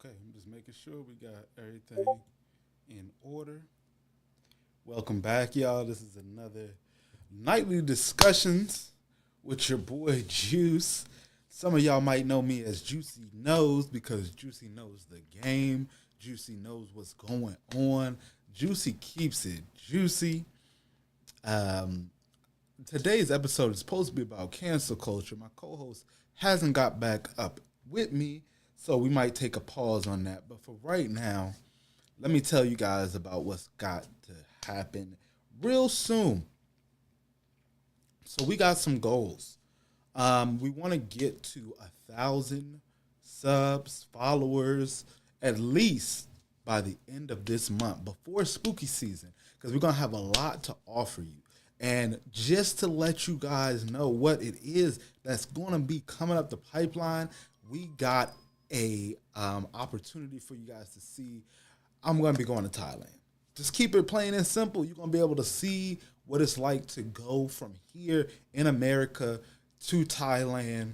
Okay, I'm just making sure we got everything in order. Welcome back, y'all. This is another nightly discussions with your boy Juice. Some of y'all might know me as Juicy Knows because Juicy knows the game. Juicy knows what's going on. Juicy keeps it juicy. Um, Today's episode is supposed to be about cancel culture. My co-host hasn't got back up with me, so we might take a pause on that. But for right now, let me tell you guys about what's got to happen real soon. So we got some goals. We want to get to 1,000 subs, followers, at least by the end of this month, before spooky season, because we're gonna have a lot to offer you. And just to let you guys know what it is that's gonna be coming up the pipeline, we got a opportunity for you guys to see. I'm gonna be going to Thailand. Just keep it plain and simple. You're gonna be able to see what it's like to go from here in America to Thailand.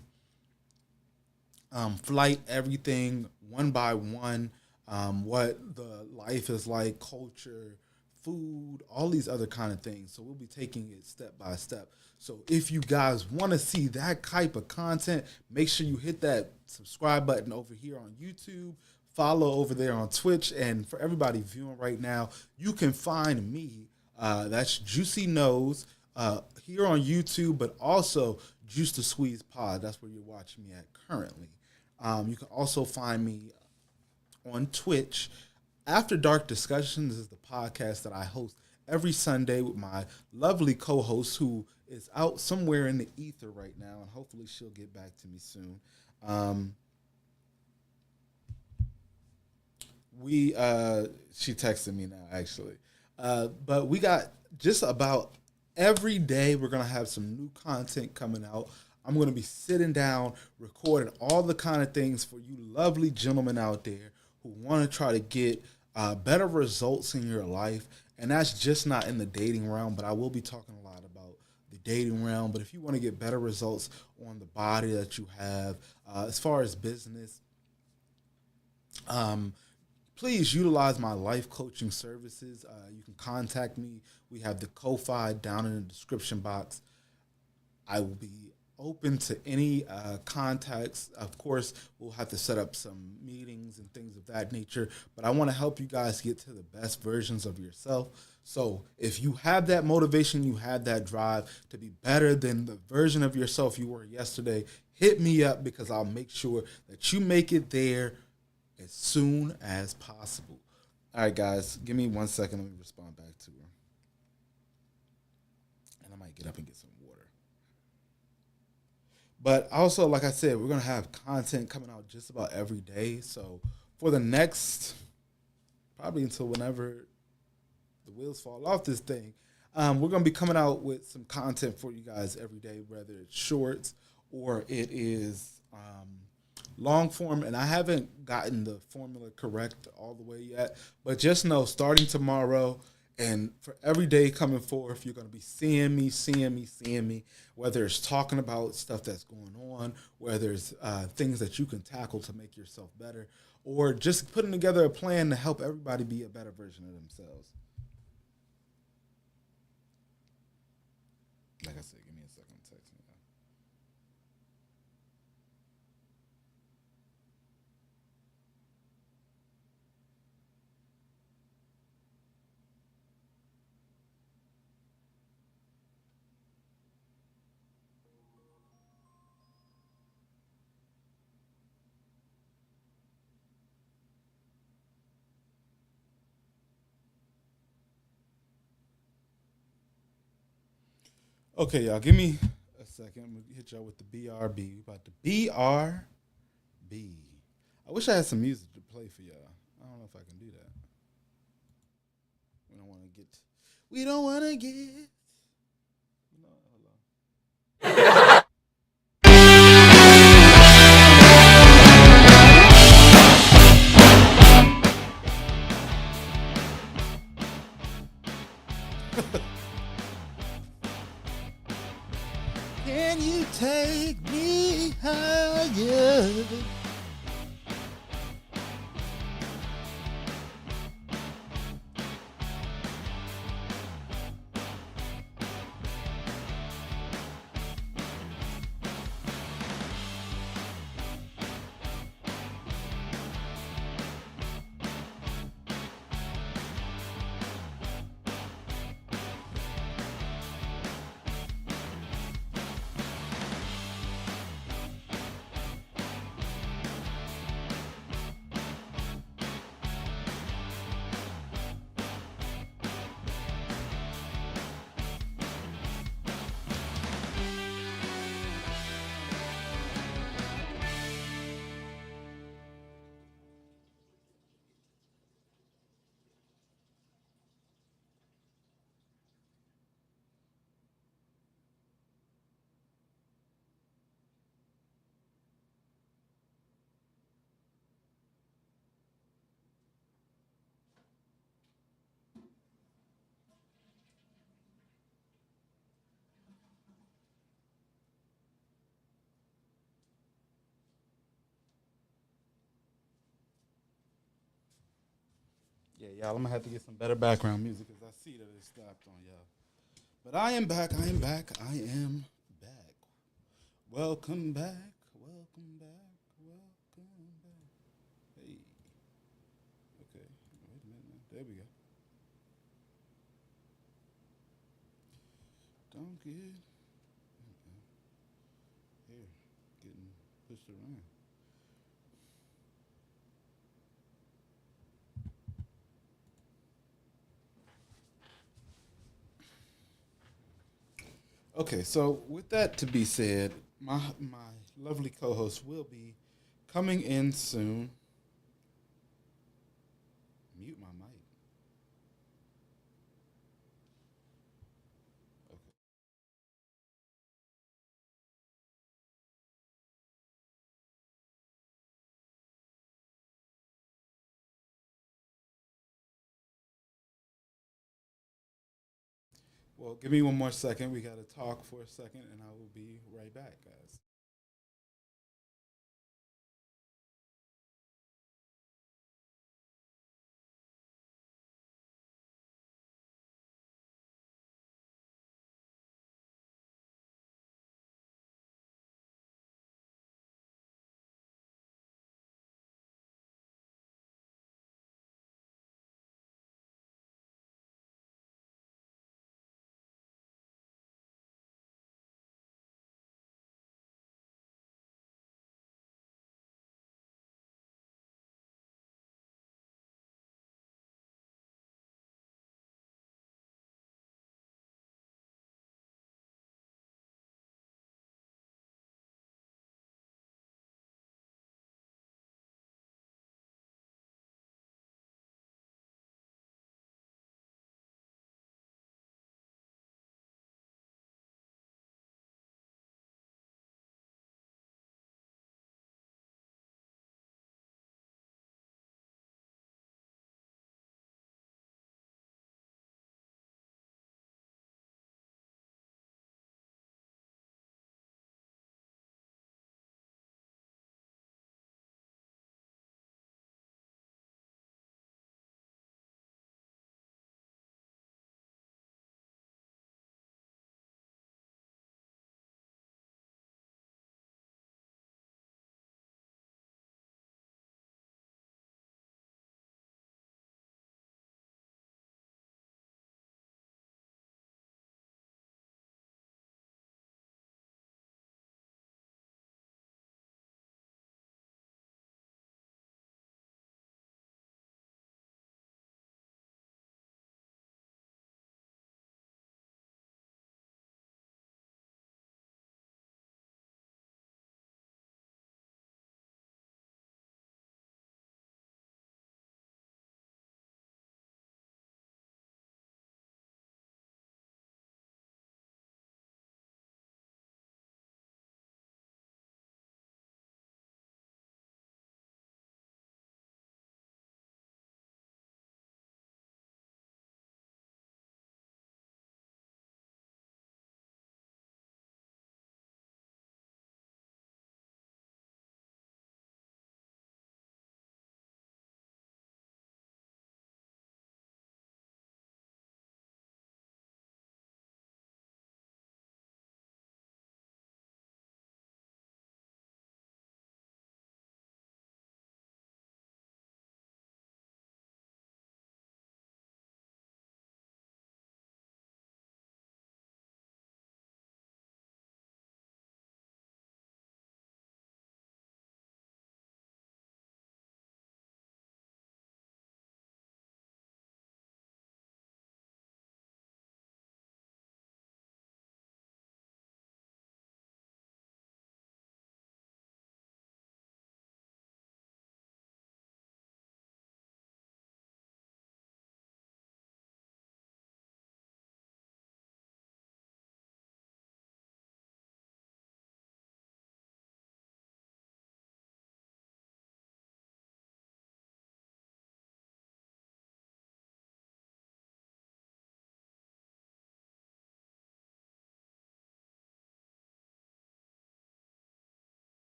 Flight, everything, one by one. What the life is like, culture, food, all these other kind of things. So we'll be taking it step by step. So if you guys want to see that type of content, make sure you hit that subscribe button over here on YouTube. Follow over there on Twitch. And for everybody viewing right now, you can find me. That's Juicy Nose here on YouTube, but also Juice to Squeeze Pod. That's where you're watching me at currently. You can also find me on Twitch. After Dark Discussions is the podcast that I host every Sunday with my lovely co-host who is out somewhere in the ether right now, and hopefully she'll get back to me soon. She texted me now actually, but we got just about every day we're gonna have some new content coming out. I'm going to be sitting down, recording all the kind of things for you lovely gentlemen out there who want to try to get better results in your life. And that's just not in the dating realm, but I will be talking a lot about the dating realm. But if you want to get better results on the body that you have, as far as business, please utilize my life coaching services. You can contact me. We have the Ko-Fi down in the description box. I will be open to any contacts. Of course, we'll have to set up some meetings and things of that nature, but I want to help you guys get to the best versions of yourself. So if you have that motivation, you have that drive to be better than the version of yourself you were yesterday, hit me up because I'll make sure that you make it there as soon as possible. All right, guys, give me 1 second. Let me respond back to her. And I might get up and get some water. But also, like I said, we're going to have content coming out just about every day. So for the next, probably until whenever the wheels fall off this thing, we're going to be coming out with some content for you guys every day, whether it's shorts or it is long form. And I haven't gotten the formula correct all the way yet. But just know, starting tomorrow, and for every day coming forth, you're going to be seeing me, whether it's talking about stuff that's going on, whether it's things that you can tackle to make yourself better, or just putting together a plan to help everybody be a better version of themselves. Like I said, give me a second to text me. Okay, y'all, give me a second. I'm going to hit y'all with the BRB. We about to BRB. I wish I had some music to play for y'all. I don't know if I can do that. We don't want to get. We don't want to get. No, hold on. Can you take me higher? Yeah, y'all, I'm gonna have to get some better background music because I see that it stopped on y'all. But I am back. I am back. I am back. Welcome back. Welcome back. Welcome back. Hey. Okay. Wait a minute. Now. There we go. Don't get here getting pushed around. Okay, so with that to be said, my lovely co-host will be coming in soon. Mute my mic. Okay. Well, give me one more second. We got to talk for a second, and I will be right back, guys.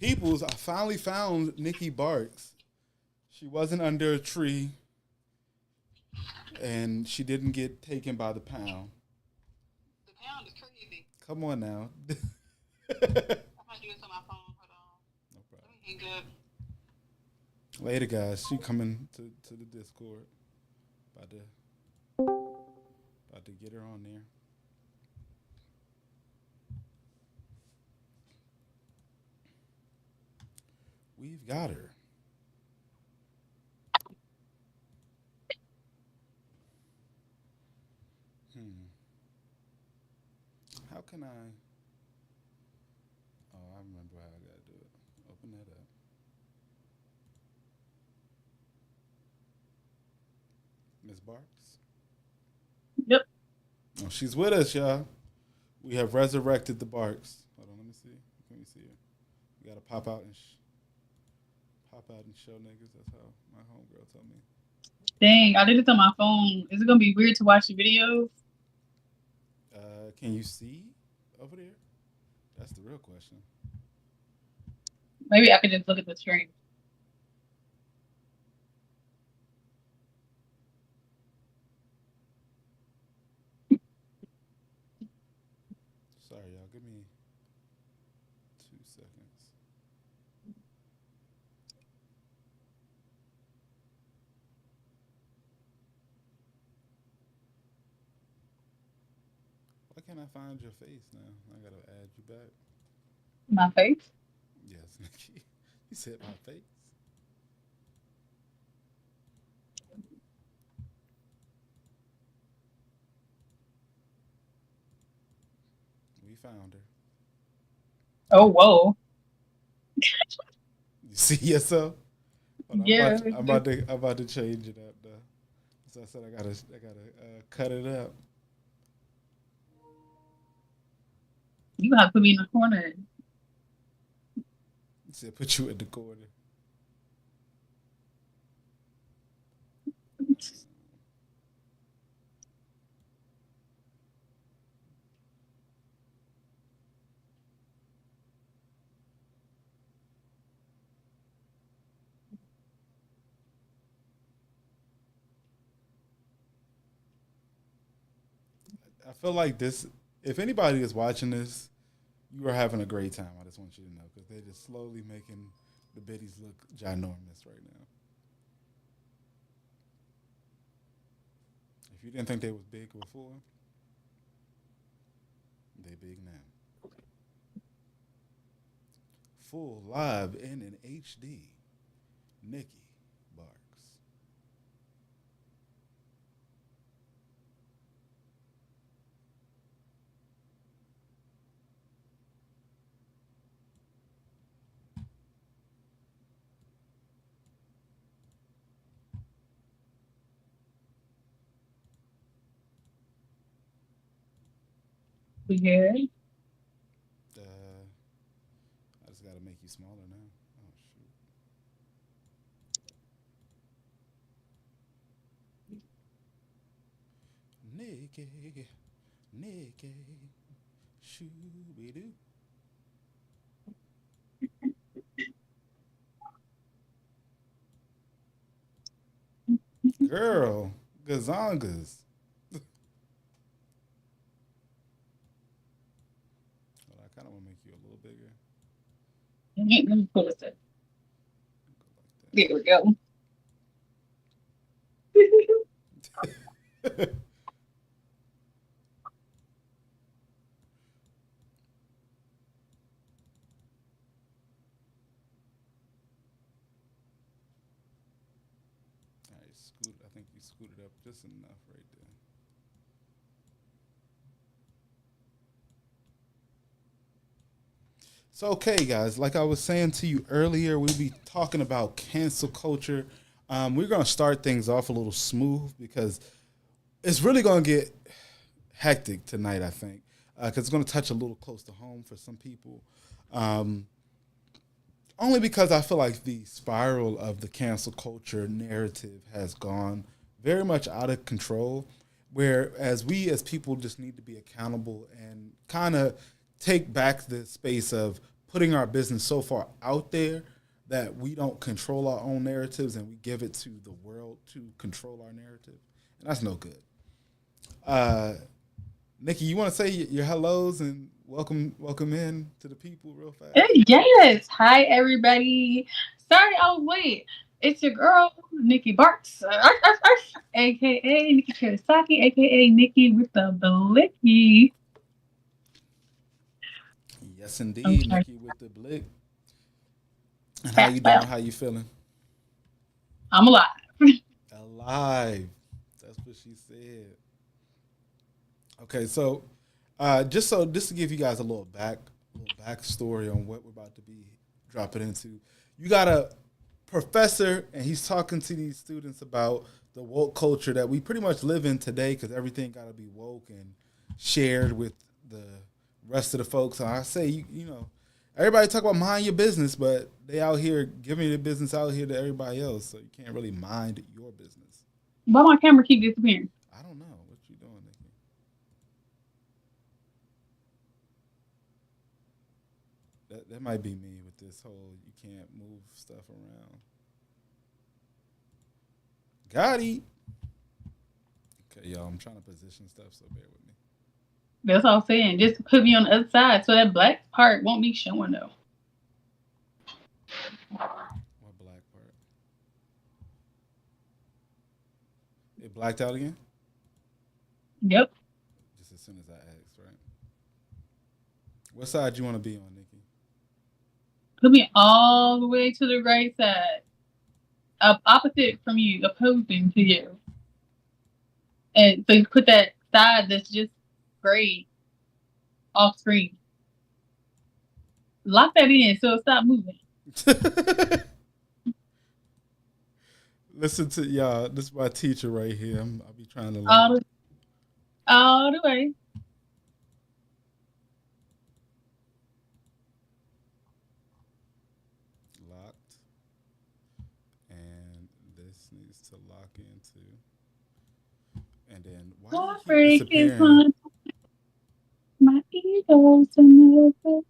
Peoples, I finally found Nikki Barks. She wasn't under a tree, and she didn't get taken by the pound. The pound is crazy. Come on now. I might do this on my phone. Hold on. No Let problem. me hang up. Later, guys. She coming to the Discord. About to about to get her on there. We've got her. Hmm. How can I? Oh, I remember how I gotta do it. Open that up. Miss Barks. Yep. Oh, she's with us, y'all. We have resurrected the Barks. Hold on, let me see. Let me see her. We gotta pop out and show niggas. That's how my homegirl told me. Dang, I did it on my phone. Is it gonna be weird to watch the videos? Can you see over there? That's the real question. Maybe I could just look at the screen. Sorry, y'all. Give me 2 seconds. Why can't I find your face now? I gotta add you back. My face. Yes, Nikki. You said my face. We found her. Oh, whoa. You see yourself? Hold on, Yeah. I'm about to change it up though. So I said I gotta cut it up. You have to put me in the corner. You said put you in the corner. I feel like this. If anybody is watching this, you are having a great time. I just want you to know because they're just slowly making the biddies look ginormous right now. If you didn't think they was big before, they big now. Full live in an HD. Nikki Barks. Yeah. I just gotta make you smaller now. Oh shoot. Nikki, Nikki, shooby doo. Girl, gazongas. Well, I kind of want to make you a little bigger. Let me pull this up. Go There we go. like that. All right, scoot. I think you scooted up just enough right there. So, okay, guys, like I was saying to you earlier, we'll be talking about cancel culture. We're going to start things off a little smooth because it's really going to get hectic tonight, I think, because it's going to touch a little close to home for some people. Um, Only because I feel like the spiral of the cancel culture narrative has gone very much out of control. Whereas we as people just need to be accountable and kind of take back the space of putting our business so far out there that we don't control our own narratives and we give it to the world to control our narrative. And that's no good. Nikki, you want to say your hellos and welcome in to the people real fast? Yes. Hi, everybody. Sorry I was late. It's your girl, Nikki Barks, a.k.a. Nikki Kurosaki, a.k.a. Nikki with the Blicky. Yes, indeed, Okay. Nikki with the blick. And how you doing? Well, How you feeling? I'm alive. Alive. That's what she said. Okay, so just to give you guys a little backstory on what we're about to be dropping into, you got a professor, and he's talking to these students about the woke culture that we pretty much live in today, because everything got to be woke and shared with the rest of the folks. And I say, you know, everybody talk about mind your business, but they out here giving their business out here to everybody else, so you can't really mind your business. Why my camera keep disappearing? I don't know what you doing, Nikki. That might be me with this whole you can't move stuff around. Got it. Okay, y'all, I'm trying to position stuff, so bear with me. That's all I'm saying. Just put me on the other side so that black part won't be showing though. What black part? It blacked out again? Yep. Just as soon as I asked, right? What side you want to be on, Nikki? Put me all the way to the right side. Opposite from you, opposing to you. And so you put that side that's just gray off screen. Lock that in so it stop moving. Listen to y'all. This is my teacher right here. I'll be trying to learn. All the way. Locked. And this needs to lock into. And then why do you keep Heartbreak is disappearing? my ego's another. Okay,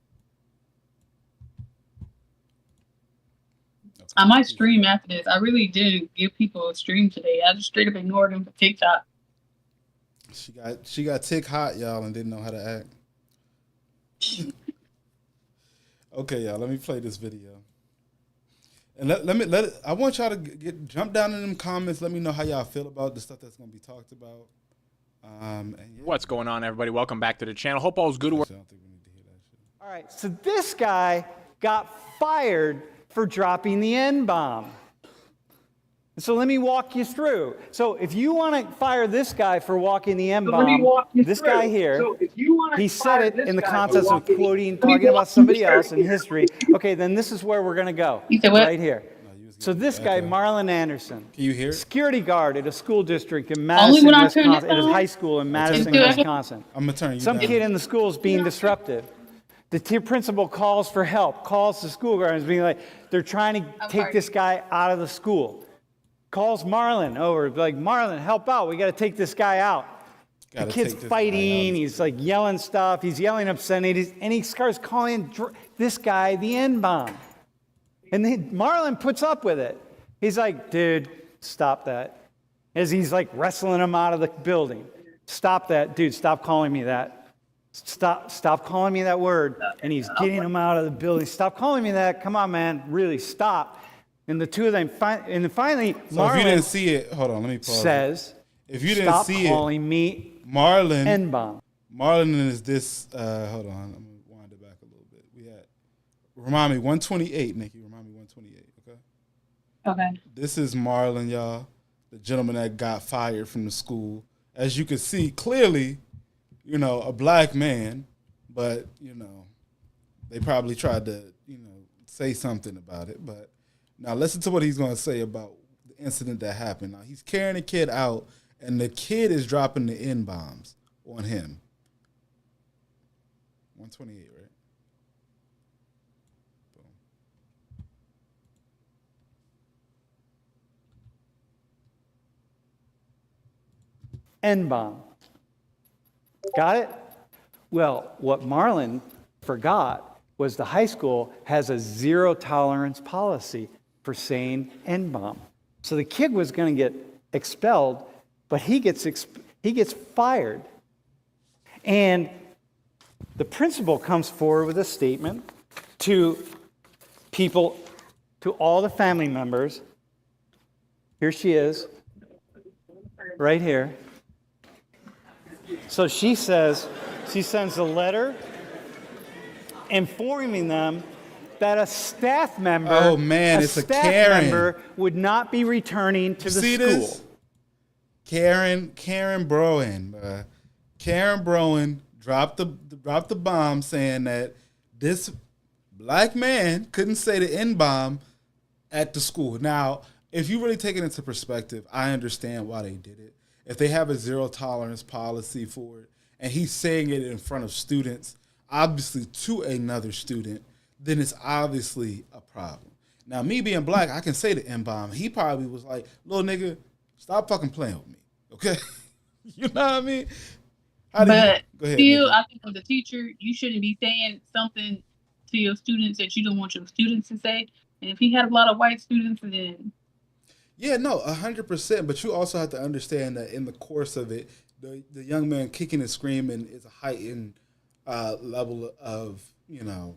I might she's stream locked. after this. I really didn't give people a stream today. I just straight up ignored them for TikTok. She got tick hot, y'all, and didn't know how to act. Okay, y'all, let me play this video. And let it, I want y'all to jump down in them comments. Let me know how y'all feel about the stuff that's gonna be talked about. And yeah. What's going on, everybody? Welcome back to the channel. Hope all's good. Actually, I don't think we need to hear that shit. All right, so this guy got fired for dropping the N-bomb. So let me walk you through. So if you want to fire this guy for walking the N-bomb, this guy here, he said it in the context of quoting, talking about somebody else in history. Okay, then this is where we're going to go. You said what? Right here. No, you was So getting this the guy, echo. Marlon Anderson, Can you hear it? security guard at a school district in Only Madison, when I turn Wisconsin, this at his on? high school in Madison, still echo? Wisconsin. I'm gonna turn you Some down. kid in the school is being disruptive. The principal calls for help, calls the school guardians, being like, they're trying to take this guy out of the school. Calls Marlon over, like, Marlon, help out. We got to take this guy out. Gotta The kid's take this guy out. fighting. He's like yelling stuff. He's yelling obscenities. And he starts calling this guy the N-bomb. And then Marlon puts up with it. He's like, dude, stop that. As he's like wrestling him out of the building. Stop that. Dude, stop calling me that. Stop calling me that word. And he's getting him out of the building. Stop calling me that. Come on, man. Really, stop. And the two of them, and then finally, So if you Marlon didn't see it, hold on, let me pause. says, If you didn't stop see it, calling me Marlon N-bomb. is this. Hold on, I'm gonna wind it back a little bit. We had remind me 128, Nikki. Remind me 128. Okay. Okay. This is Marlon, y'all, the gentleman that got fired from the school. As you can see, clearly, you know, a black man, but you know, they probably tried to, you know, say something about it. But now listen to what he's going to say about the incident that happened. Now he's carrying a kid out, and the kid is dropping the N-bombs on him. 128, right? Boom. N-bomb. Got it? Well, what Marlon forgot was the high school has a zero tolerance policy for saying N-bomb. So the kid was going to get expelled, but he gets fired. And the principal comes forward with a statement to people, to all the family members. Here she is, right here. So she sends a letter informing them that a staff member, Oh, man, it's a Karen. member would not be returning to the See school. this? Karen Broen. Karen Broen dropped the bomb saying that this black man couldn't say the N-bomb at the school. Now, if you really take it into perspective, I understand why they did it. If they have a zero tolerance policy for it, and he's saying it in front of students, obviously to another student, then it's obviously a problem. Now, me being black, I can say the N-bomb. He probably was like, little nigga, stop fucking playing with me, okay? You know what I mean? But go ahead, still, Nikki. I think as a teacher, you shouldn't be saying something to your students that you don't want your students to say. And if he had a lot of white students, then Yeah, no, 100%. But you also have to understand that in the course of it, the young man kicking and screaming is a heightened level of, you know,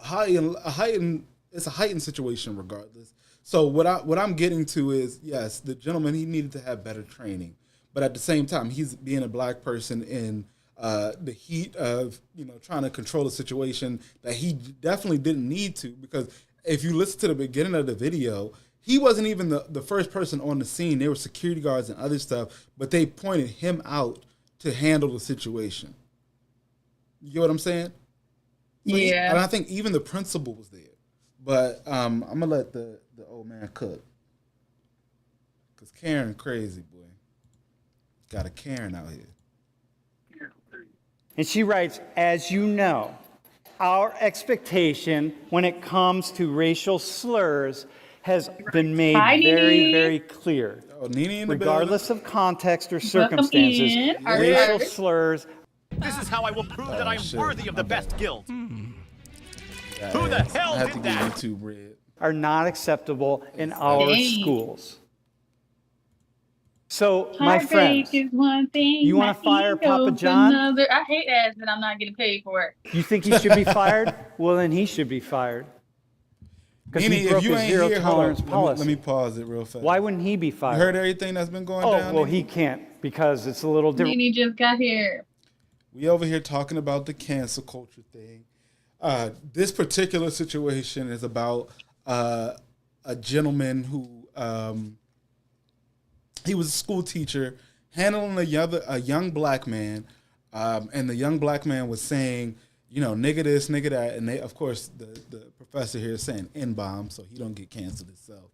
it's a heightened situation regardless. So what I'm getting to is, yes, the gentleman, he needed to have better training, but at the same time, he's being a black person in the heat of, you know, trying to control a situation that he definitely didn't need to, because if you listen to the beginning of the video, he wasn't even the first person on the scene. There were security guards and other stuff, but they pointed him out to handle the situation. You get what I'm saying? So yeah. and I think even the principal was there. But I'm going to let the old man cook. Because Karen crazy, boy. Got a Karen out here. And she writes, as you know, our expectation when it comes to racial slurs has been made Hi, very, Nene. very clear. Oh, Nene in the Regardless of context or Welcome circumstances, in. racial Arr. slurs This is how I will prove that I am shit. worthy of the best guild. building. Who the hell I have did to that? give YouTube red. are not acceptable in our Dang. schools. So, my Heartbreak friends, is one thing. you wanna my fire Papa ego's John? Another. I hate ads that I'm not getting paid for it. you think he should be fired? Well, then he should be fired. Because Nene, he broke if you his ain't zero here, hold tolerance on. policy. Let me pause it real fast. Why wouldn't he be You fired? heard everything that's been going Oh, down? well, Nene? he can't because it's a little different. Nene just got here. We over here talking about the cancel culture thing. This particular situation is about a gentleman who he was a school teacher handling a young black man, and the young black man was saying, you know, nigga this, nigga that, and they, of course, the professor here is saying N-bomb, so he don't get canceled himself.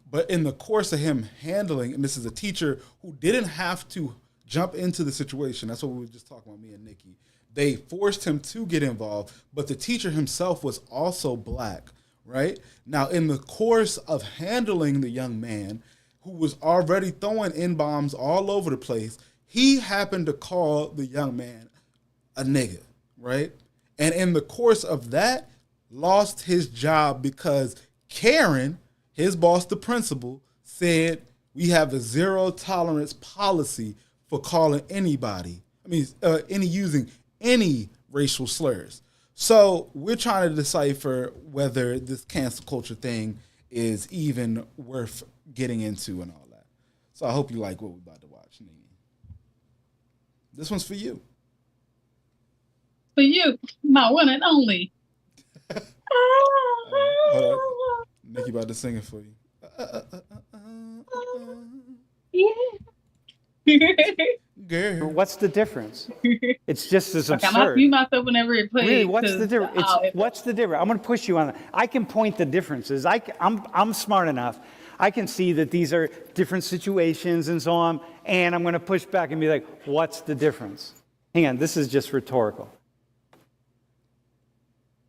But in the course of him handling, and this is a teacher who didn't have to jump into the situation. That's what we were just talking about, me and Nikki. They forced him to get involved, but the teacher himself was also black, right? Now, in the course of handling the young man who was already throwing N-bombs all over the place, he happened to call the young man a nigga, right? And in the course of that, lost his job because Karen, his boss, the principal, said we have a zero tolerance policy for calling anybody, using any racial slurs. So we're trying to decipher whether this cancel culture thing is even worth getting into and all that. So I hope you like what we're about to watch, Nene. This one's for you. For you, my one and only. Hold on. Nikki about to sing it for you. Girl. What's the difference? It's just as I absurd. mute myself whenever it plays. Really, what's the 'cause, difference? oh, What's the difference? I'm going to push you on that. I can point the differences. I'm smart enough. I can see that these are different situations and so on, and I'm going to push back and be like, what's the difference? Hang on, this is just rhetorical.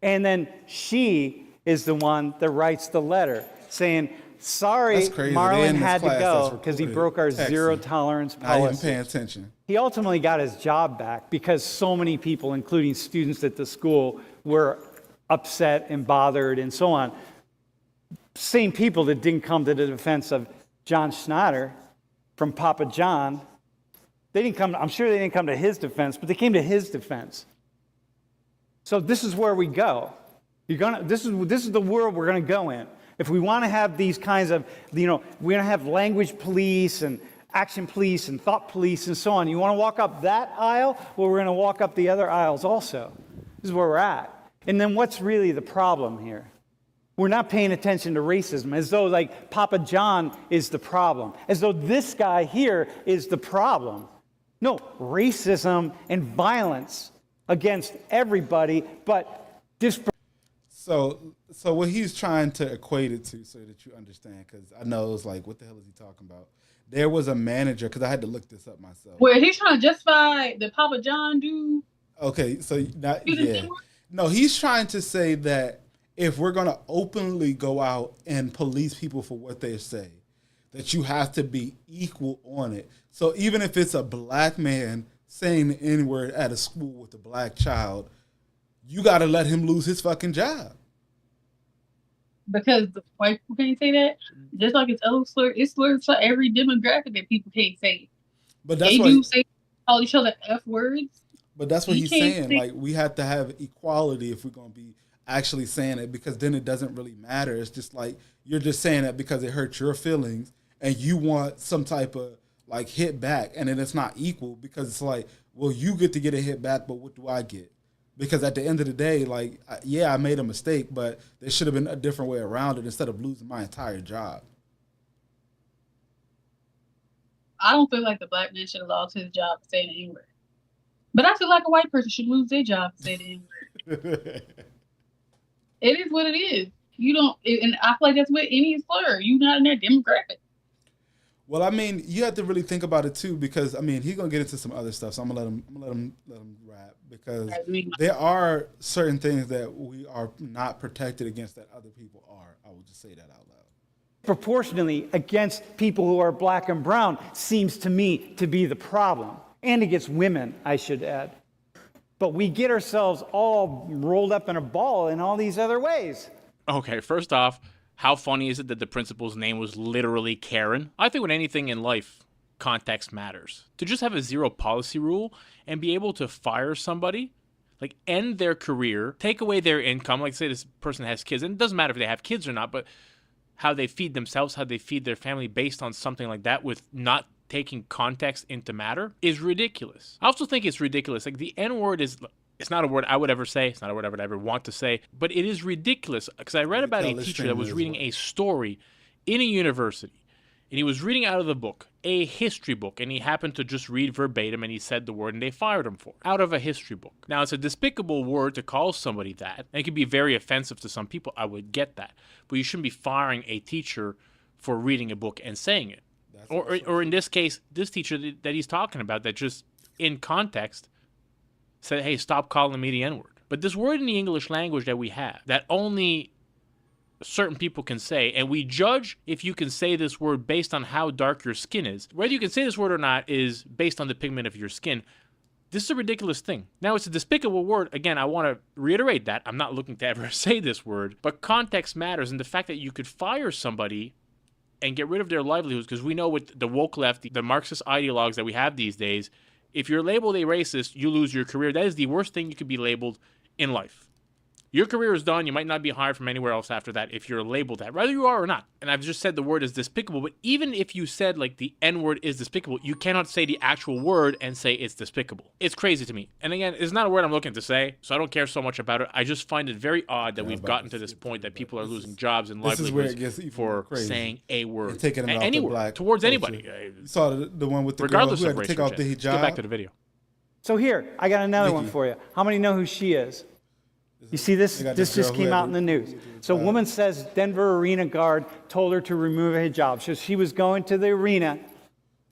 And then she is the one that writes the letter saying, Sorry, That's crazy. They Marlon in this had to class go that's because he recorded broke our texting. zero tolerance Not even policy. paying attention. He ultimately got his job back because so many people, including students at the school, were upset and bothered and so on. Same people that didn't come to the defense of John Schneider from Papa John, they didn't come, I'm sure they didn't come to his defense, but they came to his defense. So this is where we go. This is the world we're going to go in. If we want to have these kinds of, we're going to have language police and action police and thought police and so on. You want to walk up that aisle? Well, we're going to walk up the other aisles also. This is where we're at. And then what's really the problem here? We're not paying attention to racism, as though like Papa John is the problem, as though this guy here is the problem. No, racism and violence against everybody, but So what he's trying to equate it to, so that you understand, because I know it's like, what the hell is he talking about? There was a manager, because I had to look this up myself. Where he's trying to justify the Papa John dude. Okay, so not, You didn't yeah. say what? No, he's trying to say that if we're going to openly go out and police people for what they say, that you have to be equal on it. So even if it's a black man saying the N-word at a school with a black child, you got to let him lose his fucking job. Because the white people can't say that. Just like it's other slurs, it's slurs for every demographic that people can't say. But that's They what do say call each other F words. But that's what You he's can't saying. say- Like, we have to have equality if we're going to be actually saying it, because then it doesn't really matter. It's just like you're just saying that because it hurts your feelings and you want some type of like hit back, and then it's not equal because it's like, well, you get to get a hit back, but what do I get? Because at the end of the day, like, yeah, I made a mistake, but there should have been a different way around it instead of losing my entire job. I don't feel like the black man should have lost his job for saying the N-word. But I feel like a white person should lose their job for saying the N-word. It is what it is. You don't, and I feel like that's with any slur. You're not in that demographic. Well, I mean, you have to really think about it too, because I mean, he's gonna get into some other stuff, so I'm gonna let him rap, because there are certain things that we are not protected against that other people are. I will just say that out loud. proportionally against people who are black and brown seems to me to be the problem. And against women, I should add. But we get ourselves all rolled up in a ball in all these other ways. Okay, first off, how funny is it that the principal's name was literally Karen? I think with anything in life, context matters. To just have a zero policy rule and be able to fire somebody, like end their career, take away their income, like say this person has kids, and it doesn't matter if they have kids or not, but how they feed themselves, how they feed their family based on something like that with not taking context into matter is ridiculous. I also think it's ridiculous. Like the N-word is, it's not a word I would ever say. It's not a word I would ever want to say, but it is ridiculous because I read about a teacher that was reading a story in a university, and he was reading out of the book, a history book, and he happened to just read verbatim, and he said the word, and they fired him for it, out of a history book. Now, it's a despicable word to call somebody that, and it can be very offensive to some people. I would get that, but you shouldn't be firing a teacher for reading a book and saying it. Or in this case, this teacher that he's talking about that just in context said, hey, stop calling me the N-word. But this word in the English language that we have, that only certain people can say, and we judge if you can say this word based on how dark your skin is. Whether you can say this word or not is based on the pigment of your skin. This is a ridiculous thing. Now, it's a despicable word. Again, I want to reiterate that. I'm not looking to ever say this word, but context matters, and the fact that you could fire somebody and get rid of their livelihoods, because we know with the woke left, the Marxist ideologues that we have these days, if you're labeled a racist, you lose your career. That is the worst thing you could be labeled in life. Your career is done. You might not be hired from anywhere else after that if you're labeled that, whether you are or not. And I've just said the word is despicable, but even if you said like the N-word is despicable, you cannot say the actual word and say it's despicable. It's crazy to me. And again, it's not a word I'm looking to say, so I don't care so much about it. I just find it very odd that we've gotten to this point that people are losing jobs and This is where it livelihoods gets even for more crazy. saying a word. And taking it off Any the word, black towards culture. anybody. You saw the one with the Regardless girl of who race had to take or off the gender. Let's hijab. get back to the video. So here, I got another one Nikki. for you. How many know who she is? You see this? They got This this just girl who came had out in the news. So a woman says Denver arena guard told her to remove a hijab. So she was going to the arena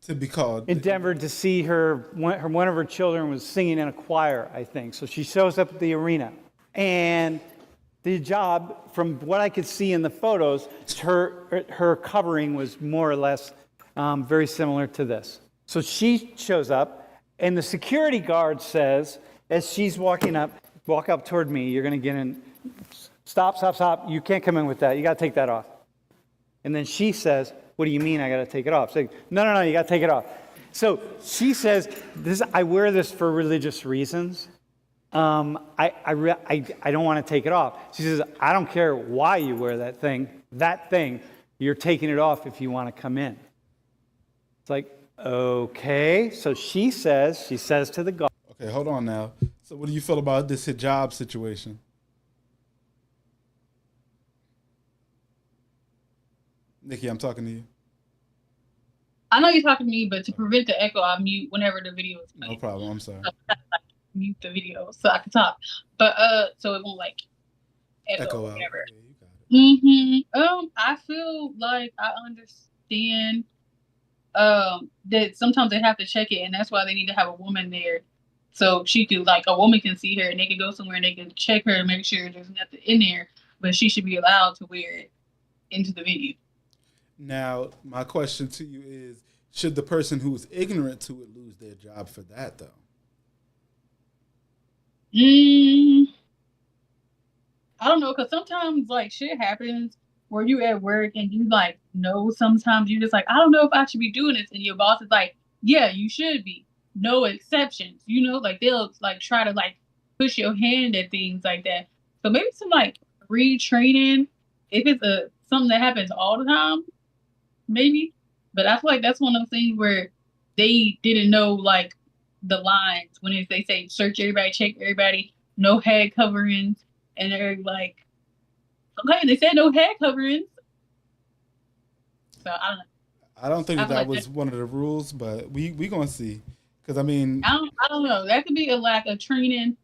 To be called. in Denver to see one of her children was singing in a choir, I think. So she shows up at the arena. And the hijab, from what I could see in the photos, her covering was more or less very similar to this. So she shows up, and the security guard says, as she's walk up toward me, you're going to get in, stop, you can't come in with that, you got to take that off. And then she says, what do you mean I got to take it off? So, no, you got to take it off. So she says, I wear this for religious reasons. I don't want to take it off. She says, I don't care why you wear that thing, you're taking it off if you want to come in. It's like, okay. So she says to the guard. Okay, hold on now. So what do you feel about this hijab situation? Nikki, I'm talking to you. I know you're talking to me, but to prevent the echo, I mute whenever the video is playing. No problem. I'm sorry. Mute the video so I can talk, but so it won't like echo or out. whatever. Yeah, you got it. I feel like I understand that sometimes they have to check it, and that's why they need to have a woman there, so she could a woman can see her and they can go somewhere and they can check her and make sure there's nothing in there, but she should be allowed to wear it into the video. Now, my question to you is, should the person who is ignorant to it lose their job for that, though? I don't know, because sometimes shit happens where you at work and you know, sometimes you just I don't know if I should be doing this, and your boss is like, yeah, you should be, no exceptions, you know, they'll try to push your hand at things like that. So maybe some retraining, if it's something that happens all the time, maybe. But I feel like that's one of those things where they didn't know the lines when they say search everybody, check everybody, no head coverings, and they're like, okay, they said no head coverings. So I don't know. I don't think that was one of the rules, but we gonna see. Because I don't know. That could be a lack of training.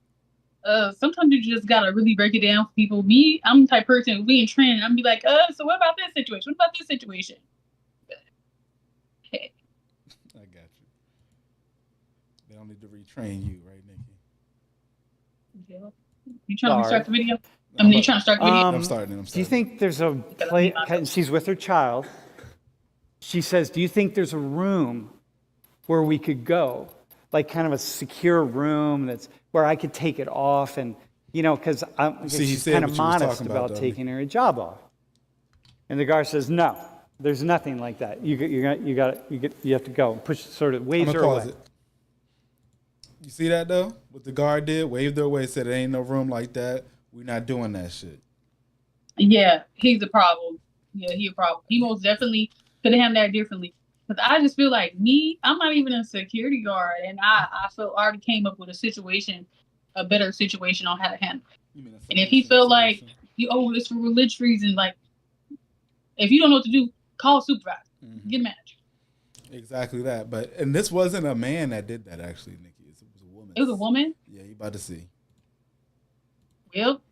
Sometimes you just gotta really break it down for people. Me, I'm the type of person, we in training, I'm be like, so what about this situation? What about this situation? Okay. I got you. They don't need to retrain you, right, Nikki? Yeah. You trying to start the video? You trying to start the video? I'm starting. Do you think there's a place? She's with her child. She says, do you think there's a room where we could go? Kind of a secure room that's where I could take it off, and because she's kind of modest about taking her job off. And the guard says, no, there's nothing like that. You have to go. Push, sort of waves her away. You see that though? What the guard did, waved her away, said there ain't no room like that. We're not doing that shit. Yeah, he's a problem. Yeah, he's a problem. He most definitely could have handled that differently. Because I just feel like I'm not even a security guard, and I feel I already came up with a better situation on how to handle it. And if he felt like, it's for religious reasons, if you don't know what to do, call a supervisor, get a manager. Exactly that. And this wasn't a man that did that, actually, Nikki. It was a woman. It was a woman? Yeah, you about to see. Well,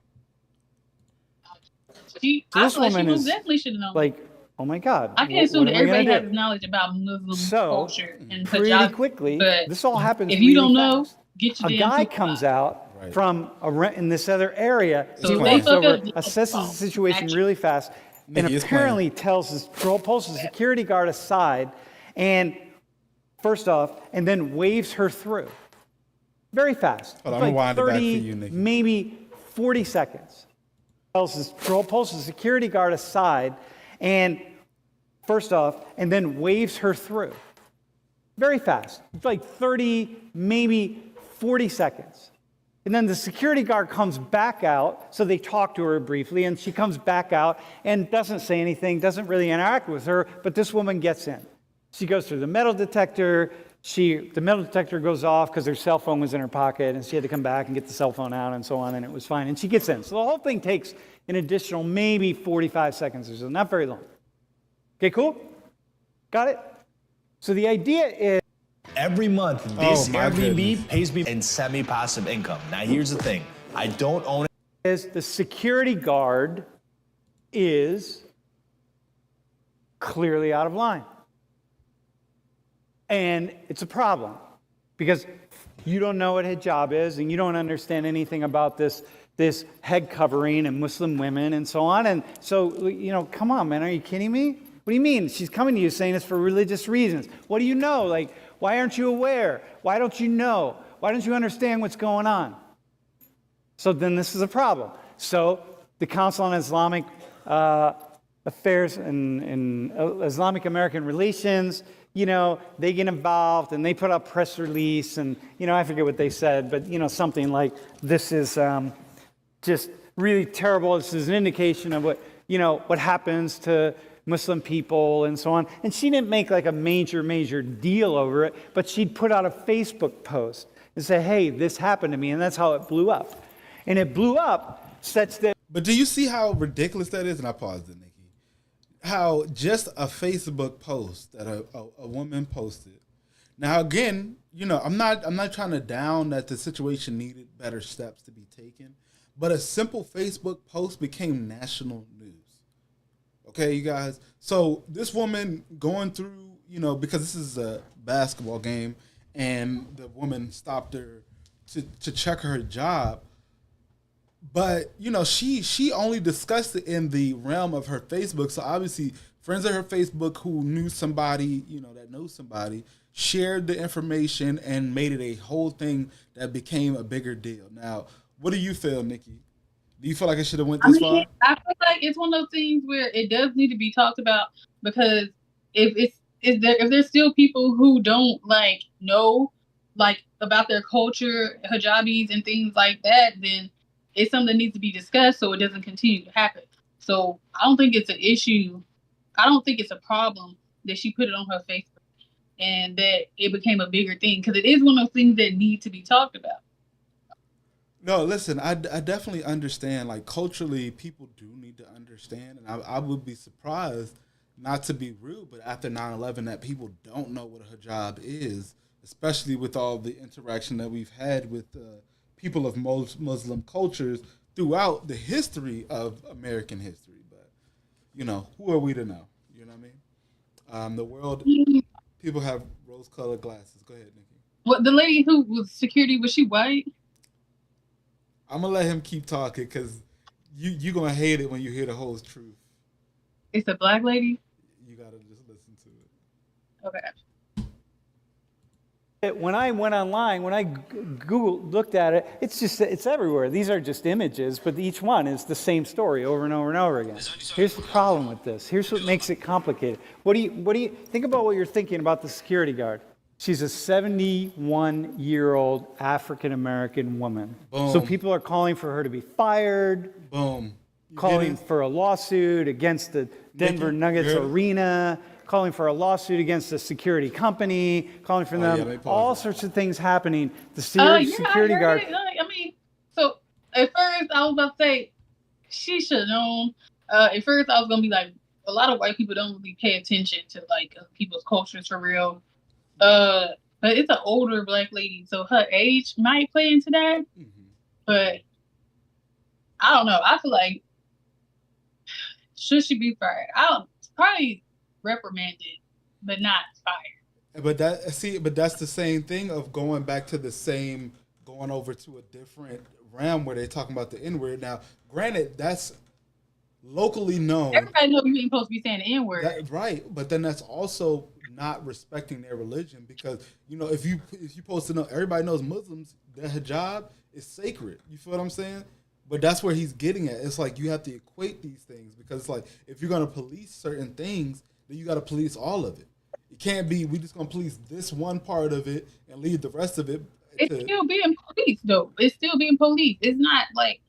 this woman is definitely should have known. Oh my God! I can assume that everybody has knowledge about Muslim culture and pretty hijab, quickly. But this all happens. If you don't really know, fast. get your a damn guy comes out from in this other area. So he comes over, assesses the situation really fast, and apparently pulls the security guard aside, and first off, and then waves her through. Very fast. Hold on, I'm gonna wind it back for you, Nikki. Maybe 40 seconds. Pulls the security guard aside, and first off, and then waves her through. Very fast. It's 30, maybe 40 seconds. And then the security guard comes back out, so they talk to her briefly, and she comes back out and doesn't say anything, doesn't really interact with her, but this woman gets in. She goes through the metal detector. The metal detector goes off because her cell phone was in her pocket, and she had to come back and get the cell phone out and so on, and it was fine. And she gets in. So the whole thing takes an additional maybe 45 seconds or so, not very long. Okay, cool? Got it? So the idea is... Every month, this Airbnb goodness. pays me in semi-passive income. Now, here's the thing. I don't own it. Is the security guard is clearly out of line. And it's a problem because you don't know what hijab is and you don't understand anything about this this head covering and Muslim women and so on. And so, come on, man, are you kidding me? What do you mean? She's coming to you saying it's for religious reasons. What do you know? Like, why aren't you aware? Why don't you know? Why don't you understand what's going on? So then this is a problem. So the Council on Islamic Affairs and Islamic American Relations, they get involved and they put out press release and, I forget what they said, but, something like this is just really terrible. This is an indication of what happens to Muslim people and so on. And she didn't make like a major deal over it, but she'd put out a Facebook post and say, hey, this happened to me. And that's how it blew up. And it blew up such that. But do you see how ridiculous that is? And I paused it, Nikki. How just a Facebook post that a woman posted. Now again, I'm not trying to down that the situation needed better steps to be taken, but a simple Facebook post became national news. Okay, you guys. So this woman going through, because this is a basketball game, and the woman stopped her to check her job. But, she only discussed it in the realm of her Facebook. So obviously, friends of her Facebook who knew somebody, that knows somebody, shared the information and made it a whole thing that became a bigger deal. Now, what do you feel, Nikki? Do you feel like it should have went this far? I feel like it's one of those things where it does need to be talked about, because if there's still people who don't know about their culture, hijabis and things like that, then it's something that needs to be discussed so it doesn't continue to happen. So I don't think it's an issue. I don't think it's a problem that she put it on her Facebook and that it became a bigger thing, because it is one of those things that need to be talked about. No, listen, I definitely understand. Like, culturally, people do need to understand. And I would be surprised, not to be rude, but after 9/11 that people don't know what a hijab is, especially with all the interaction that we've had with people of Muslim cultures throughout the history of American history. But, who are we to know? You know what I mean? The world, people have rose-colored glasses. Go ahead, Nikki. What, the lady who was security, was she white? I'm going to let him keep talking because you're going to hate it when you hear the whole truth. It's a black lady? You got to just listen to it. Okay. When I went online, when I looked at it, it's everywhere. These are just images, but each one is the same story over and over and over again. Here's the problem with this. Here's what makes it complicated. What do you think about what you're thinking about the security guard? She's a 71-year-old African-American woman. Boom. So people are calling for her to be fired. Boom. Calling for a lawsuit against the Denver Nuggets arena, calling for a lawsuit against the security company, calling for them, all sorts of things happening. The security guard. So at first I was about to say, she should have known. At first I was going to be like, a lot of white people don't really pay attention to people's cultures for real. But it's an older black lady, so her age might play into that. Mm-hmm. But I don't know. I feel like, should she be fired? Probably reprimanded, but not fired. But that's the same thing of going over to a different realm where they're talking about the N-word. Now, granted, that's locally known. Everybody knows you ain't supposed to be saying the N-word. Right, but then that's also not respecting their religion, because if you supposed to know, everybody knows Muslims, their hijab is sacred. You feel what I'm saying? But that's where he's getting at. It's like you have to equate these things, because it's like if you're gonna police certain things, then you got to police all of it. It can't be we just gonna police this one part of it and leave the rest of it. It's still being police, though. It's still being police. It's not like,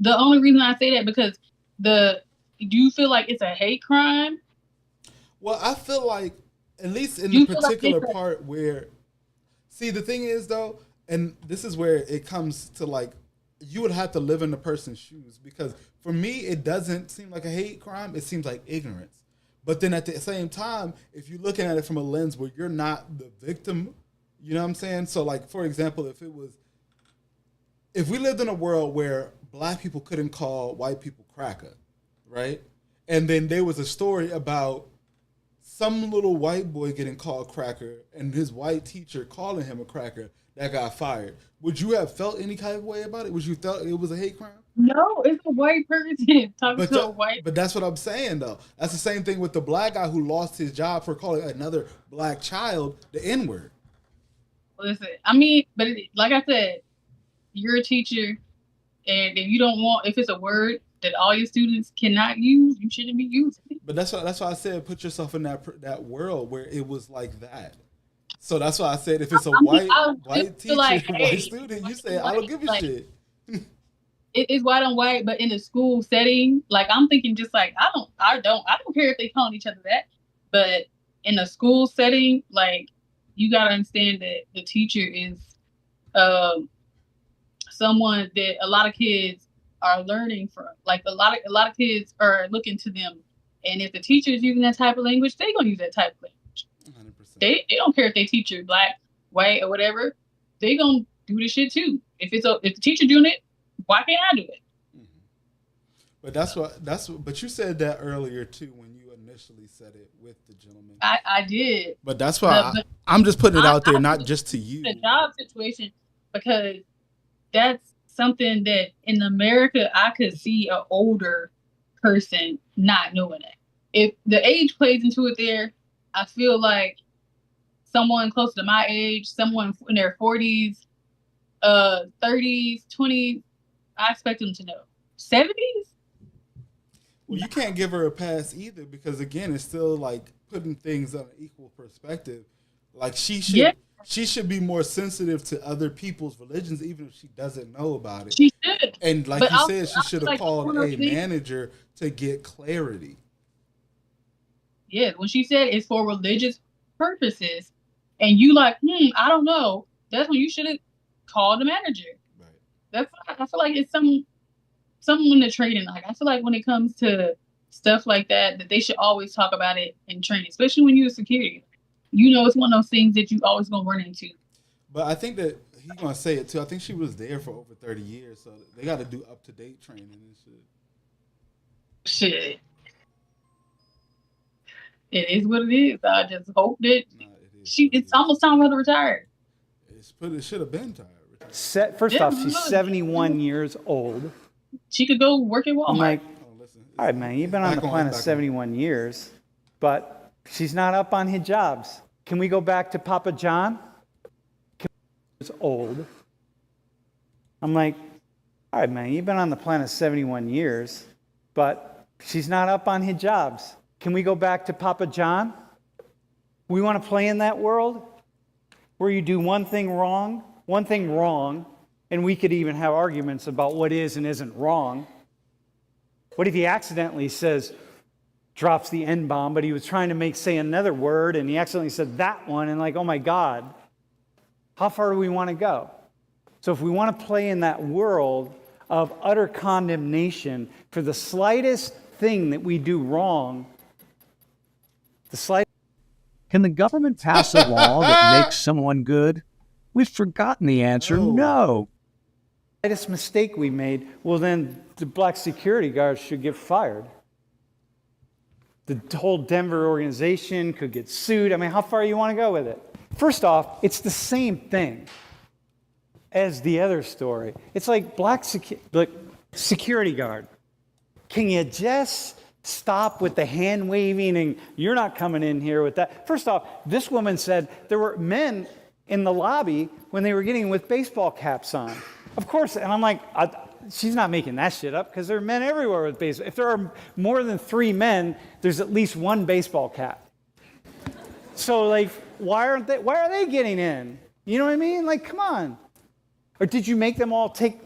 the only reason I say that because do you feel like it's a hate crime? Well, I feel like, at least in the particular part where, see, the thing is though, and this is where it comes to you would have to live in the person's shoes, because for me, it doesn't seem like a hate crime. It seems like ignorance. But then at the same time, if you're looking at it from a lens where you're not the victim, you know what I'm saying? So for example, if we lived in a world where black people couldn't call white people cracker, right? And then there was a story about some little white boy getting called cracker and his white teacher calling him a cracker that got fired, would you have felt any kind of way about it? Would you felt it was a hate crime? No, it's a white person talking But, to a white. but that's what I'm saying though. That's the same thing with the black guy who lost his job for calling another black child the N-word. Listen, I mean, but like I said, you're a teacher, and if you don't want, if it's a word that all your students cannot use, you shouldn't be using it. But that's why I said put yourself in that world where it was like that. So that's why I said if it's a white teacher, like, white hey, student, you say I don't give a like, shit. It is white on white, but in a school setting, like I'm thinking, just like I don't care if they calling each other that, but in a school setting, like you gotta understand that the teacher is someone that a lot of kids are learning from. Like a lot of kids are looking to them, and if the teacher is using that type of language, they're gonna use that type of language. 100%. They don't care if they teacher black, white, or whatever. They gonna do this shit too. If the teacher doing it, why can't I do it? But but you said that earlier too when you initially said it with the gentleman. I did. But that's why I'm just putting it out there, not just to you. The job situation, because that's something that in America I could see an older person not knowing it. If the age plays into it there, I feel like someone close to my age, someone in their 40s, 30s, 20s, I expect them to know. 70s? Well, you can't give her a pass either because again, it's still like putting things on an equal perspective. Like she should be more sensitive to other people's religions, even if she doesn't know about it. She should. And like you said, she should have called a manager to get clarity. Yeah, when she said it's for religious purposes, and you like, I don't know, that's when you should have called the manager. Right. I feel like it's something in the training. Like I feel like when it comes to stuff like that they should always talk about it in training, especially when you're security. You know, it's one of those things that you always gonna run into. But I think that he's gonna say it too. I think she was there for over 30 years, so they got to do up to date training and shit. Shit. It is what it is. I just hope that it's almost time for her to retire. It should have been retired. First off, she's 71 years old. She could go work at Walmart. I'm like, all right, man, you've been on the planet 71 years, but she's not up on hijabs. Can we go back to Papa John? It's old. I'm like, all right, man, you've been on the planet 71 years, but she's not up on hijabs. Can we go back to Papa John? We want to play in that world where you do one thing wrong, and we could even have arguments about what is and isn't wrong. What if he accidentally drops the N-bomb, but he was trying to say another word, and he accidentally said that one, and like, oh my God, how far do we want to go? So if we want to play in that world of utter condemnation for the slightest thing that we do wrong, Can the government pass a law that makes someone good? We've forgotten the answer. No. The slightest mistake we made, well, then the black security guards should get fired. The whole Denver organization could get sued. I mean, how far you want to go with it? First off, it's the same thing as the other story. It's like security guard. Can you just stop with the hand waving and you're not coming in here with that? First off, this woman said there were men in the lobby when they were getting with baseball caps on. Of course, and I'm like, she's not making that shit up because there are men everywhere with baseball. If there are more than 3 men, there's at least 1 baseball cap. So like, why are they getting in? You know what I mean? Like, come on. Or did you make them all take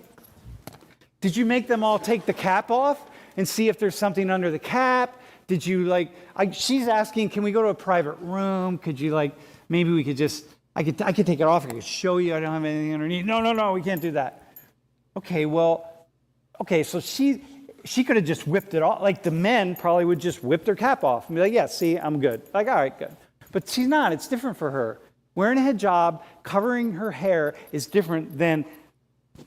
the cap off and see if there's something under the cap? Did you she's asking, can we go to a private room? Could you maybe we could just, I could take it off. I could show you I don't have anything underneath. No, we can't do that. Okay, so she could have just whipped it off. Like the men probably would just whip their cap off and be like, yeah, see, I'm good. Like, all right, good. But she's not. It's different for her. Wearing a hijab, covering her hair is different than,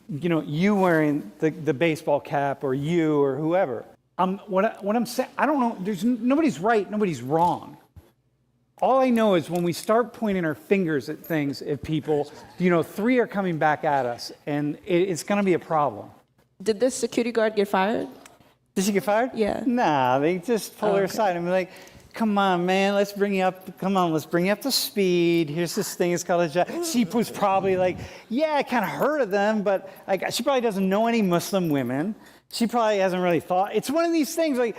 you wearing the baseball cap or you or whoever. What I'm saying, I don't know. There's nobody's right, nobody's wrong. all I know is when we start pointing our fingers at things, at people, 3 are coming back at us, and it's going to be a problem. Did this security guard get fired? Did she get fired? Yeah. Nah, they just pull her aside and be like, come on, man, let's bring you up to speed. Here's this thing, it's called a job. She was probably like, yeah, I kind of heard of them, but like, she probably doesn't know any Muslim women. She probably hasn't really thought. It's one of these things, like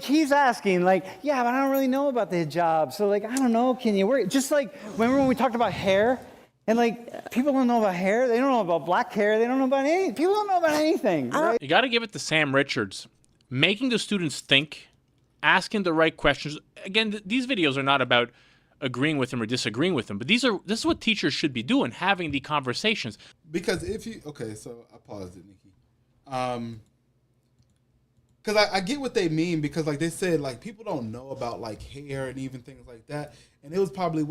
he's asking, like, yeah, but I don't really know about the hijab. So like, I don't know, can you wear it? Just like, remember when we talked about hair? And like, people don't know about hair. They don't know about black hair. They don't know about anything. People don't know about anything, right? You got to give it to Sam Richards. Making the students think, asking the right questions. Again, these videos are not about agreeing with him or disagreeing with him, but this is what teachers should be doing, having the conversations. Because so I paused it, Nikki. Because I get what they mean, because like they said, like people don't know about like hair and even things like that. And it was probably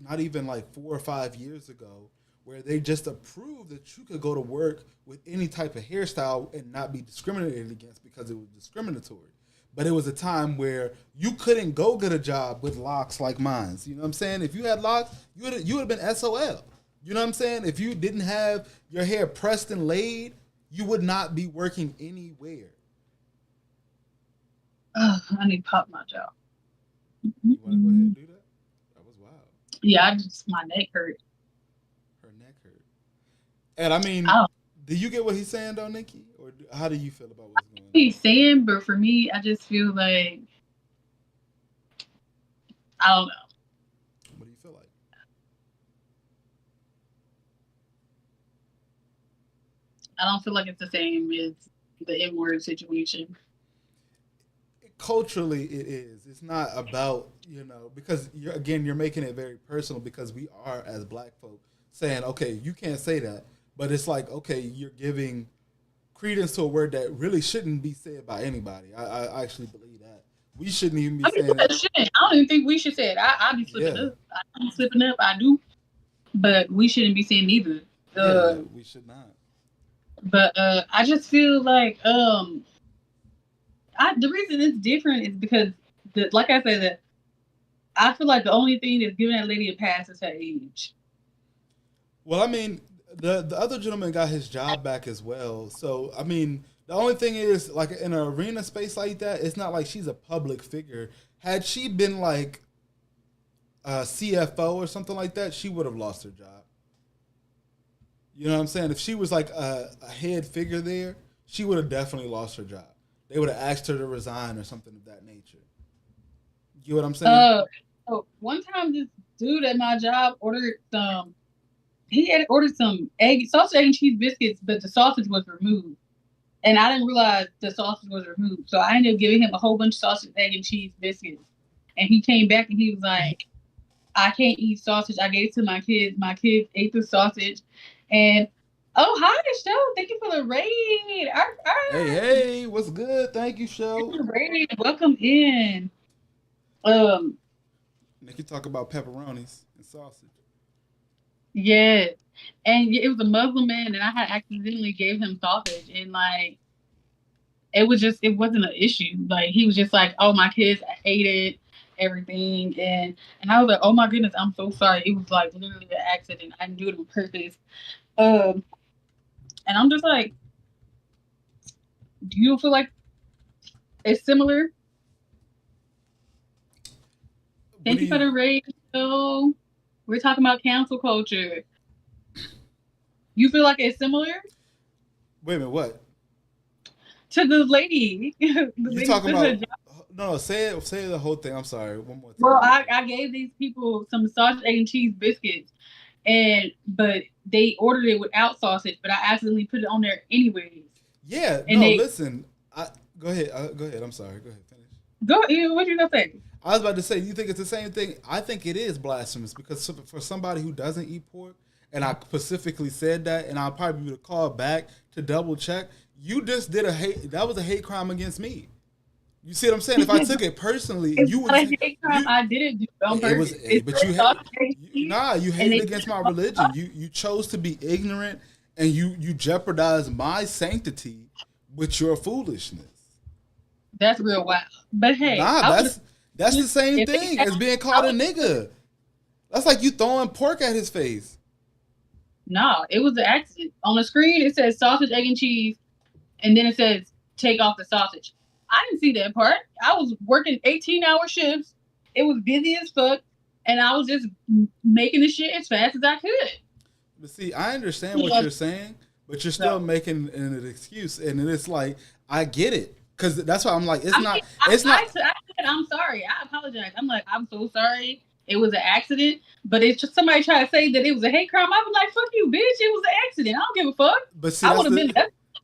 not even like 4 or 5 years ago where they just approved that you could go to work with any type of hairstyle and not be discriminated against because it was discriminatory. But it was a time where you couldn't go get a job with locks like mine. You know what I'm saying? If you had locks, you would have been SOL. You know what I'm saying? If you didn't have your hair pressed and laid, you would not be working anywhere. I need to pop my jaw. You want to go ahead and do that? That was wild. Yeah, my neck hurt. Her neck hurt. And I mean, Oh. do you get what he's saying though, Nikki? Or how do you feel about what's going on? He's saying, but for me, I just feel like, I don't know. What do you feel like? I don't feel like it's the same as the N-word situation. Culturally, it is. It's not about, because you're making it very personal, because we are, as black folk, saying, okay, you can't say that. But it's like, okay, you're giving credence to a word that really shouldn't be said by anybody. I actually believe that. We shouldn't even be saying that. I don't even think we should say it. I be slipping up. I'm slipping up. I do. But we shouldn't be saying either. We should not. But I just feel like the reason it's different is because, like I said, that I feel like the only thing that's giving that lady a pass is her age. Well, I mean, the other gentleman got his job back as well. So, I mean, the only thing is, like, in an arena space like that, it's not like she's a public figure. Had she been, like, a CFO or something like that, she would have lost her job. You know what I'm saying? If she was, like, a head figure there, she would have definitely lost her job. They would have asked her to resign or something of that nature. You know what I'm saying? One time, this dude at my job ordered some sausage, egg, and cheese biscuits, but the sausage was removed. And I didn't realize the sausage was removed. So I ended up giving him a whole bunch of sausage, egg, and cheese biscuits. And he came back and he was like, I can't eat sausage. I gave it to my kids. My kids ate the sausage. And, oh, hi, Show. Thank you for the raid. Hey, what's good? Thank you, Show. Welcome in. Nikki talk about pepperonis and sausage. Yeah. And it was a Muslim man, and I had accidentally gave him sausage. And, like, it wasn't an issue. Like, he was just like, oh, my kids ate it, everything. And I was like, oh, my goodness, I'm so sorry. It was, like, literally an accident. I didn't do it on purpose. And I'm just like, do you feel like it's similar? Thank you for the radio. We're talking about cancel culture. You feel like it's similar? Wait a minute, what? To the lady. You talking about? No, say the whole thing. I'm sorry. One more time. Well, I gave these people some sausage, egg, and cheese biscuits, but they ordered it without sausage, but I accidentally put it on there anyways. Yeah. Listen. Go ahead. I'm sorry. Go ahead. Finish. Go ahead. What you gonna say? I was about to say, you think it's the same thing? I think it is blasphemous, because for somebody who doesn't eat pork, and I specifically said that, and I'll probably would have called back to double check. You just did that was a hate crime against me. You see what I'm saying? If I took it personally, I didn't do it on purpose. You hated against my religion. You chose to be ignorant, and you jeopardized my sanctity with your foolishness. That's real wild. But hey, That's the same If they- thing as being called a nigga. That's like you throwing pork at his face. No, it was an accident. On the screen, it says sausage, egg, and cheese, and then it says take off the sausage. I didn't see that part. I was working 18-hour shifts. It was busy as fuck, and I was just making the shit as fast as I could. But see, I understand what you're saying, but you're still making an excuse, and it's like I get it because that's why I'm like, it's not. I said, I'm sorry. I apologize. I'm like, I'm so sorry. It was an accident, but it's just somebody try to say that it was a hate crime. I was like, fuck you, bitch. It was an accident. I don't give a fuck. But see, I would have been.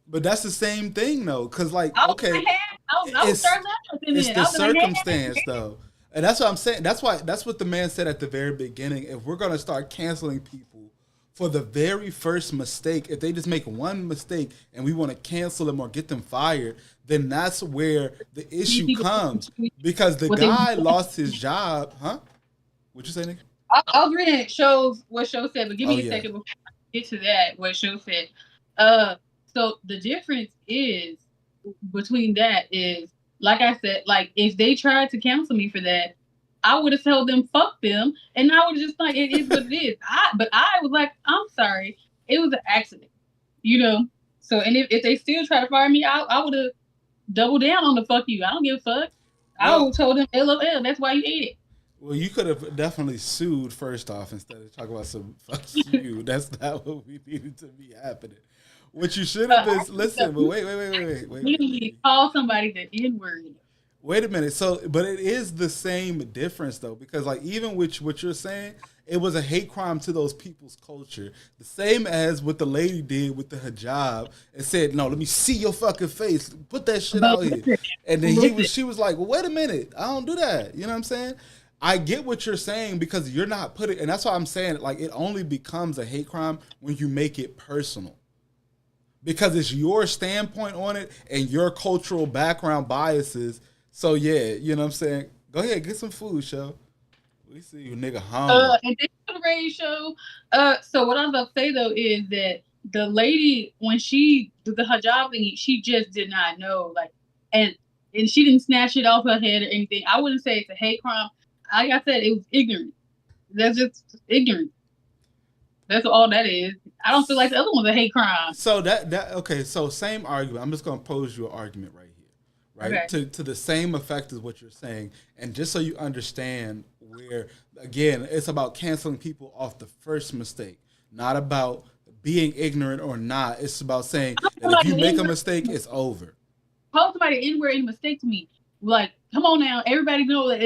But that's the same thing though, because like, I okay, was starting out with it's it. the I was like, hey, circumstance though, and that's what I'm saying. That's what the man said at the very beginning. If we're gonna start canceling people for the very first mistake, if they just make one mistake and we want to cancel them or get them fired, then that's where the issue comes because the guy lost his job, huh? What you say, Nick? I was reading what show said, but give me a second before I get to that. What show said. So the difference is between that is, like I said, like if they tried to cancel me for that, I would have told them fuck them, and I would have just like it is what it is. But I was like, I'm sorry, it was an accident, you know. So and if they still try to fire me, I would have doubled down on the fuck you. I don't give a fuck. I would have told them LOL. That's why you ate it. Well, you could have definitely sued first off instead of talking about some fuck you. That's not what we needed to be happening. What you should have been listen, but wait. You call somebody the N-word. Wait a minute. So, but it is the same difference though, because like even with what you're saying, it was a hate crime to those people's culture. The same as what the lady did with the hijab and said, "No, let me see your fucking face. Put that shit out here." And then she was like, "Well, wait a minute. I don't do that." You know what I'm saying? I get what you're saying because you're not putting, and that's why I'm saying like it only becomes a hate crime when you make it personal. Because it's your standpoint on it and your cultural background biases. So yeah, you know what I'm saying? Go ahead, get some food, show. We see you nigga hungry. And this is the radio show. So what I was about to say though is that the lady, when she did the hijab thingy, she just did not know. Like and she didn't snatch it off her head or anything. I wouldn't say it's a hate crime. Like I said, it was ignorant. That's just ignorant. That's all that is. I don't feel like the other one's a hate crime. So that okay, so same argument. I'm just gonna pose you an argument right here. Right? Okay. To the same effect as what you're saying. And just so you understand where again, it's about canceling people off the first mistake, not about being ignorant or not. It's about saying that if you make a mistake, it's over. Call somebody N-word and mistake to me. Like, come on now, everybody knows that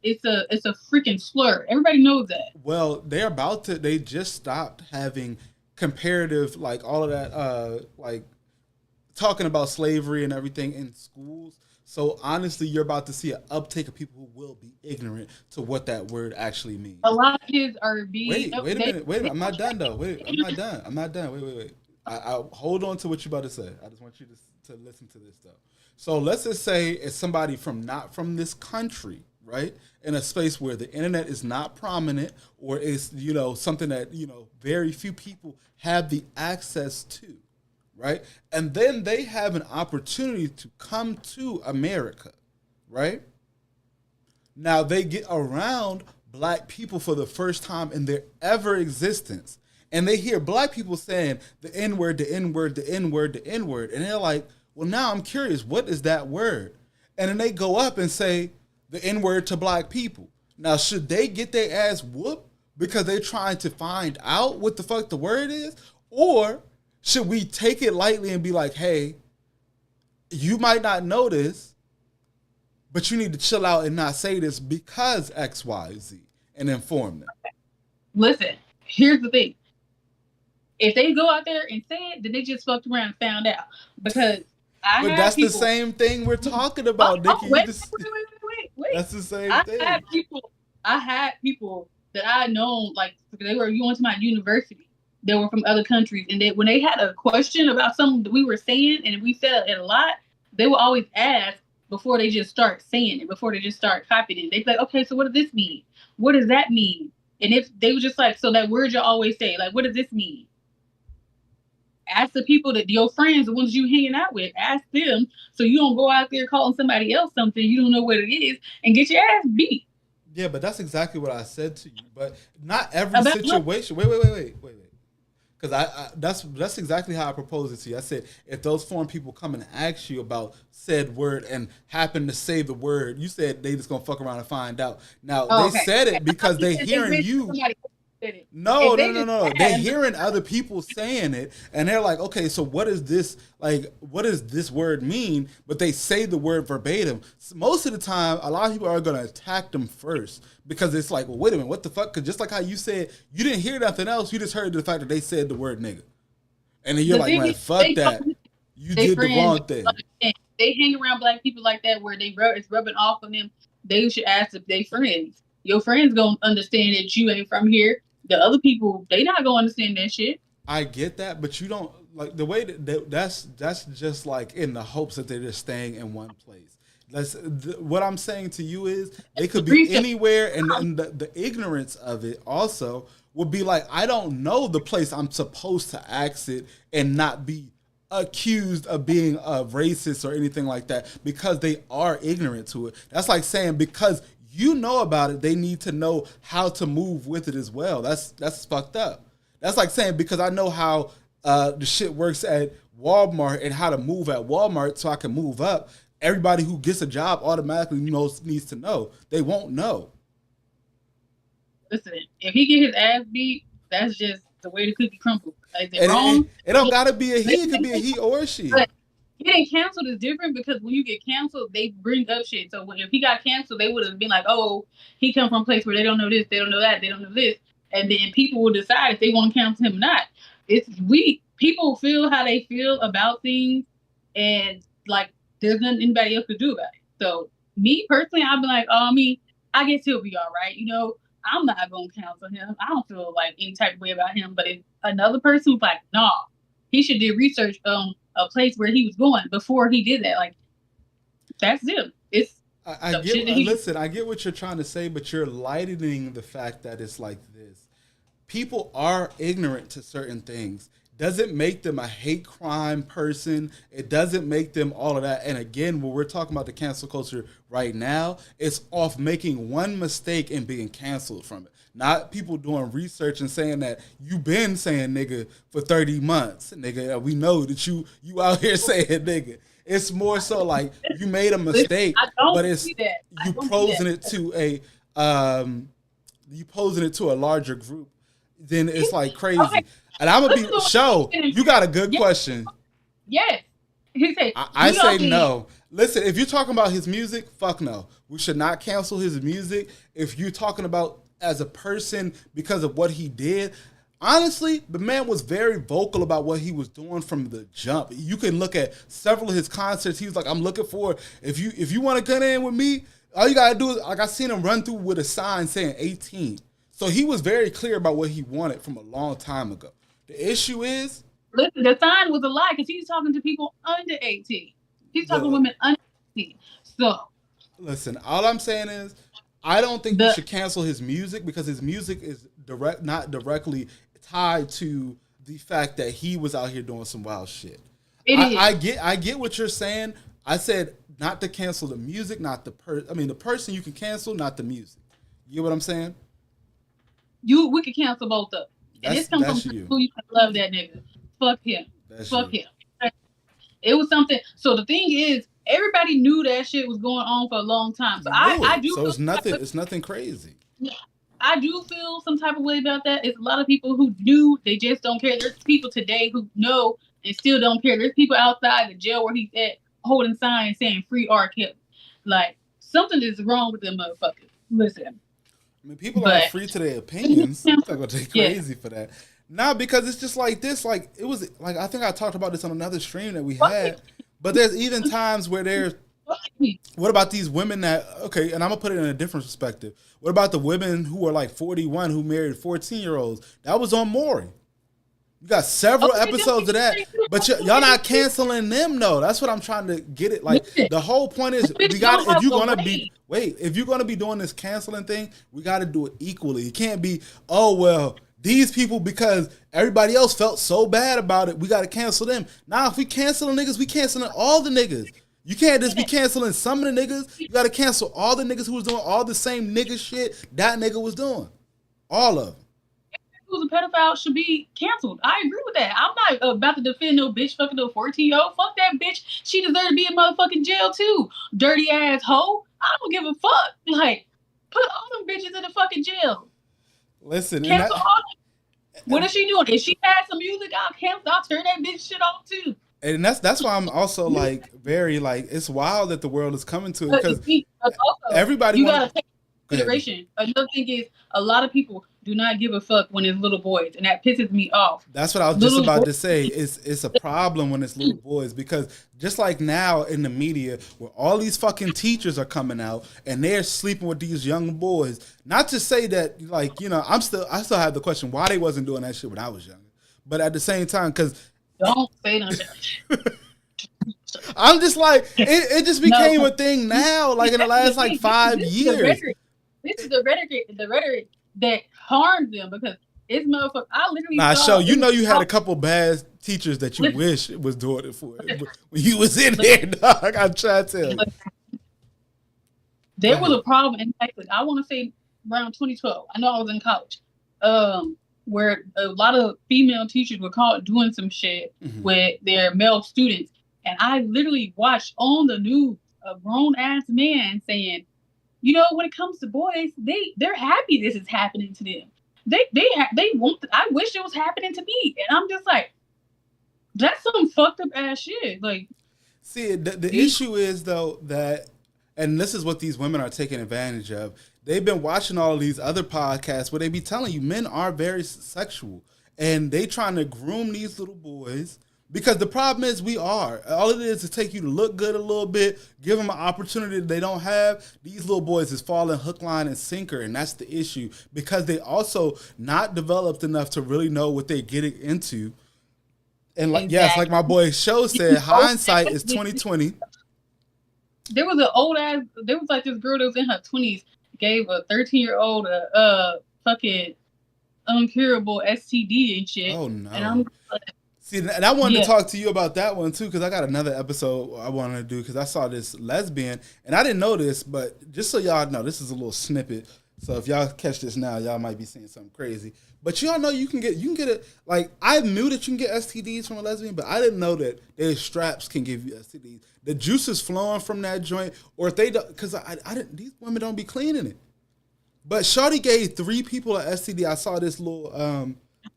it's a freaking slur. Everybody knows that. Well, they just stopped having comparative, like all of that, like talking about slavery and everything in schools. So honestly, you're about to see an uptake of people who will be ignorant to what that word actually means. A lot of kids are being. Wait a minute. I'm not done though. I'm not done. Wait. I hold on to what you're about to say. I just want you to listen to this though. So let's just say it's somebody not from this country, right? In a space where the internet is not prominent or is, something that, very few people have the access to, right? And then they have an opportunity to come to America, right? Now they get around black people for the first time in their ever existence. And they hear black people saying the N-word, the N-word, the N-word, the N-word. And they're like, well, now I'm curious, what is that word? And then they go up and say the N-word to black people. Now, should they get their ass whooped because they're trying to find out what the fuck the word is? Or should we take it lightly and be like, hey, you might not know this, but you need to chill out and not say this because X, Y, Z, and inform them. Listen, here's the thing. If they go out there and say it, then they just fucked around and found out. Because But that's the same thing we're talking about, Nikki. Wait. That's the same thing. I had people that I know, like they were going to my university. They were from other countries, and when they had a question about something that we were saying, and we said it a lot, they would always ask before they just start saying it, before they just start copying it. They'd be like, "Okay, so what does this mean? What does that mean?" And if they were just like, "So that word you always say, like, what does this mean?" Ask the people that your friends, the ones you hanging out with, ask them so you don't go out there calling somebody else something you don't know what it is and get your ass beat. Yeah, but that's exactly what I said to you. But not every About situation. Wait. Because that's exactly how I proposed it to you. I said if those foreign people come and ask you about said word and happen to say the word, you said they just gonna fuck around and find out. Now they said it because they hearing you. No. They're hearing other people saying it, and they're like, okay, so what is this? Like, what does this word mean? But they say the word verbatim. So most of the time, a lot of people are going to attack them first because it's like, well, wait a minute, what the fuck? Because just like how you said, you didn't hear nothing else. You just heard the fact that they said the word nigga. And then you're like, man, fuck that. You did the wrong thing. They hang around black people like that where it's rubbing off on them. They should ask if they friends. Your friends going to understand that you ain't from here. The other people, they not gonna understand that shit. I get that, but you don't like the way that's just like in the hopes that they're just staying in one place. What I'm saying to you is they could be anywhere, and the ignorance of it also would be like, I don't know the place I'm supposed to exit and not be accused of being a racist or anything like that because they are ignorant to it. That's like saying because you know about it, they need to know how to move with it as well. That's fucked up. That's like saying because I know how the shit works at Walmart and how to move at Walmart so I can move up, everybody who gets a job automatically needs to know. They won't know. Listen, if he get his ass beat, that's just the way the cookie crumbles. Is it And wrong? it don't gotta be a he, it could be a he or a she. But getting canceled is different because when you get canceled, they bring up shit. So if he got canceled, they would have been like, oh, he come from a place where they don't know this, they don't know that, they don't know this. And then people will decide if they want to cancel him or not. People feel how they feel about things, and like there's nothing anybody else could do about it. So me personally, I'd be like, I guess he'll be all right. You know, I'm not gonna cancel him. I don't feel like any type of way about him. But if another person was like, nah, he should do research on a place where he was going before he did that. Like, that's him. I get what you're trying to say, but you're lightening the fact that it's like this. People are ignorant to certain things. Doesn't make them a hate crime person. It doesn't make them all of that. And again, when we're talking about the cancel culture right now, it's off making one mistake and being canceled from it. Not people doing research and saying that you've been saying nigga for 30 months. Nigga, we know that you out here saying nigga. It's more so like you made a mistake, but it's you posing it to a larger group. Then it's like crazy. Okay. And I'm gonna be you got a good question. Yes. He said I say no. Listen, if you're talking about his music, fuck no. We should not cancel his music. If you're talking about as a person because of what he did, honestly, the man was very vocal about what he was doing from the jump. You can look at several of his concerts. He was like, I'm looking for, if you want to get in with me, all you got to do is, like I seen him run through with a sign saying 18. So he was very clear about what he wanted from a long time ago. The issue is, listen, the sign was a lie because he's talking to people under 18. He's talking to women under 18. So, listen, all I'm saying is, I don't think you should cancel his music because his music is not directly tied to the fact that he was out here doing some wild shit. I get what you're saying. I said not to cancel the music, not the the person you can cancel, not the music. You get what I'm saying? We could cancel both of them. And this comes from people you love that nigga. Fuck him. Fuck him. It was something. So the thing is, everybody knew that shit was going on for a long time. So I do. So it's nothing crazy. I do feel some type of way about that. It's a lot of people who knew, they just don't care. There's people today who know and still don't care. There's people outside the jail where he's at holding signs saying free R. Kelly. Like, something is wrong with them motherfuckers. Listen. I mean, people are free to their opinions. I'm not gonna take crazy for that. Nah, because it's just like this. Like, it was like, I think I talked about this on another stream that we had. But there's even times where what about these women that, okay, and I'm gonna put it in a different perspective. What about the women who are like 41 who married 14-year-olds? That was on Maury. You got several episodes of that, but y'all not canceling them though. That's what I'm trying to get it. Like, the whole point is if you're gonna be doing this canceling thing, we gotta do it equally. It can't be, oh well, These people, because everybody else felt so bad about it, we got to cancel them. Now, if we canceling niggas, we canceling all the niggas. You can't just be canceling some of the niggas. You got to cancel all the niggas who was doing all the same nigga shit that nigga was doing. All of them. Who's a pedophile should be canceled. I agree with that. I'm not about to defend no bitch fucking no 14-year-old. Fuck that bitch. She deserves to be in motherfucking jail too. Dirty ass hoe. I don't give a fuck. Like, put all them bitches in the fucking jail. Listen, Cancel all. What is she doing? If she has some music, I'll turn that bitch shit off too. and that's why I'm also like very like it's wild that the world is coming to it because everybody. You gotta take consideration. Another thing is a lot of people do not give a fuck when it's little boys, and that pisses me off. That's what I was just about to say. It's a problem when it's little boys because just like now in the media where all these fucking teachers are coming out and they're sleeping with these young boys. Not to say that like, you know, I still have the question why they wasn't doing that shit when I was younger. But at the same time, because don't say nothing. I'm just like it just became a thing now, like in the last like 5 years. This is the rhetoric that harmed them because it's motherfucker. I literally show you know you had a couple bad teachers that you wish was doing it for when you was in there, dog. I try to tell you. There was a problem in Texas. I want to say around 2012. I know I was in college, where a lot of female teachers were caught doing some shit with their male students, and I literally watched on the news a grown ass man saying, you know, when it comes to boys, they're happy this is happening to them. They want. I wish it was happening to me, and I'm just like, that's some fucked up ass shit. Like, see, the issue is though that, and this is what these women are taking advantage of. They've been watching all of these other podcasts where they be telling you men are very sexual, and they trying to groom these little boys. Because the problem is we are. All it is take you to look good a little bit, give them an opportunity that they don't have. These little boys is falling hook, line, and sinker, and that's the issue. Because they also not developed enough to really know what they're getting into. And like yes, like my boy Show said, hindsight is 2020. There was like this girl that was in her 20s gave a 13-year-old a fucking uncurable STD and shit. Oh no. And I'm like, see, and I wanted to talk to you about that one too, because I got another episode I wanted to do because I saw this lesbian, and I didn't know this, but just so y'all know, this is a little snippet. So if y'all catch this now, y'all might be seeing something crazy. But y'all know you can get it. Like I knew that you can get STDs from a lesbian, but I didn't know that their straps can give you STDs. The juice is flowing from that joint, or if they don't, because I didn't. These women don't be cleaning it. But Shorty gave 3 people an STD. I saw this little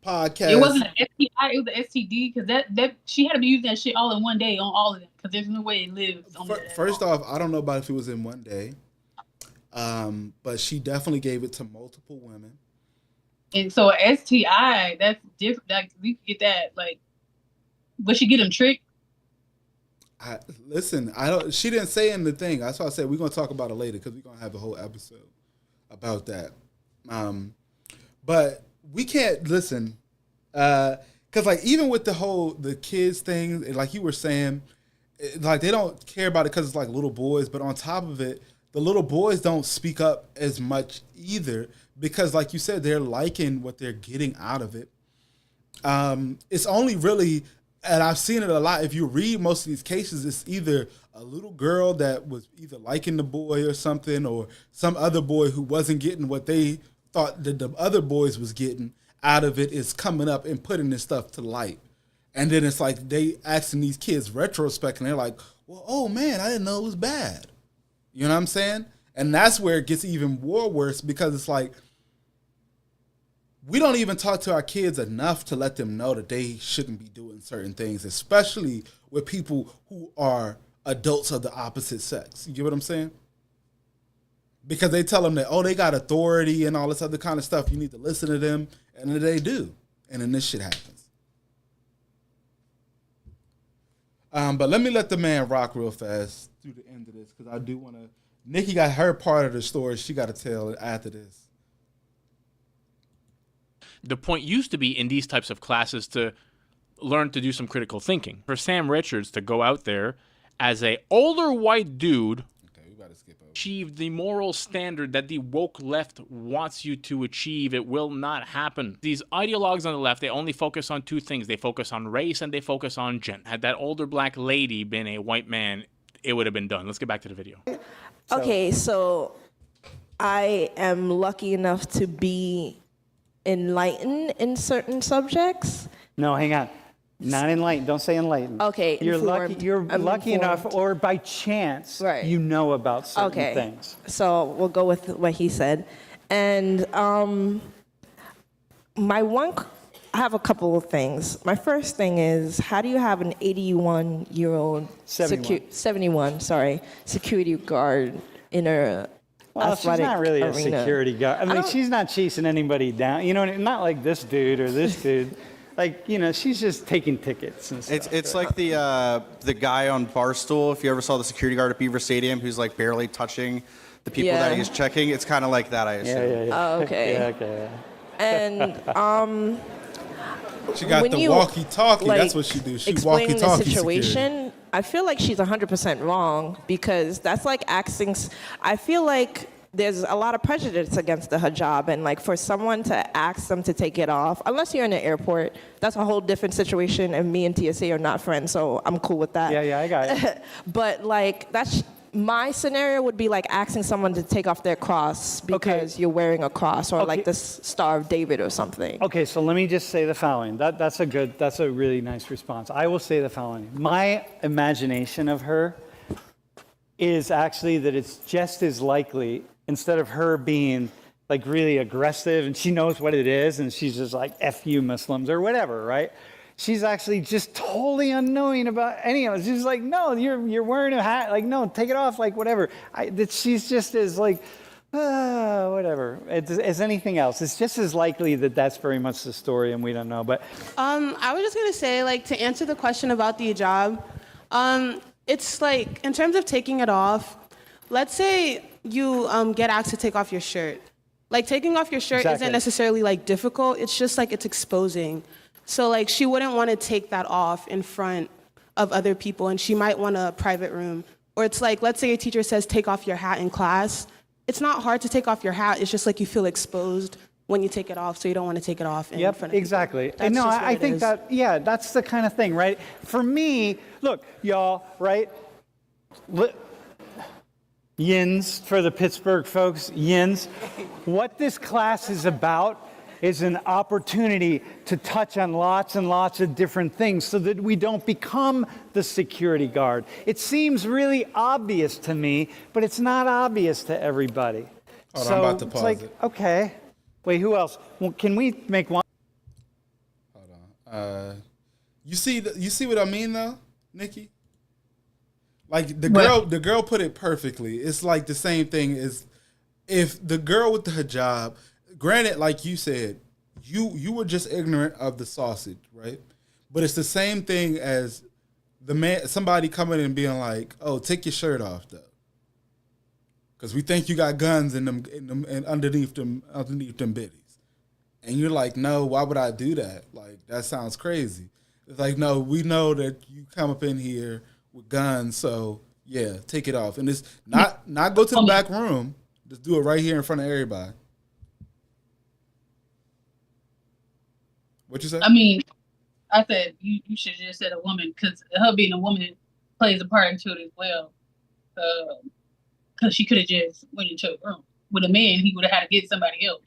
podcast. It wasn't an STI, it was an STD because that she had to be using that shit all in one day on all of them because there's no way it lives on that. First off, I don't know about if it was in one day, but she definitely gave it to multiple women. And so an STI, that's different. Like we could get that. Like, but she get them tricked. Listen, I don't. She didn't say in the thing. That's why I said we're gonna talk about it later because we're gonna have a whole episode about that. But we can't listen, because like even with the kids thing, like you were saying, like they don't care about it because it's like little boys. But on top of it, the little boys don't speak up as much either because, like you said, they're liking what they're getting out of it. It's only really. And I've seen it a lot. If you read most of these cases, it's either a little girl that was either liking the boy or something, or some other boy who wasn't getting what they thought that the other boys was getting out of it is coming up and putting this stuff to light. And then it's like they asking these kids retrospect, and they're like, well, oh man, I didn't know it was bad. You know what I'm saying? And that's where it gets even more worse because it's like, we don't even talk to our kids enough to let them know that they shouldn't be doing certain things, especially with people who are adults of the opposite sex. You get what I'm saying? Because they tell them that, oh, they got authority and all this other kind of stuff. You need to listen to them. And then they do. And then this shit happens. But let me let the man rock real fast through the end of this because I do want to. Nikki got her part of the story. She got to tell it after this. The point used to be in these types of classes to learn to do some critical thinking. For Sam Richards to go out there as a older white dude skip over. Achieve the moral standard that the woke left wants you to achieve. It will not happen. These ideologues on the left, they only focus on two things. They focus on race and they focus on gender. Had that older black lady been a white man, it would have been done. Let's get back to the video. Okay, so I am lucky enough to be enlightened in certain subjects. No, hang on. Not enlightened. Don't say enlightened. Okay, You're lucky. informed. You're I'm lucky enough, informed. or by chance, Right. you know about certain Okay, things. so we'll go with what he said. And I have a couple of things. My first thing is, how do you have an 81-year-old 71, security guard in a Well, she's athletic not really a arena? security guard. I mean, don't- she's not chasing anybody down. You know, not like this dude or this dude. Like, you know, she's just taking tickets and stuff. It's like the guy on Barstool. If you ever saw the security guard at Beaver Stadium, who's like barely touching the people Yeah. that he's checking. It's kind of like that, I assume. Oh, okay. Yeah, okay. And She got when the you, walkie-talkie. like, That's what she do. She explaining the walkie-talkie situation, security. I feel like she's 100% wrong, because that's like asking. I feel like there's a lot of prejudice against the hijab, and like for someone to ask them to take it off, unless you're in an airport, that's a whole different situation. And me and TSA are not friends, so I'm cool with that. Yeah, I got it. But like that's. My scenario would be like asking someone to take off their cross because you're wearing a cross, or like the Star of David or something. Okay, so let me just say the following. That's a really nice response. I will say the following. My imagination of her is actually that it's just as likely, instead of her being like really aggressive and she knows what it is and she's just like, F you Muslims or whatever, right? She's actually just totally unknowing about any of it. She's like, no, you're wearing a hat. Like, no, take it off. Like, whatever. She's just as like, whatever. As anything else. It's just as likely that that's very much the story, and we don't know. But I was just gonna say, like, to answer the question about the hijab, it's like in terms of taking it off. Let's say you get asked to take off your shirt. Like, taking off your shirt Exactly. isn't necessarily like difficult. It's just like it's exposing. So like she wouldn't want to take that off in front of other people, and she might want a private room. Or it's like, let's say a teacher says take off your hat in class. It's not hard to take off your hat. It's just like you feel exposed when you take it off, so you don't want to take it off in front of exactly. people. That's No, just what I it think is. that, yeah, that's the kind of thing, right? For me, look, y'all, right? Yins, for the Pittsburgh folks, yins. What this class is about is an opportunity to touch on lots and lots of different things so that we don't become the security guard. It seems really obvious to me, but it's not obvious to everybody. Hold on, I'm about to it's pause like, it. okay. Wait, who else? Well, can we make one? Hold on. You see what I mean though, Nikki? Like the girl put it perfectly. It's like the same thing as if the girl with the hijab, granted, like you said, you were just ignorant of the sausage, right? But it's the same thing as somebody coming in and being like, "Oh, take your shirt off, though," because we think you got guns in them and underneath them bitties, and you're like, "No, why would I do that? Like that sounds crazy." It's like, no, we know that you come up in here with guns, so yeah, take it off, and it's not go to the back room. Just do it right here in front of everybody. What you say? I mean, I said you should have just said a woman, because her being a woman plays a part into it as well. Because she could have just went into a room. With a man, he would have had to get somebody else.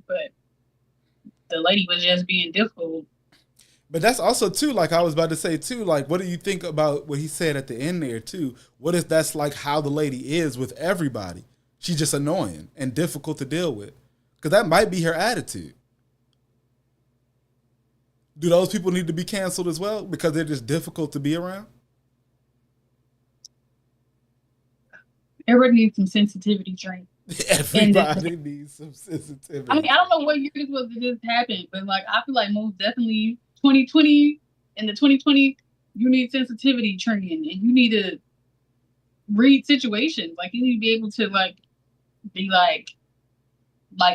But the lady was just being difficult. But that's also too, like I was about to say too, like what do you think about what he said at the end there too? What if that's like how the lady is with everybody? She's just annoying and difficult to deal with. Because that might be her attitude. Do those people need to be canceled as well because they're just difficult to be around? Everybody needs some sensitivity training. Everybody needs some sensitivity. I mean, I don't know what year this was that this happened, but like I feel like most definitely 2020 and the 2020, you need sensitivity training and you need to read situations. Like you need to be able to like be like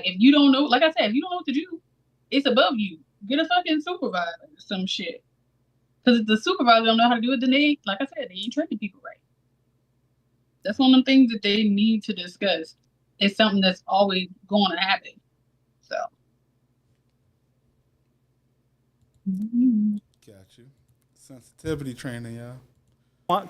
if you don't know, like I said, if you don't know what to do, it's above you. Get a fucking supervisor or some shit. Because if the supervisor don't know how to do it, then they, like I said, they ain't training people right. That's one of the things that they need to discuss. It's something that's always going to happen. So. Got you. Sensitivity training, y'all. One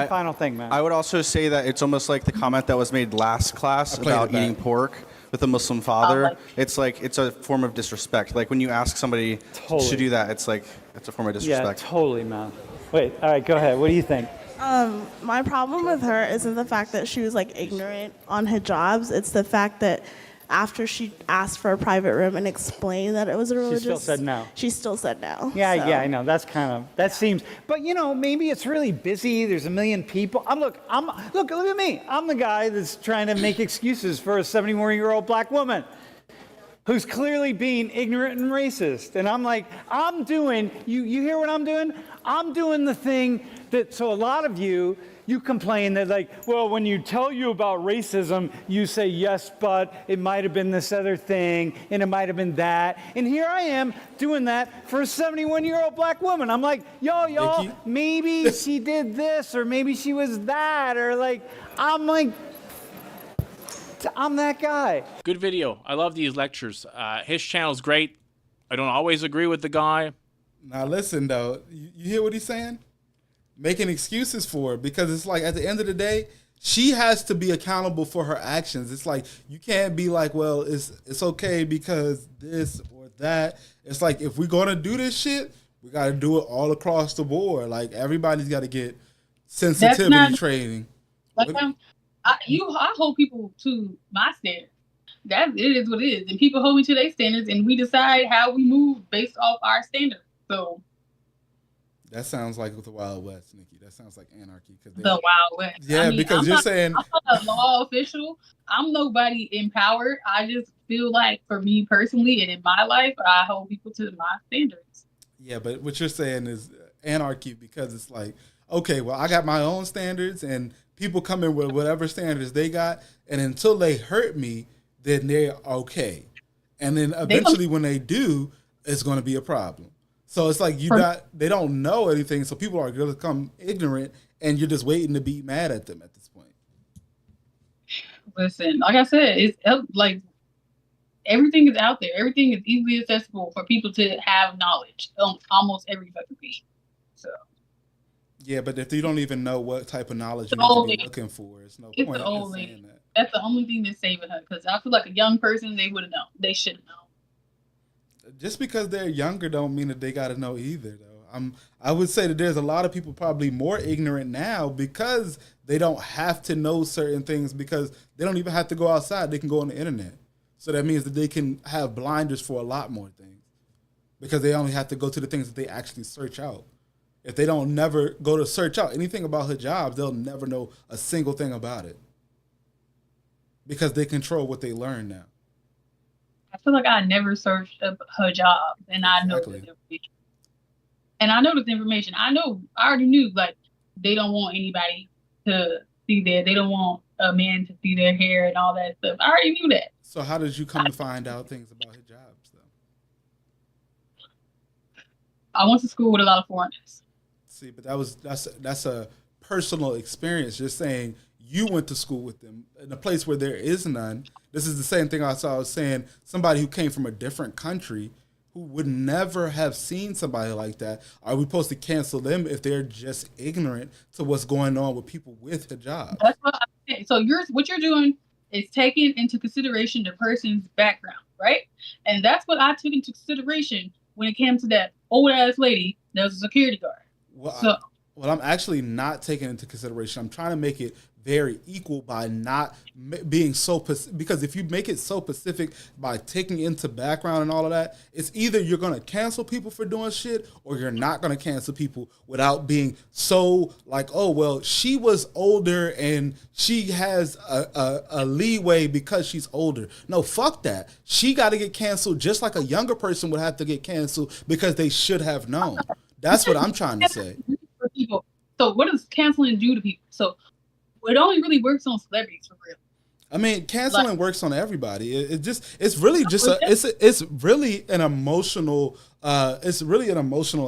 final thing, man. I would also say that it's almost like the comment that was made last class I played about it back. eating pork with a Muslim father. It's like it's a form of disrespect. Like when you ask somebody Totally. to do that, it's like it's a form of Yeah, disrespect. totally, man. Wait, all right, go ahead. What do you think? My problem with her isn't the fact that she was like ignorant on hijabs. It's the fact that after she asked for a private room and explained that it was a religious, still said no. She still said no. Yeah, So- yeah, I know. That seems, but maybe it's really busy. There's a million people. Look at me. I'm the guy that's trying to make excuses for a 71-year-old black woman who's clearly being ignorant and racist. And I'm like, you hear what I'm doing? I'm doing the thing that, so a lot of you complain that like, well, when you tell you about racism, you say, yes, but it might have been this other thing, and it might have been that. And here I am doing that for a 71-year-old black woman. I'm like, y'all, Nikki? maybe she did this, or maybe she was that, or like, I'm that guy. Good video. I love these lectures. His channel's great. I don't always agree with the guy. Now listen though, you hear what he's saying? Making excuses for it, because it's like at the end of the day, she has to be accountable for her actions. It's like you can't be like, well, it's okay because this or that. It's like if we're gonna do this shit, we gotta do it all across the board. Like everybody's got to get sensitivity training. Like I hold people to my standards. That it is what it is, and people hold me to their standards, and we decide how we move based off our standards. So That sounds like the Wild West, Nikki. That sounds like anarchy. the Wild West. Yeah, I mean, because you're saying I'm not a law official. I'm nobody empowered. I just feel like for me personally and in my life, I hold people to my standards. Yeah, but what you're saying is anarchy, because it's like, okay, well, I got my own standards and people come in with whatever standards they got, and until they hurt me, then they're okay. And then eventually when they do, it's going to be a problem. So it's like they don't know anything, so people are going to become ignorant, and you're just waiting to be mad at them at this point. Listen, like I said, it's like everything is out there. Everything is easily accessible for people to have knowledge on almost every fucking thing. So Yeah, but if you don't even know what type of knowledge you need to be looking for, it's no point in saying that. That's the only thing that's saving her, because I feel like a young person, they would have known. They should have known. Just because they're younger don't mean that they got to know either, though. I would say that there's a lot of people probably more ignorant now because they don't have to know certain things, because they don't even have to go outside. They can go on the internet. So that means that they can have blinders for a lot more things, because they only have to go to the things that they actually search out. If they don't never go to search out anything about hijabs, they'll never know a single thing about it, because they control what they learn now. I feel like I never searched up her job, and I know this information. And I know this information. I already knew, like, they don't want anybody to see they don't want a man to see their hair and all that stuff. I already knew that. So how did you come to find out things about hijabs, though? I went to school with a lot of foreigners. See, but that's a personal experience. You're saying you went to school with them in a place where there is none. This is the same thing I was saying. Somebody who came from a different country who would never have seen somebody like that. Are we supposed to cancel them if they're just ignorant to what's going on with people with hijab? That's what I'm saying. So what you're doing is taking into consideration the person's background, right? And that's what I took into consideration when it came to that old ass lady that was a security guard. Well, I'm actually not taking into consideration. I'm trying to make it very equal by not being so because if you make it so specific by taking into background and all of that, it's either you're going to cancel people for doing shit or you're not going to cancel people without being so like, oh, well, she was older and she has a leeway because she's older. No, fuck that. She got to get canceled just like a younger person would have to get canceled because they should have known. That's what I'm trying to say. For people. So what does canceling do to people? So it only really works on celebrities for real. I mean, canceling works on everybody. It's really an emotional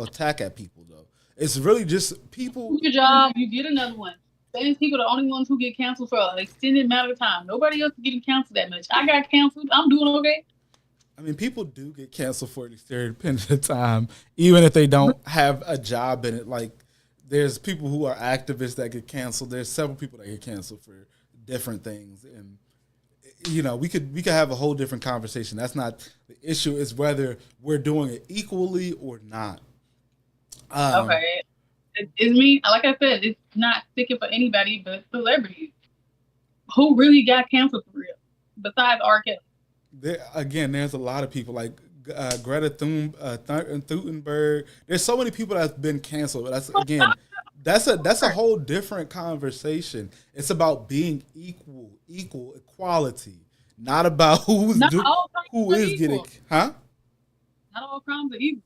attack at people though. It's really just people. Do your job, you get another one. Spanish people are the only ones who get canceled for an extended amount of time. Nobody else is getting canceled that much. I got canceled. I'm doing okay. I mean, people do get canceled for an extended period of time, even if they don't have a job in it. Like, there's people who are activists that get canceled. There's several people that get canceled for different things, and you know, we could have a whole different conversation. That's not the issue. Is whether we're doing it equally or not. Okay. It's me. Like I said, it's not sticking for anybody but celebrities. Who really got canceled for real? Besides R. Kelly. There's a lot of people like Greta Thunberg. There's so many people that's been canceled. That's a whole different conversation. It's about being equality, not about who is getting, huh? Not all crimes are evil.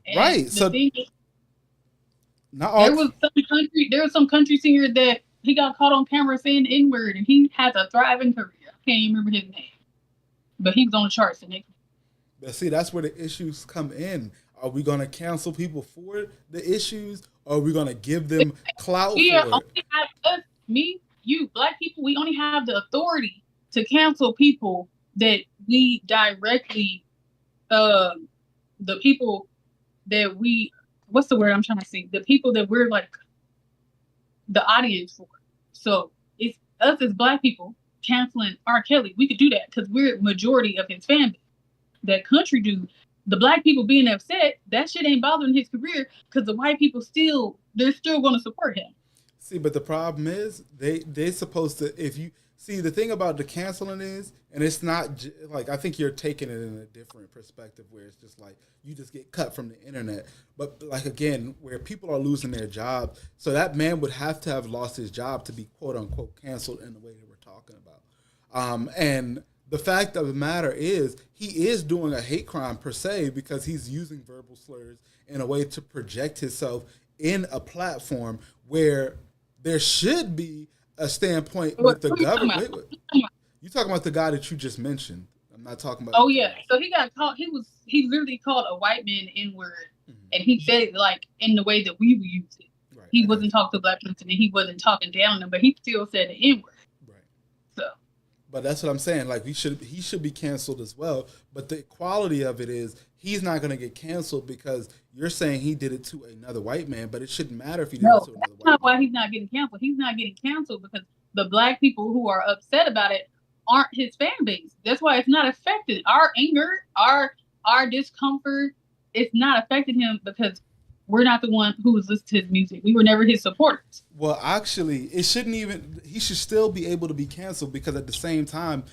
And right. So not all. There was some country singer that he got caught on camera saying the N-word, and he has a thriving career. I can't even remember his name, but he was on the charts. But see, that's where the issues come in. Are we going to cancel people for the issues, or are we going to give them clout for it? Me, you, black people, we only have the authority to cancel people that we directly, the people that we, what's the word I'm trying to say? The people that we're like the audience for. So it's us as black people canceling R. Kelly. We could do that because we're majority of his fan base. That country dude, the black people being upset, that shit ain't bothering his career because the white people they're still going to support him. See, but the problem is they're supposed to, if you see the thing about the canceling is, and it's not like, I think you're taking it in a different perspective where it's just like you just get cut from the internet. But like, again, where people are losing their job, so that man would have to have lost his job to be quote unquote canceled in the way that we're talking about. And the fact of the matter is he is doing a hate crime per se because he's using verbal slurs in a way to project himself in a platform where there should be a standpoint with the government. You talking about the guy that you just mentioned? I'm not talking about. Oh yeah, so he got called. He literally called a white man N-word, and he said it like in the way that we would use it. Right. He wasn't talking to a black person, and he wasn't talking down on them, but he still said the N-word. Right. So. But that's what I'm saying. Like he should be canceled as well. But the quality of it is he's not going to get canceled because you're saying he did it to another white man. But it shouldn't matter if he did it to another white man. That's not why he's not getting canceled. He's not getting canceled because the black people who are upset about it aren't his fan base. That's why it's not affected. Our anger, our discomfort, it's not affecting him because we're not the one who was listening to his music. We were never his supporters. Well, actually, it shouldn't even. He should still be able to be canceled because at the same time,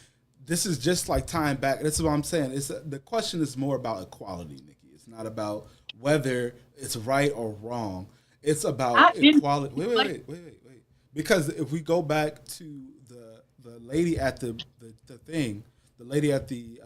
this is just like tying back. This is what I'm saying. The question is more about equality, Nikki. It's not about whether it's right or wrong. It's about equality. Wait. Because if we go back to the lady at the lady at the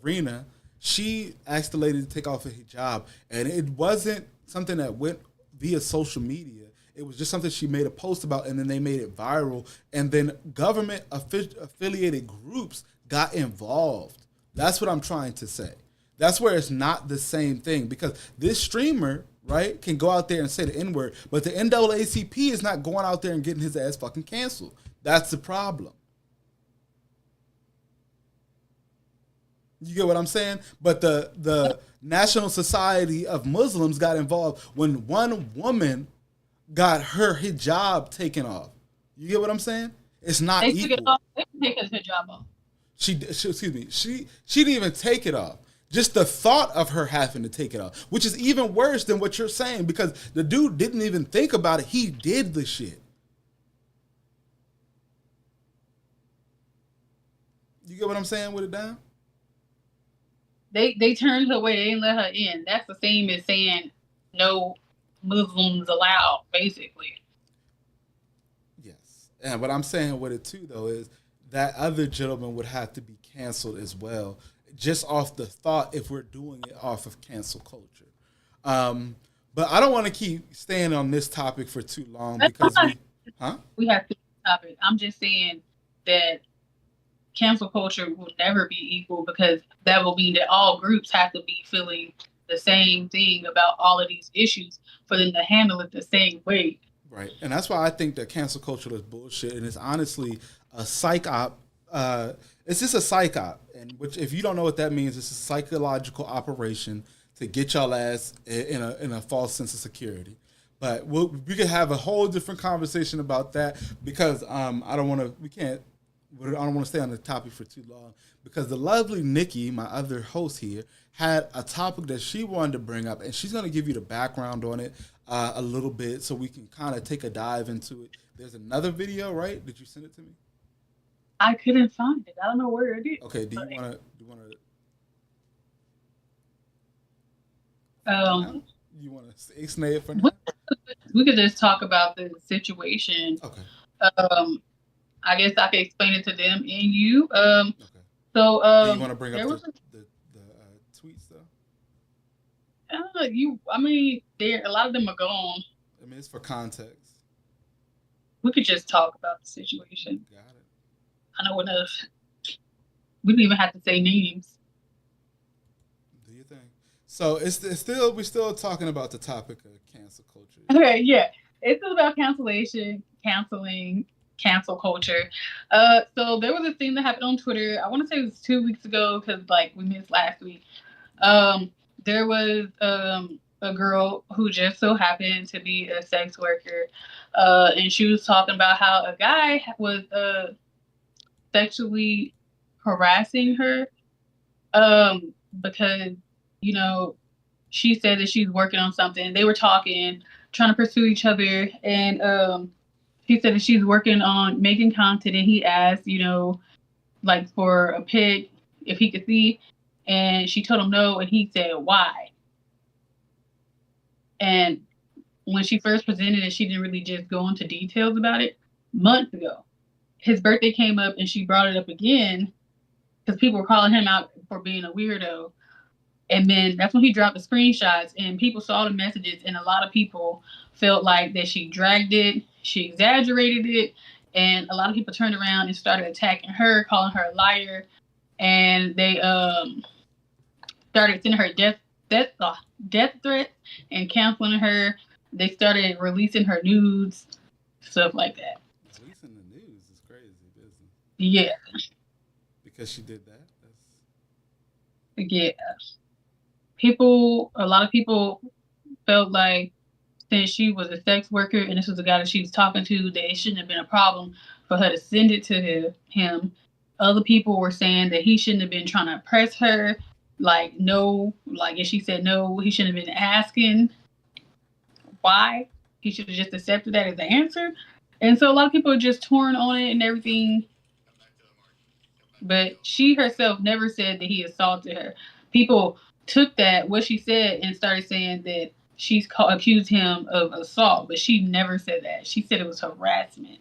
arena, she asked the lady to take off her hijab, and it wasn't something that went via social media. It was just something she made a post about, and then they made it viral, and then government affiliated groups got involved. That's what I'm trying to say. That's where it's not the same thing, because this streamer, right, can go out there and say the N-word, but the NAACP is not going out there and getting his ass fucking canceled. That's the problem. You get what I'm saying? But the National Society of Muslims got involved when one woman got her hijab taken off. You get what I'm saying? It's not they equal. took it off. They can take his hijab off. She didn't even take it off. Just the thought of her having to take it off, which is even worse than what you're saying, because the dude didn't even think about it. He did the shit. You get what I'm saying with it down? They turned her away. They didn't let her in. That's the same as saying no Muslims allowed, basically. Yes. And what I'm saying with it too, though, is that other gentleman would have to be canceled as well, just off the thought if we're doing it off of cancel culture. But I don't want to keep staying on this topic for too long because we have to stop it. I'm just saying that cancel culture will never be equal because that will mean that all groups have to be feeling the same thing about all of these issues for them to handle it the same way. Right, and that's why I think that cancel culture is bullshit, and it's honestly a psych op. It's just a psych op, and which, if you don't know what that means, it's a psychological operation to get y'all ass in a false sense of security. But we could have a whole different conversation about that because I don't want to stay on the topic for too long because the lovely Nikki, my other host here, had a topic that she wanted to bring up, and she's going to give you the background on it a little bit so we can kind of take a dive into it. There's another video, right? Did you send it to me? I couldn't find it. I don't know where it is. Okay, do you want to you want to ixnay it for now? We could just talk about the situation. Okay. I guess I can explain it to them and you. Okay. So do you want to bring up the tweets though? A lot of them are gone. I mean, it's for context. We could just talk about the situation. Got it. I know enough. We don't even have to say names. Do you think? So we're still talking about the topic of cancel culture. Okay, yeah. It's still about canceling, cancel culture. So there was a thing that happened on Twitter. I want to say it was 2 weeks ago because we missed last week. There was a girl who just so happened to be a sex worker, and she was talking about how a guy was sexually harassing her because she said that she's working on something. They were talking, trying to pursue each other, and she said that she's working on making content, and he asked, for a pic if he could see, and she told him no, and he said why. And when she first presented it, she didn't really just go into details about it. Months ago, his birthday came up, and she brought it up again because people were calling him out for being a weirdo. And then that's when he dropped the screenshots, and people saw the messages, and a lot of people felt like that she dragged it, she exaggerated it, and a lot of people turned around and started attacking her, calling her a liar, and they started sending her death threats and canceling her. They started releasing her nudes, stuff like that. Releasing the news is crazy business. Yeah. Because she did that? Yeah. A lot of people felt like since she was a sex worker and this was the guy that she was talking to, that it shouldn't have been a problem for her to send it to him. Other people were saying that he shouldn't have been trying to press her. If she said no, he shouldn't have been asking why. He should have just accepted that as the answer. And so a lot of people are just torn on it and everything. But she herself never said that he assaulted her. People took what she said, and started saying that she's accused him of assault, but she never said that. She said it was harassment.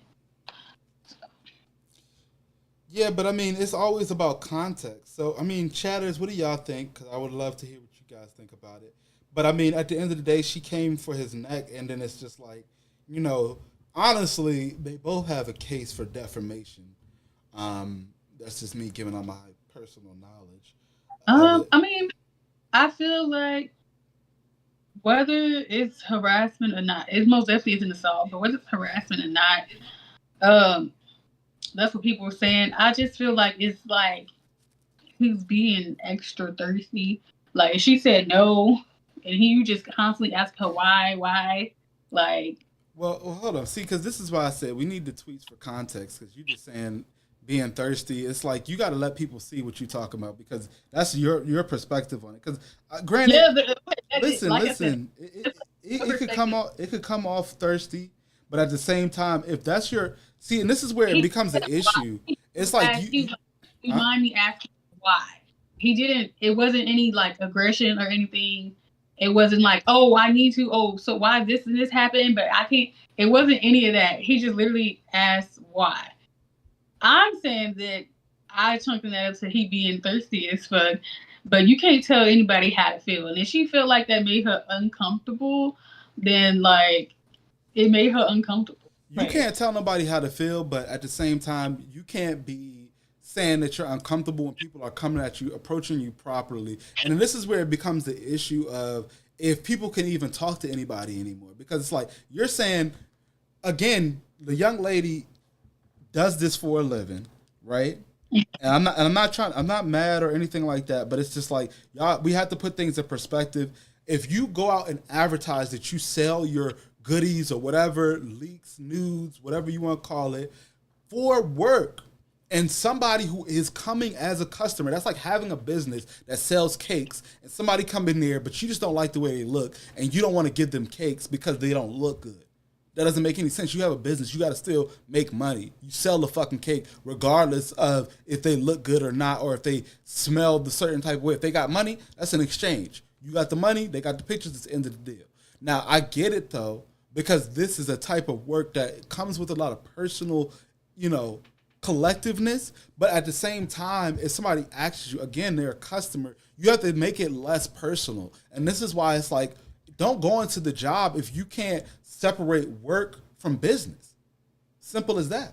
Yeah, but I mean, it's always about context. So, I mean, chatters, what do y'all think? Because I would love to hear what you guys think about it. But I mean, at the end of the day, she came for his neck, and then it's just like, honestly, they both have a case for defamation. That's just me giving on my personal knowledge. I mean, I feel like whether it's harassment or not, it most definitely is an assault, but whether it's harassment or not, that's what people were saying. I just feel like it's like he's being extra thirsty. Like, she said no, and you just constantly ask her why. Well, hold on. See, because this is why I said we need the tweets for context, because you're just saying being thirsty. It's like you got to let people see what you're talking about, because that's your perspective on it. Because granted, listen, it could come off thirsty, but at the same time, if that's and this is where it becomes an issue. It's like you mind me asking why he didn't. It wasn't any aggression or anything. It wasn't like, oh, I need to. Oh, so why this and this happened? But I can't. It wasn't any of that. He just literally asked why. I'm saying that I chunking that up to he being thirsty as fuck, but you can't tell anybody how to feel. And if she felt like that made her uncomfortable, then it made her uncomfortable. You can't tell nobody how to feel, but at the same time, you can't be saying that you're uncomfortable when people are coming at you, approaching you properly. And then this is where it becomes the issue of if people can even talk to anybody anymore. Because it's like, you're saying again, the young lady does this for a living, right? And I'm not mad or anything like that, but it's just like, y'all, we have to put things in perspective. If you go out and advertise that you sell your goodies or whatever, leaks, nudes, whatever you want to call it, for work, and somebody who is coming as a customer, that's like having a business that sells cakes, and somebody come in there, but you just don't like the way they look, and you don't want to give them cakes because they don't look good. That doesn't make any sense. You have a business. You got to still make money. You sell the fucking cake regardless of if they look good or not, or if they smell the certain type of way. If they got money, that's an exchange. You got the money, they got the pictures, it's the end of the deal. Now, I get it, though, because this is a type of work that comes with a lot of personal, collectiveness. But at the same time, if somebody asks you, again, they're a customer, you have to make it less personal. And this is why it's like, don't go into the job if you can't separate work from business. Simple as that.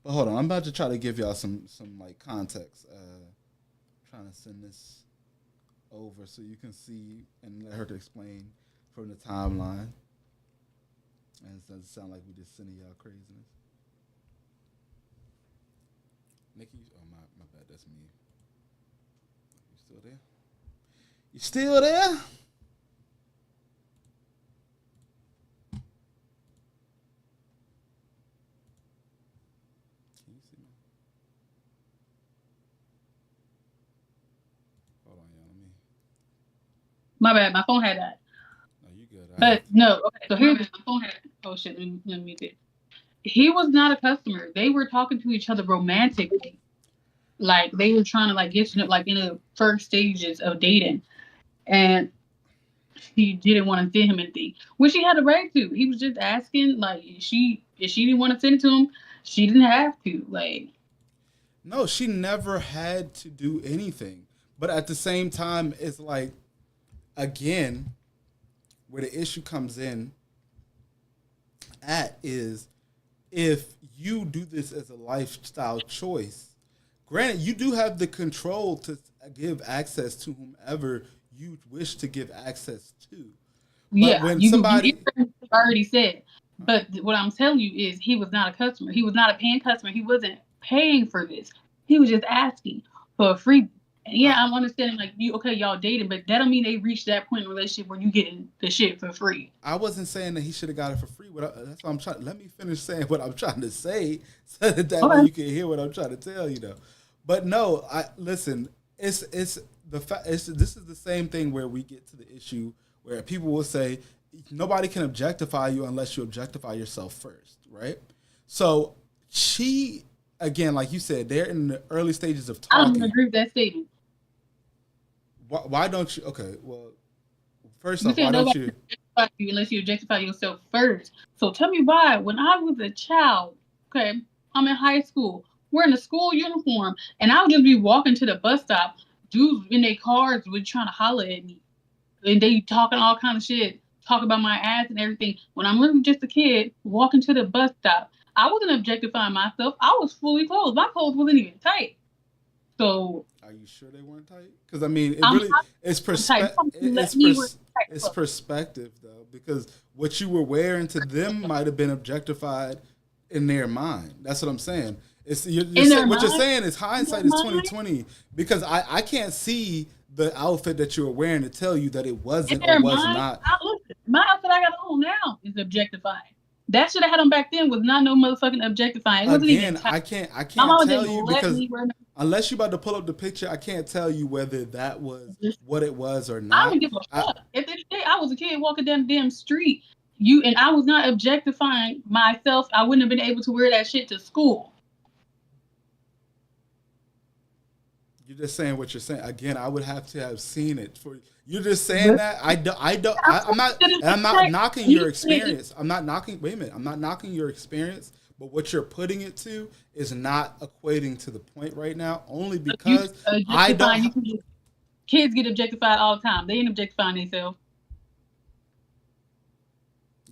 But hold on, I'm about to try to give y'all some like context. Trying to send this over so you can see and let her to explain from the timeline. And it doesn't sound like we just sending y'all craziness. Nikki, oh my bad, that's me. You still there? You still there? Can you see me? Hold on, y'all. Let me. My bad. My phone had that. No, you good. But no. Okay. So here's my phone had. Oh shit. Let me mute it. He was not a customer. They were talking to each other romantically. Like they were trying to like get to know, like in the first stages of dating, and she didn't want to send him anything, which she had a right to. He was just asking, like, if she didn't want to send it to him, she didn't have to. Like, no, she never had to do anything. But at the same time, it's like, again, where the issue comes in at is if you do this as a lifestyle choice. Granted, you do have the control to give access to whomever you wish to give access to. But yeah, when you already said. But what I'm telling you is he was not a customer. He was not a paying customer. He wasn't paying for this. He was just asking for a free. And yeah, I'm understanding like y'all dating, but that don't mean they reached that point in a relationship where you getting the shit for free. I wasn't saying that he should have got it for free. That's what I'm trying. Let me finish saying what I'm trying to say, so that way you can hear what I'm trying to tell you, though. But no, listen. This is the same thing where we get to the issue where people will say nobody can objectify you unless you objectify yourself first, right? So she, again, like you said, they're in the early stages of talking. I don't agree with that statement. Why don't you? Okay, well, first off, why don't you? Unless you objectify yourself first. So tell me why. When I was a child, okay, I'm in high school, wearing a school uniform, and I would just be walking to the bus stop. Dudes in their cars would trying to holler at me, and they talking all kind of shit, talk about my ass and everything. When I'm really just a kid walking to the bus stop, I wasn't objectifying myself. I was fully clothed. My clothes wasn't even tight. So, are you sure they weren't tight? Because I mean, it's perspective. It's perspective, though, because what you were wearing to them might have been objectified in their mind. That's what I'm saying. It's what you're saying is hindsight is 20/20, because I can't see the outfit that you were wearing to tell you that it wasn't or was not. My outfit I got on now is objectifying. That shit I had on back then was not no motherfucking objectifying. It wasn't even I can't tell you, because unless you're about to pull up the picture, I can't tell you whether that was what it was or not. I don't give a fuck. If I was a kid walking down the damn street, and I was not objectifying myself, I wouldn't have been able to wear that shit to school. You're just saying what you're saying. Again, I would have to have seen it for you. You're just saying that. I'm not knocking your experience. I'm not knocking. Wait a minute. I'm not knocking your experience. But what you're putting it to is not equating to the point right now. Only because I don't. Kids get objectified all the time. They ain't objectifying themselves.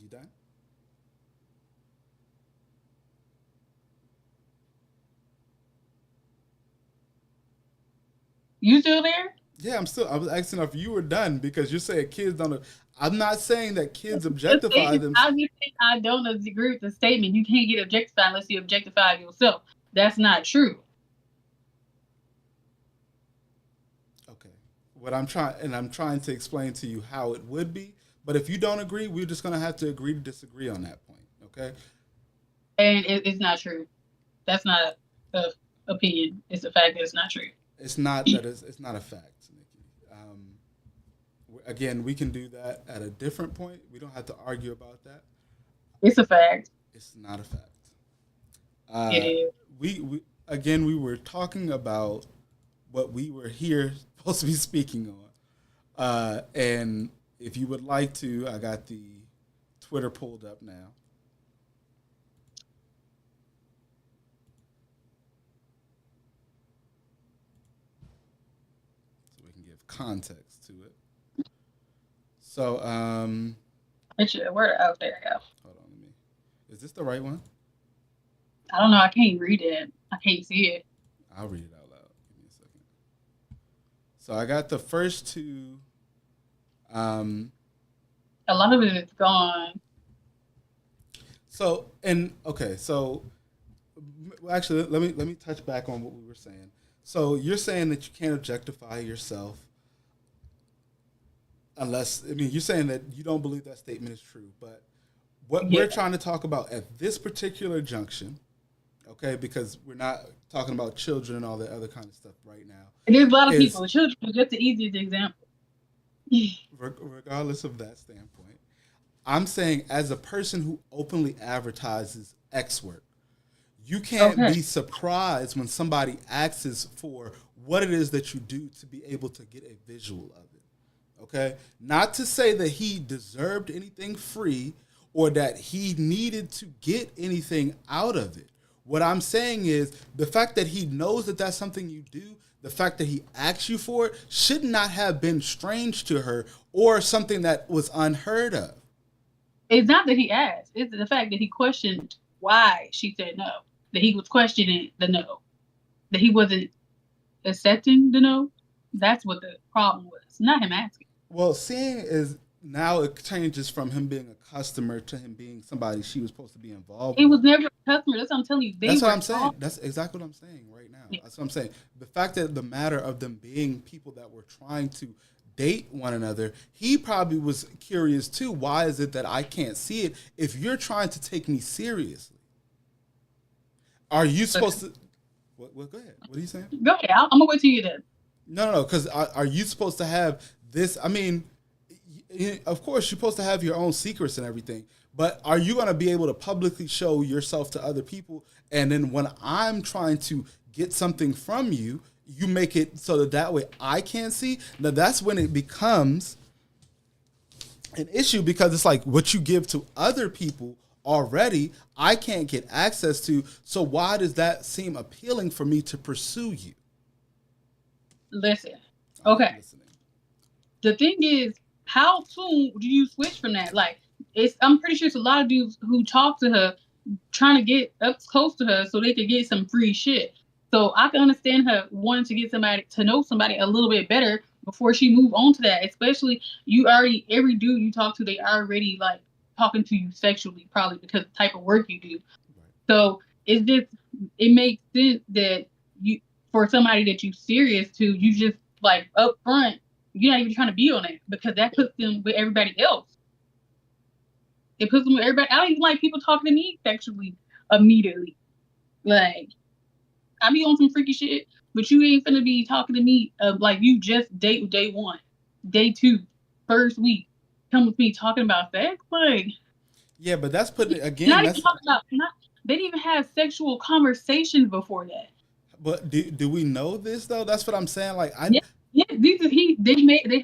You done? You still there? Yeah, I was asking if you were done because you're saying kids don't. I'm not saying that kids The objectify statement- them. I just think I don't agree with the statement. You can't get objectified unless you objectify yourself. That's not true. Okay. I'm trying to explain to you how it would be. But if you don't agree, we're just gonna have to agree to disagree on that point. Okay. And it's not true. That's not a opinion. It's a fact that it's not true. It's not that it's not a fact, Nikki. Again, we can do that at a different point. We don't have to argue about that. It's a fact. It's not a fact. It is. We again, we were talking about what we were here supposed to be speaking on. And if you would like to, I got the Twitter pulled up now. So we can give context to it. So, Where out there go? hold on, is this the right one? I don't know. I can't read it. I can't see it. I'll read it out loud. Give me a second. So I got the first two. A lot of it is gone. So actually, let me touch back on what we were saying. So you're saying that you can't objectify yourself unless, you're saying that you don't believe that statement is true. But what we're trying to talk about at this particular junction, okay, because we're not talking about children and all that other kind of stuff right now. And there's a lot of people. Children are just the easiest example. Regardless of that standpoint, I'm saying as a person who openly advertises X work, you can't be surprised when somebody asks for what it is that you do to be able to get a visual of it. Okay? Not to say that he deserved anything free or that he needed to get anything out of it. What I'm saying is the fact that he knows that that's something you do, the fact that he asked you for it should not have been strange to her or something that was unheard of. It's not that he asked. It's the fact that he questioned why she said no. That he was questioning the no. That he wasn't accepting the no. That's what the problem was. Not him asking. Well, seeing is now it changes from him being a customer to him being somebody she was supposed to be involved He with. was never a customer. That's what I'm telling you. That's what I'm saying. That's exactly what I'm saying right now. Yeah. That's what I'm saying. The fact that the matter of them being people that were trying to date one another, he probably was curious too. Why is it that I can't see it if you're trying to take me seriously? Are you supposed to... What, go ahead. What are you saying? Go ahead. I'm going to wait till you then. No, because are you supposed to have this? Of course, you're supposed to have your own secrets and everything, but are you going to be able to publicly show yourself to other people? And then when I'm trying to get something from you, you make it so that way I can't see? Now, that's when it becomes an issue because it's like what you give to other people already, I can't get access to. So why does that seem appealing for me to pursue you? Listen. Okay. The thing is, how soon do you switch from that? Like, I'm pretty sure it's a lot of dudes who talk to her trying to get up close to her so they could get some free shit. So I can understand her wanting to get somebody to know somebody a little bit better before she move on to that. Especially every dude you talk to, they already like talking to you sexually, probably because of the type of work you do. Right. So it makes sense that for somebody that you serious to, you just like up front, you're not even trying to be on it because that puts them with everybody else. It puts them with everybody. I don't even like people talking to me sexually immediately. Like, I be on some freaky shit, but you ain't finna be talking to me like you just date day one, day two, first week. Come with me talking about sex, like. Yeah, but that's putting again. Not even talking about. They didn't even have sexual conversations before that. But do we know this though? That's what I'm saying. Like they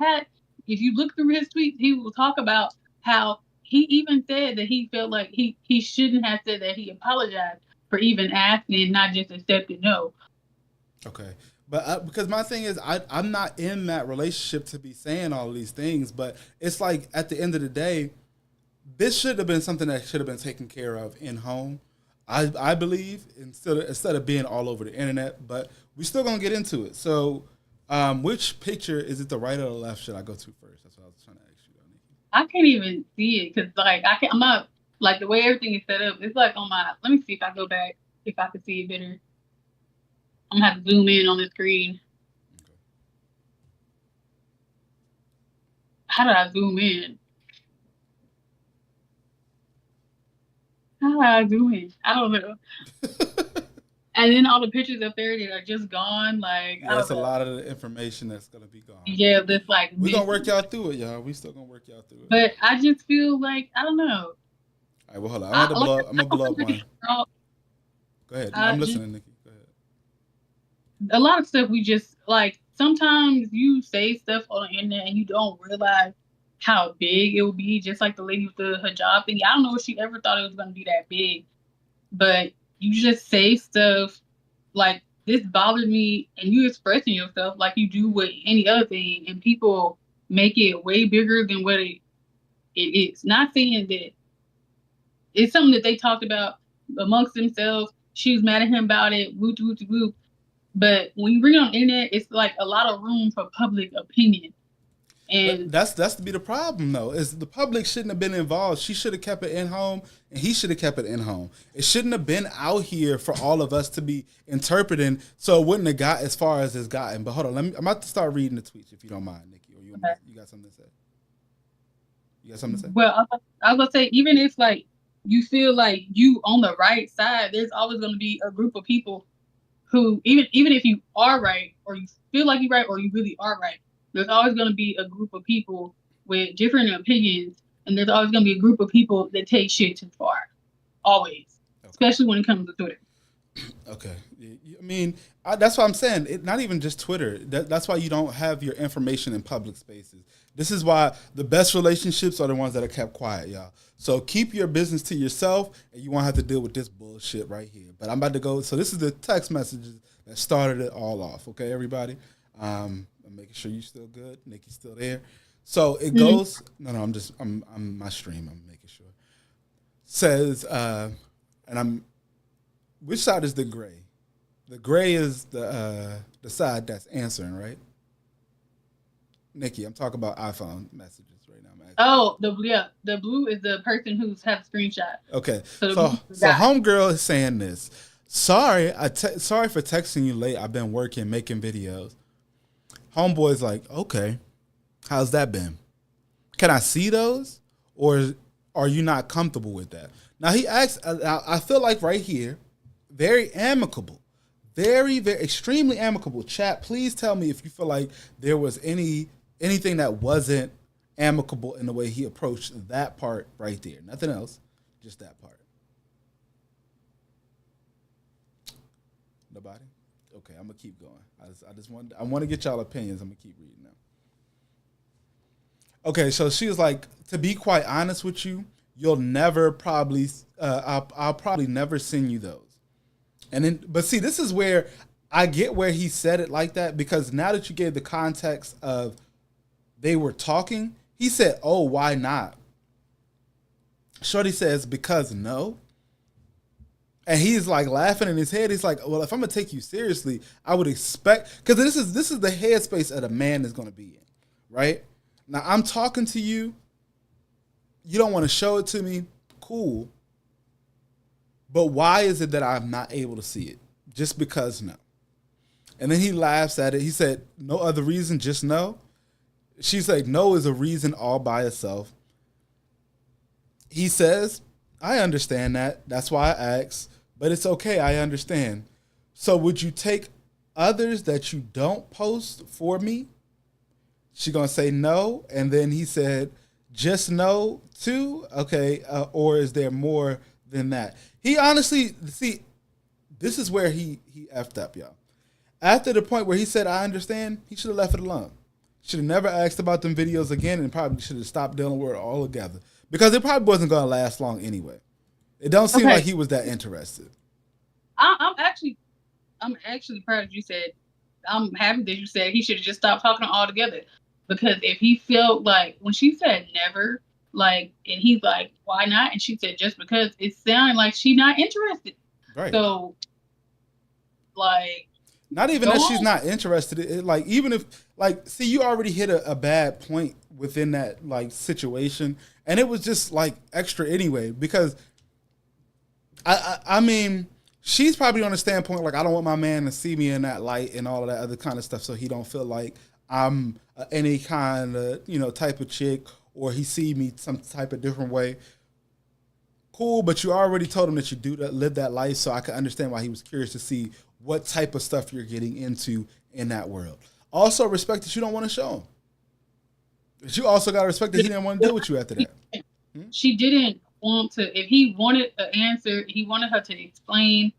had. If you look through his tweets, he will talk about how he even said that he felt like he shouldn't have said that. He apologized for even asking and not just accepting no. Okay. But because my thing is, I'm not in that relationship to be saying all of these things, but it's like at the end of the day, this should have been something that should have been taken care of in home. I believe instead of being all over the internet, but we're still gonna get into it. So Which picture is it? The right or the left? Should I go to first? That's what I was trying to ask you. I can't even see it because like I can't. I'm not like the way everything is set up. It's like on my. Let me see if I go back if I can see it better. I'm gonna have to zoom in on the screen. How do I zoom in? How do I zoom in? I don't know. And then all the pictures up there that are just gone. Like Yeah, that's a lot of the information that's gonna be gone. Yeah, that's like we gonna work y'all through it, y'all. We still gonna work y'all through it. But I just feel like I don't know. All right, well, hold on. I'm gonna blow up one. Go ahead. I'm listening, Nikki. Go ahead. A lot of stuff we just like. Sometimes you say stuff on the internet and you don't realize how big it will be. Just like the lady with the hijab thing. I don't know if she ever thought it was gonna be that big, but you just say stuff like this bothered me, and you expressing yourself like you do with any other thing, and people make it way bigger than what it is. Not saying that it's something that they talked about amongst themselves. She was mad at him about it, whoop, whoop, whoop. But when you bring it on the internet, it's like a lot of room for public opinion. And that's to be the problem, though. Is the public shouldn't have been involved. She should have kept it in home, and he should have kept it in home. It shouldn't have been out here for all of us to be interpreting. So it wouldn't have got as far as it's gotten. But hold on, I'm about to start reading the tweets if you don't mind, Nikki. Or you got something to say? You got something to say? Well, I was gonna say, even if like you feel like you on the right side, there's always gonna be a group of people who even if you are right, or you feel like you're right, or you really are right, there's always going to be a group of people with different opinions, and there's always going to be a group of people that take shit too far. Always. Okay. Especially when it comes to Twitter. Okay. I mean, that's what I'm saying. Not even just Twitter. That's why you don't have your information in public spaces. This is why the best relationships are the ones that are kept quiet, y'all. So keep your business to yourself, and you won't have to deal with this bullshit right here. But I'm about to go. So this is the text messages that started it all off. Okay, everybody? I'm making sure you're still good. Nikki's still there. So it goes. No, I'm my stream. I'm making sure. Says, and I'm. Which side is the gray? The gray is the side that's answering, right? Nikki, I'm talking about iPhone messages right now. Oh, the blue is the person who's had a screenshot. Okay, so homegirl is saying this. Sorry for texting you late. I've been working, making videos. Homeboy's like, okay, how's that been? Can I see those, or are you not comfortable with that? Now he asks. I feel like right here, very amicable, very extremely amicable. Chat, please tell me if you feel like there was anything that wasn't amicable in the way he approached that part right there. Nothing else, just that part. Nobody? Okay, I'm gonna keep going. I want to get y'all opinions. I'm gonna keep reading now. Okay, so she was like, to be quite honest with you, you'll never probably, I'll probably never send you those. And then, but see, this is where I get where he said it like that, because now that you gave the context of they were talking, he said, oh, why not? Shorty says, because no. And he's like laughing in his head. He's like, well, if I'm gonna take you seriously, I would expect, because this is the headspace that a man is gonna be in, right? Now I'm talking to you. You don't want to show it to me. Cool. But why is it that I'm not able to see it? Just because no. And then he laughs at it. He said, no other reason, just no. She's like, no is a reason all by itself. He says, I understand that. That's why I asked. But it's okay. I understand. So would you take others that you don't post for me? She going to say no. And then he said, just no too? Okay. Or is there more than that? He honestly, see, this is where he effed up, y'all. After the point where he said, I understand, he should have left it alone. Should have never asked about them videos again, and probably should have stopped dealing with it altogether. Because it probably wasn't going to last long anyway. It don't seem like he was that interested. I'm actually proud that you said, I'm happy that you said he should have just stopped talking altogether. Because if he felt like, when she said never, like, and he's like, why not? And she said, just because, it sounded like she not interested. Right. So, like, Not even Go that she's on. not interested. Like, even if, like, see, you already hit a bad point within that, like, situation. And it was just, like, extra anyway. Because, I mean, she's probably on the standpoint, like, I don't want my man to see me in that light and all of that other kind of stuff, so he don't feel like I'm any kind of, you know, type of chick, or he see me some type of different way. Cool, but you already told him that you do live that life, so I can understand why he was curious to see what type of stuff you're getting into in that world. Also, respect that you don't want to show him. But you also got to respect that he didn't want to deal with you after that. She didn't want to. If he wanted an answer, he wanted her to explain,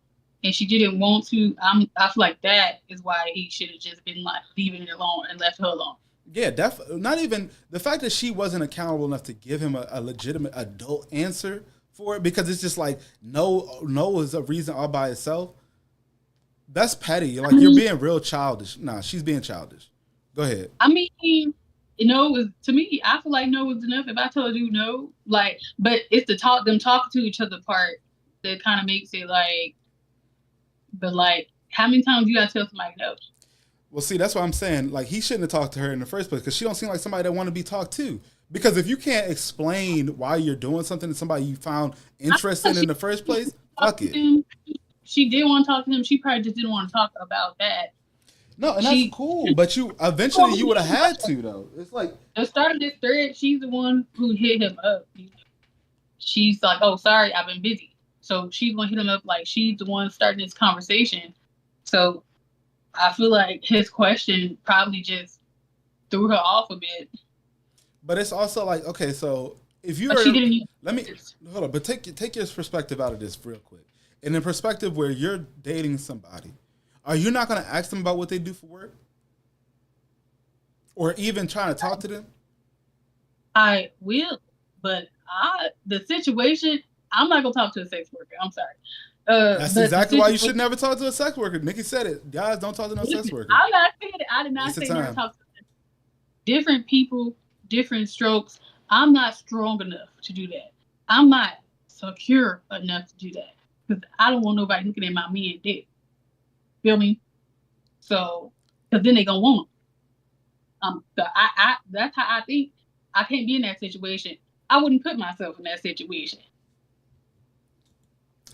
and she didn't want to. I feel like that is why he should have just been like leaving it alone and left her alone. Yeah, definitely. Not even the fact that she wasn't accountable enough to give him a legitimate adult answer for it, because it's just like no is a reason all by itself. That's petty. Like, you're being real childish. Nah, she's being childish. Go ahead. I mean, you know, it was, to me, I feel like no was enough. If I told you no, like, but it's the them talking to each other part that kind of makes it like, but like, how many times you gotta tell somebody no? Well, see, that's what I'm saying. Like, he shouldn't have talked to her in the first place, because she don't seem like somebody that want to be talked to. Because if you can't explain why you're doing something to somebody you found interesting in the first place, fuck it. She did want to talk to him. She probably just didn't want to talk about that. No, and that's cool. But you eventually you would have had to, though. It's like the start of this thread, she's the one who hit him up. She's like, "Oh, sorry, I've been busy." So she's gonna hit him up like she's the one starting this conversation. So I feel like his question probably just threw her off a bit. But it's also like, okay, so if you But she didn't even- let me hold on, but take your perspective out of this real quick. In the perspective where you're dating somebody, are you not going to ask them about what they do for work, or even trying to talk to them? I will, but the situation, I'm not gonna talk to a sex worker. I'm sorry. That's exactly why you should never talk to a sex worker. Nikki said it. Guys, don't talk to no sex worker. I'm not saying it. I did not Waste of say never time. talk to them. Different people, different strokes. I'm not strong enough to do that. I'm not secure enough to do that, because I don't want nobody looking at my man dick. Feel me? So, because then they gonna want them. That's how I think. I can't be in that situation. I wouldn't put myself in that situation.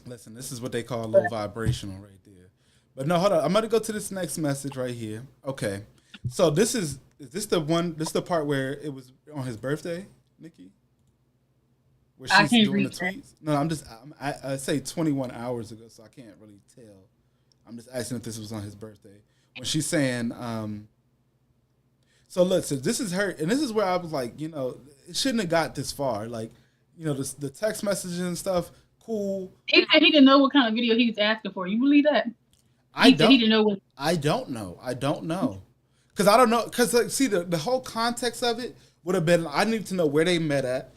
Listen, this is what they call low vibrational right there. But no, hold on. I'm going to go to this next message right here. Okay. So is this the part where it was on his birthday, Nikki? Where I she's can't doing the read that. tweets? No, I say 21 hours ago, so I can't really tell. I'm just asking if this was on his birthday. When she's saying, so look, so this is her, and this is where I was like, you know, it shouldn't have got this far. Like, you know, the text messages and stuff, cool. He said he didn't know what kind of video he was asking for. You believe that? He said he didn't know what. I don't know. Because I don't know. Because, like, see, the whole context of it would have been, I need to know where they met at.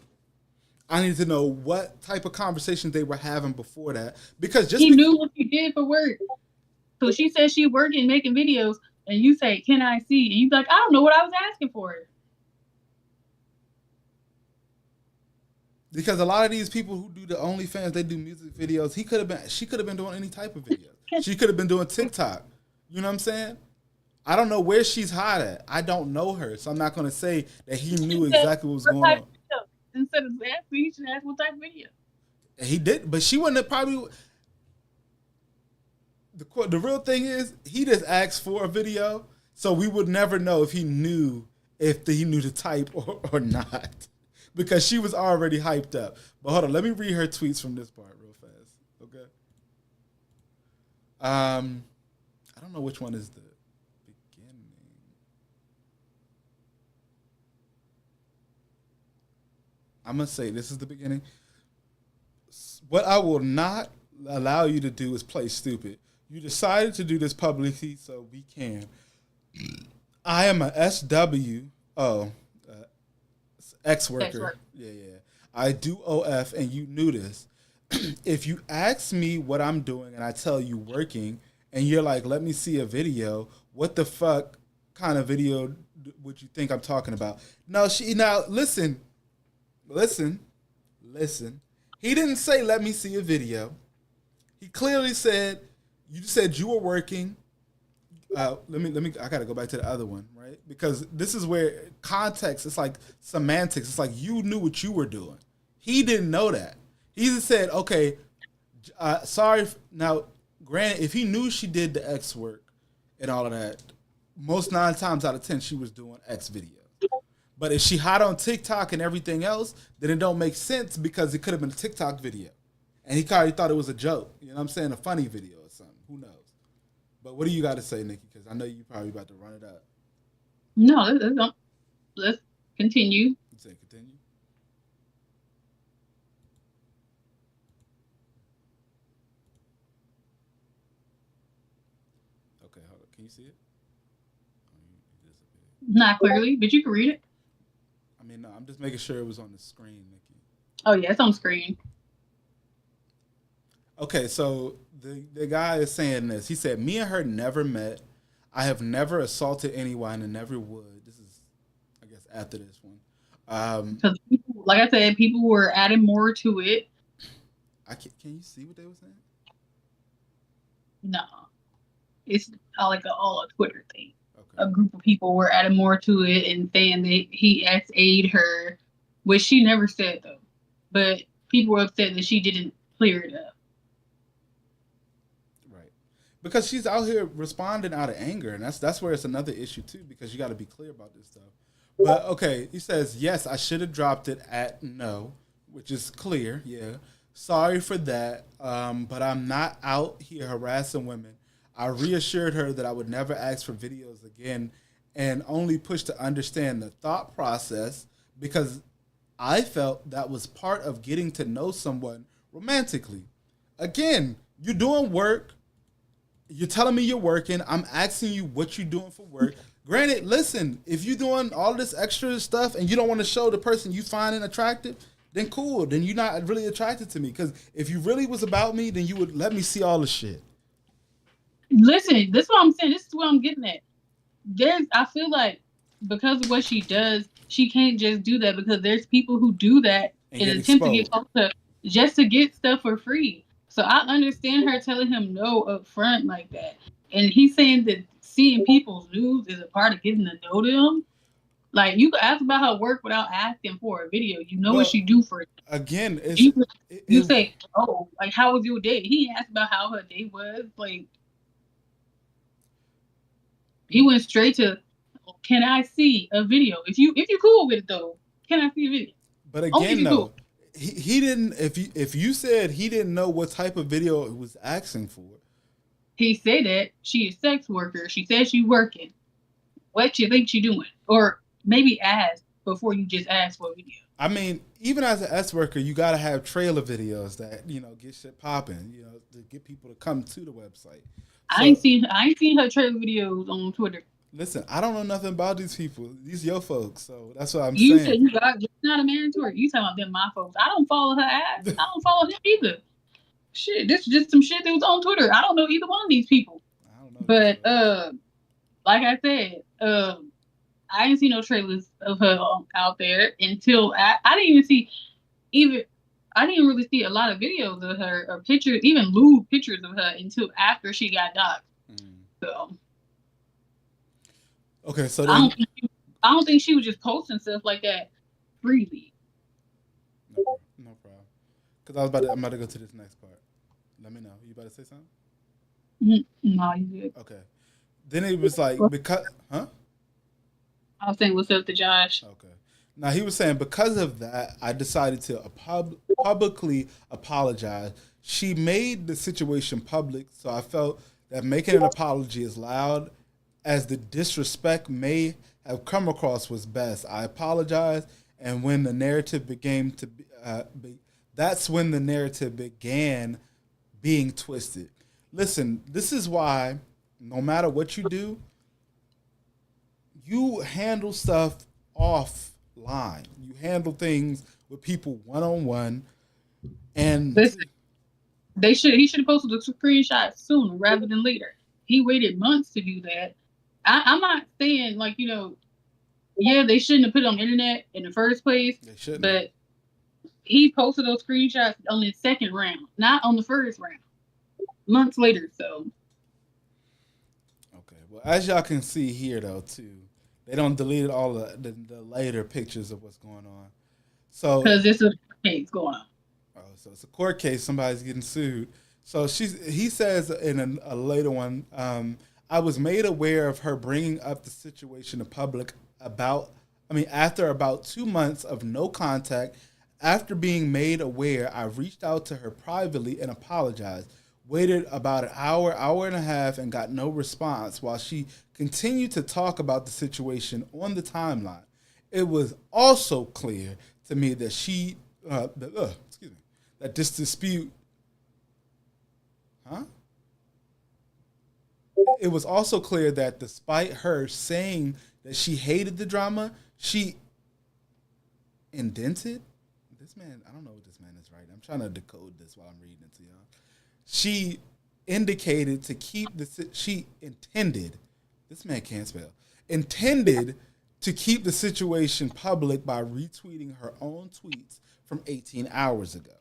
I need to know what type of conversations they were having before that. Because He knew what he did for work. So she said she working, making videos, and you say, "Can I see?" And you like, "I don't know what I was asking for." Because a lot of these people who do the OnlyFans, they do music videos. She could have been doing any type of video. She could have been doing TikTok. You know what I'm saying? I don't know where she's hot at. I don't know her, so I'm not going to say that he knew exactly what was going on. Instead of asking, he should ask what type of video. He did, but she wouldn't have probably. The real thing is, he just asked for a video, so we would never know if he knew the type or not, because she was already hyped up. But hold on, let me read her tweets from this part real fast, okay? I don't know which one is the beginning. I'm gonna say this is the beginning. What I will not allow you to do is play stupid. You decided to do this publicly, so we can. I am a ex worker. Yeah. I do OF, and you knew this. If you ask me what I'm doing and I tell you working, and you're like, let me see a video, what the fuck kind of video would you think I'm talking about? Now listen. He didn't say, let me see a video. He clearly said, you said you were working. let me. I gotta go back to the other one, right? Because this is where context. It's like semantics. It's like you knew what you were doing. He didn't know that. He just said, "Okay, sorry." Now, granted, if he knew she did the X work and all of that, most 9 times out of 10 she was doing X videos. But if she hot on TikTok and everything else, then it don't make sense because it could have been a TikTok video, and he probably thought it was a joke. You know what I'm saying? A funny video or something. Who knows? But what do you got to say, Nikki? Because I know you probably about to run it up. No, let's continue. You say continue. Okay, hold on. Can you see it? Oh, you disappeared. Not clearly, but you can read it. I mean, no, I'm just making sure it was on the screen, Nikki. Oh yeah, it's on screen. Okay, so the guy is saying this. He said, "Me and her never met. I have never assaulted anyone and never would." This is, I guess, after this one. Because, like I said, people were adding more to it. Can you see what they were saying? No, it's like all a Twitter thing. Okay. A group of people were adding more to it and saying that he SA'd her, which she never said though. But people were upset that she didn't clear it up. Because she's out here responding out of anger, and that's where it's another issue too. Because you got to be clear about this stuff. But okay, he says yes, I should have dropped it at no, which is clear. Yeah, sorry for that. But I'm not out here harassing women. I reassured her that I would never ask for videos again, and only push to understand the thought process because I felt that was part of getting to know someone romantically. Again, you're doing work. You're telling me you're working. I'm asking you what you're doing for work. Granted, listen, if you're doing all this extra stuff and you don't want to show the person you finding attractive, then cool. Then you're not really attracted to me. Because if you really was about me, then you would let me see all the shit. Listen, this is what I'm saying. This is what I'm getting at. I feel like because of what she does, she can't just do that because there's people who do that and attempt to get closer just to get stuff for free. So I understand her telling him no up front like that. And he's saying that seeing people's news is a part of getting to know them. Like, you can ask about her work without asking for a video. You know what she do for it. Again, you say, oh, like, how was your day? He asked about how her day was. Like, he went straight to, can I see a video? If you cool with it, though, can I see a video? But again, though. He didn't. If you said he didn't know what type of video it was asking for, he said that she is a sex worker. She said she's working. What you think she doing? Or maybe ask before you just ask for a video. I mean, even as an S worker, you gotta have trailer videos that get shit popping. To get people to come to the website. So, I ain't seen her trailer videos on Twitter. Listen, I don't know nothing about these people. These your folks, so that's what I'm saying. You said it's not a mandatory. You talking about them my folks. I don't follow her ass. I don't follow him either. Shit, this is just some shit that was on Twitter. I don't know either one of these people. I don't know. But like I said, I didn't see no trailers of her out there until I didn't even see I didn't really see a lot of videos of her or pictures, even lewd pictures of her until after she got doxxed. So. Okay, so then, I don't think she was just posting stuff like that freely. No problem. Because I'm about to go to this next part. Let me know. You about to say something? No, you good. Okay. Then it was like because, huh? I was saying what's up to Josh. Okay. Now he was saying because of that, I decided to publicly apologize. She made the situation public, so I felt that making an apology as loud as the disrespect may have come across was best. I apologize, and when the narrative began that's when the narrative began being twisted. Listen, this is why no matter what you do, you handle stuff offline. You handle things with people one-on-one, and listen, he should have posted the screenshot sooner rather than later. He waited months to do that. I'm not saying they shouldn't have put it on the internet in the first place. They shouldn't. But he posted those screenshots on the second round, not on the first round. Months later, so. Okay. Well, as y'all can see here, though, too, they don't delete all the later pictures of what's going on. So, Because this is a case going on. oh, so it's a court case. Somebody's getting sued. So he says in a later one, I was made aware of her bringing up the situation to public after about 2 months of no contact. After being made aware, I reached out to her privately and apologized. Waited about an hour and a half, and got no response while she continued to talk about the situation on the timeline. It was also clear to me that that this dispute, It was also clear that despite her saying that she hated the drama, she indented. This man, I don't know what this man is writing. I'm trying to decode this while I'm reading it to y'all. She indicated to keep she intended, this man can't spell, intended to keep the situation public by retweeting her own tweets from 18 hours ago.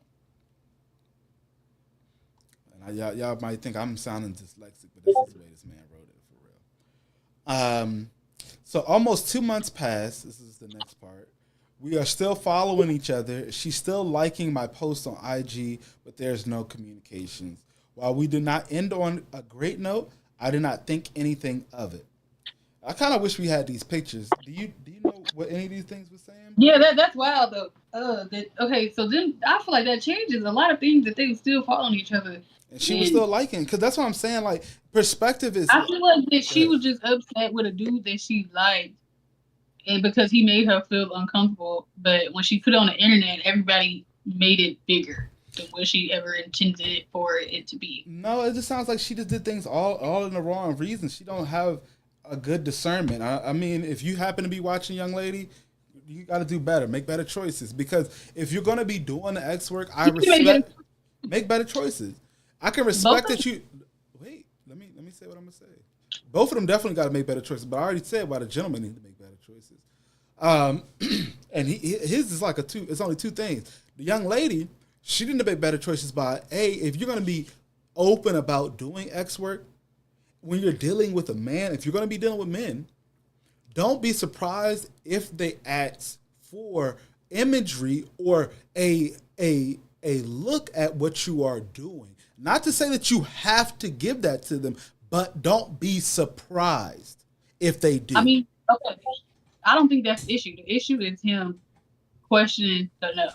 And y'all might think I'm sounding dyslexic, but this is the way this man wrote it for real. So almost 2 months passed. This is the next part. We are still following each other. She's still liking my posts on IG, but there's no communications. While we did not end on a great note, I did not think anything of it. I kind of wish we had these pictures. Do you know what any of these things were saying? Yeah, that's wild though. Okay, so then I feel like that changes a lot of things that they were still following each other. And she was still liking, because that's what I'm saying. Like, perspective is. I feel like that she was just upset with a dude that she liked, and because he made her feel uncomfortable. But when she put it on the internet, everybody made it bigger than what she ever intended it for it to be. No, it just sounds like she just did things all in the wrong reasons. She don't have a good discernment. I mean, if you happen to be watching, young lady, you got to do better, make better choices. Because if you're going to be doing the X work, I respect. Make better choices. I can respect that you. Wait, let me say what I'm gonna say. Both of them definitely got to make better choices. But I already said why the gentleman need to make better choices. And his is like it's only two things. The young lady, she didn't make better choices by if you're gonna be open about doing X work, when you're dealing with a man, if you're gonna be dealing with men, don't be surprised if they ask for imagery or a look at what you are doing. Not to say that you have to give that to them, but don't be surprised if they do. I mean, okay, I don't think that's the issue. The issue is him questioning the no.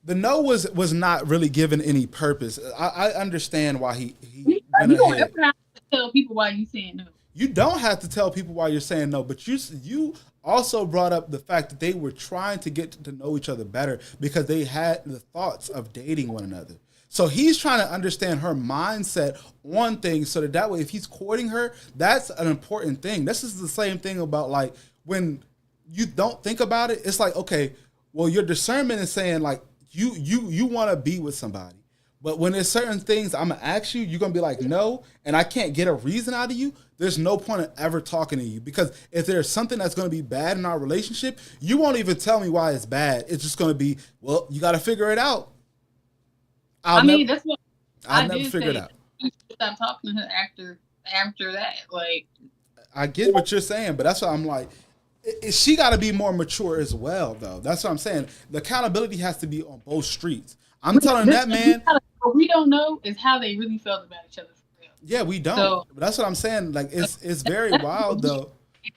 The no was not really given any purpose. I understand why he You don't ever have to tell people why you saying no. You don't have to tell people why you're saying no, but you also brought up the fact that they were trying to get to know each other better because they had the thoughts of dating one another. So he's trying to understand her mindset on things so that way if he's courting her, that's an important thing. This is the same thing about like when you don't think about it, it's like, okay, well, your discernment is saying like you want to be with somebody. But when there's certain things I'm going to ask you, you're going to be like, no, and I can't get a reason out of you, there's no point in ever talking to you. Because if there's something that's going to be bad in our relationship, you won't even tell me why it's bad. It's just going to be, well, you got to figure it out. That's what I'll never figure it out. Stop talking to her after that. Like, I get what you're saying, but that's why I'm like, she got to be more mature as well, though. That's what I'm saying. The accountability has to be on both streets. I'm telling that man. What we don't know is how they really felt about each other for real. Yeah, we don't. So, but that's what I'm saying. Like, it's very wild, though.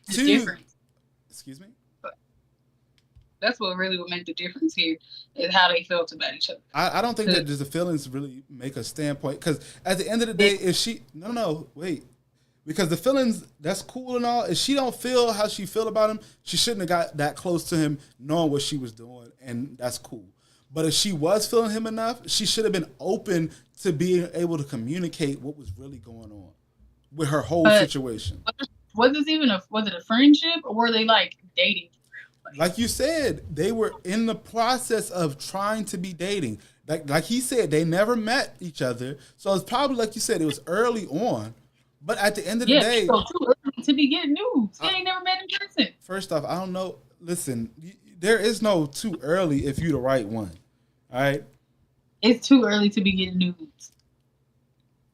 Excuse me? That's what really would make the difference here is how they felt about each other. I don't think that just the feelings really make a standpoint. Because at the end of the day, if she... No, wait. Because the feelings, that's cool and all. If she don't feel how she feel about him, she shouldn't have got that close to him knowing what she was doing. And that's cool. But if she was feeling him enough, she should have been open to being able to communicate what was really going on with her whole situation. Was it a friendship or were they like dating? Like you said, they were in the process of trying to be dating. Like he said, they never met each other. So it's probably like you said, it was early on. But at the end of the day, so too early to be getting news. They ain't never met in person. First off, I don't know. Listen, there is no too early if you the right one. All right. It's too early to be getting news.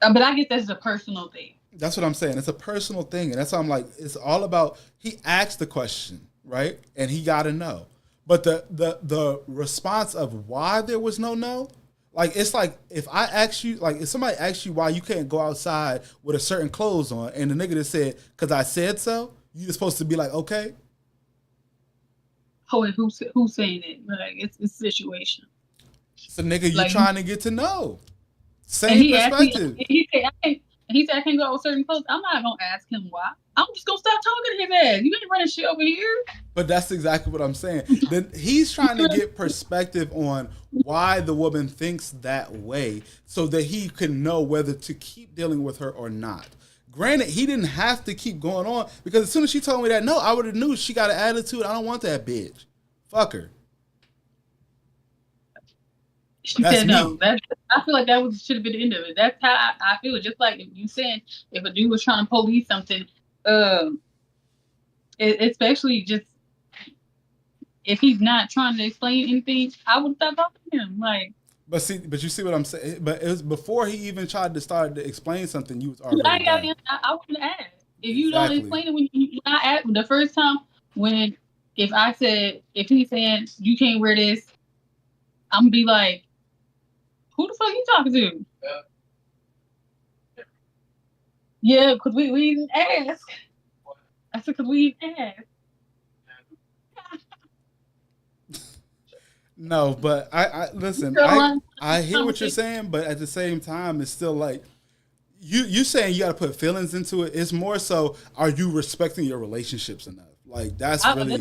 But I guess that's a personal thing. That's what I'm saying. It's a personal thing, and that's why I'm like, it's all about. He asked the question, right, and he got to know. But the response of why there was no, like it's like if I ask you, like if somebody asks you why you can't go outside with a certain clothes on, and the nigga that said because I said so, you just supposed to be like, okay. Oh, and who's saying it? Like it's a situation. It's a nigga you Like, trying to get to know. And Same he asked me, perspective. he said I can't go out with certain clothes. I'm not gonna ask him why. I'm just gonna stop talking to his ass. You ain't running shit over here. But that's exactly what I'm saying. Then he's trying to get perspective on why the woman thinks that way so that he can know whether to keep dealing with her or not. Granted, he didn't have to keep going on because as soon as she told me that, no, I would have knew she got an attitude. I don't want that bitch. Fuck her. She That's said no. me. I feel like that should have been the end of it. That's how I feel. Just like if you saying if a dude was trying to police something, especially just if he's not trying to explain anything, I would stop talking to him. Like, But you see what I'm saying? But it was before he even tried to start to explain something, you was I already done. wouldn't ask if you don't Exactly. explain it when I asked the first time if he's saying you can't wear this, I'm gonna be like, who the fuck you talking to? Yeah, because we didn't ask. I said, because we didn't ask. No, but I listen. So, I hear what you're saying, but at the same time, it's still like you saying you got to put feelings into it. It's more so, are you respecting your relationships enough? Like that's really.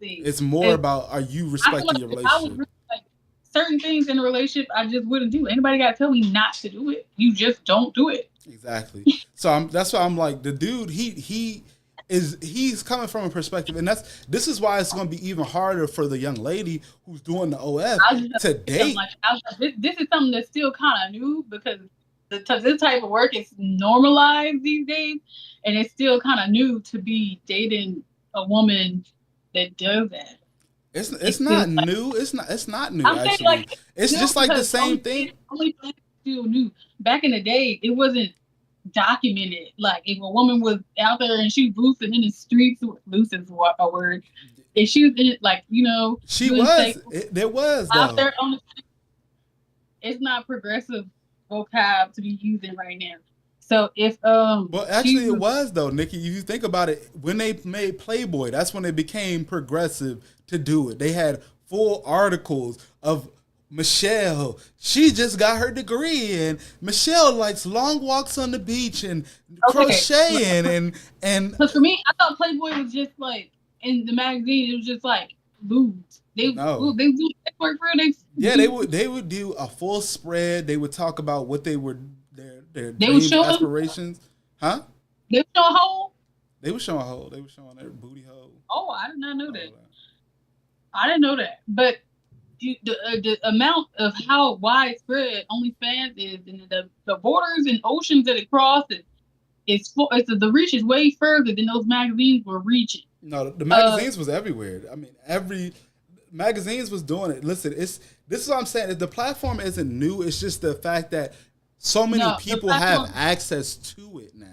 It's more about are you respecting your if I was relationship? really, like, certain things in a relationship, I just wouldn't do. Anybody got to tell me not to do it? You just don't do it. Exactly. So that's why I'm like the dude. He's coming from a perspective, and this is why it's going to be even harder for the young lady who's doing the OF to date. This is something that's still kind of new because this type of work is normalized these days, and it's still kind of new to be dating a woman that does that. It's not new. It's not new. I'm saying, Actually, like, it's just like the same thing. Only still new. Back in the day, it wasn't documented. Like if a woman was out there and she was loose in the streets, loose is a word. If she was in it, like She doing was. sex There was out though. there on the street, it's not progressive vocab to be using right now. So if Well, actually, it was though, Nikki. If you think about it, when they made Playboy, that's when it became progressive to do it. They had full articles of Michelle. She just got her degree, and Michelle likes long walks on the beach and crocheting and. Because for me, I thought Playboy was just like in the magazine. It was just like boobs. They do sex work for real. They would do a full spread. They would talk about what they were their They would dreams, show aspirations. Huh? They would show a hole. They were showing a hole. They were showing their booty hole. Oh, I did not know that. I didn't know that. But the amount of how widespread OnlyFans is, and the borders and oceans that it crosses, the reach is way further than those magazines were reaching. No, the magazines was everywhere. I mean, every magazines was doing it. Listen, this is what I'm saying. The platform isn't new. It's just the fact that so many people have access to it now.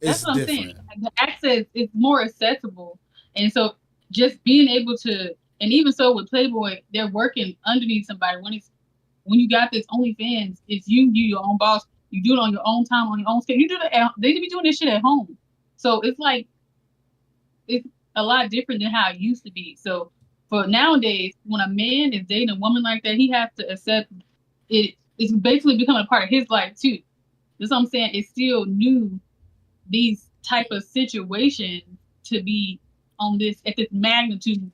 It's that's what different. I'm saying. The access is more accessible, and so just being able to, and even so with Playboy, they're working underneath somebody. When you got this OnlyFans, it's you your own boss. You do it on your own time, on your own schedule. You do that. They should be doing this shit at home. So it's like it's a lot different than how it used to be. So for nowadays, when a man is dating a woman like that, he has to accept it. It's basically becoming a part of his life too. That's what I'm saying. It's still new, these type of situations to be on this at this magnitude.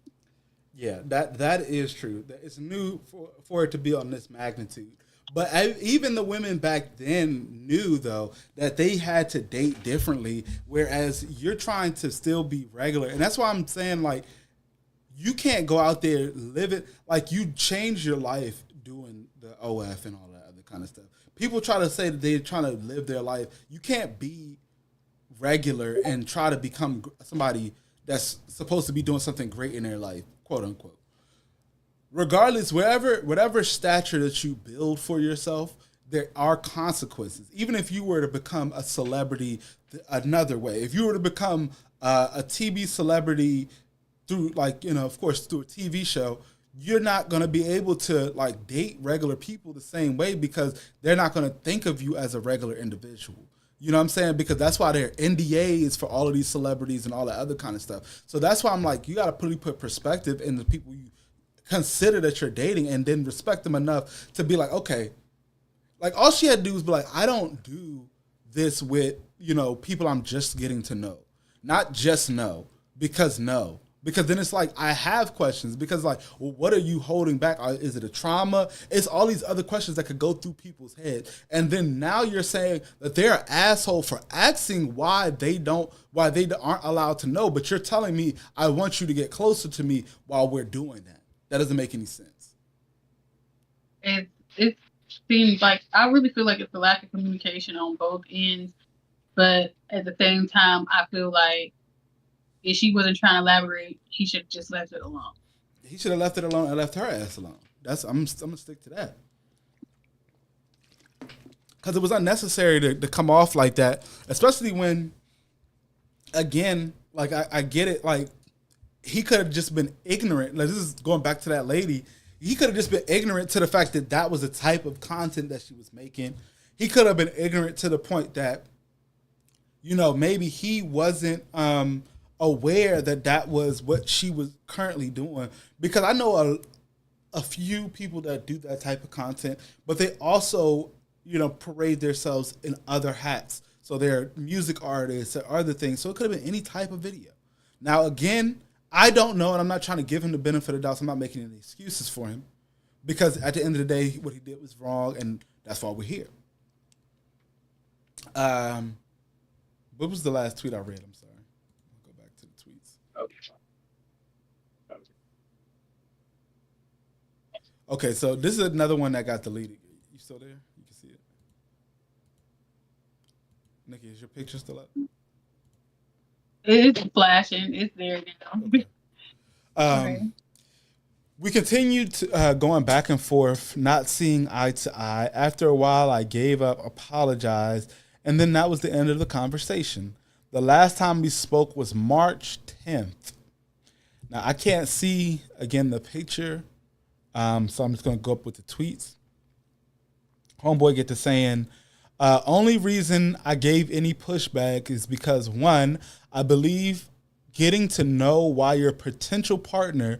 Yeah, that is true. It's new for it to be on this magnitude. But even the women back then knew, though, that they had to date differently, whereas you're trying to still be regular. And that's why I'm saying, like, you can't go out there living, like, you change your life doing the OF and all that other kind of stuff. People try to say that they're trying to live their life. You can't be regular and try to become somebody that's supposed to be doing something great in their life, quote unquote. Regardless, whatever stature that you build for yourself, there are consequences. Even if you were to become a celebrity another way, if you were to become a TV celebrity through, like, you know, of course, through a TV show, you're not going to be able to like date regular people the same way because they're not going to think of you as a regular individual. You know what I'm saying? Because that's why there are NDAs for all of these celebrities and all that other kind of stuff. So that's why I'm like, you got to really put perspective in the people you consider that you're dating, and then respect them enough to be like, okay, like all she had to do was be like, I don't do this with, you know, people I'm just getting to know. Not just know, because no. Because then it's like, I have questions. Because like, well, what are you holding back? Is it a trauma? It's all these other questions that could go through people's heads. And then now you're saying that they're an asshole for asking why they aren't allowed to know. But you're telling me, I want you to get closer to me while we're doing that. That doesn't make any sense. It seems like, I really feel like it's a lack of communication on both ends. But at the same time, I feel like if she wasn't trying to elaborate, he should have just left it alone. He should have left it alone and left her ass alone. I'm gonna stick to that. Because it was unnecessary to come off like that, especially when, again, like I get it, like he could have just been ignorant. Like, this is going back to that lady. He could have just been ignorant to the fact that that was the type of content that she was making. He could have been ignorant to the point that, you know, maybe he wasn't aware that that was what she was currently doing. Because I know a few people that do that type of content, but they also, you know, parade themselves in other hats. So they're music artists or other things. So it could have been any type of video. Now, again, I don't know, and I'm not trying to give him the benefit of the doubt. So I'm not making any excuses for him. Because at the end of the day, what he did was wrong, and that's why we're here. What was the last tweet I read? I'm sorry. I'll go back to the tweets. Okay, so this is another one that got deleted. You still there? You can see it. Nikki, is your picture still up? It's flashing. It's there now. Okay. We continued to, going back and forth, not seeing eye to eye. After a while, I gave up, apologized, and then that was the end of the conversation. The last time we spoke was March 10th. Now, I can't see, again, the picture, so I'm just going to go up with the tweets. Homeboy get to saying, only reason I gave any pushback is because, one, I believe getting to know why your potential partner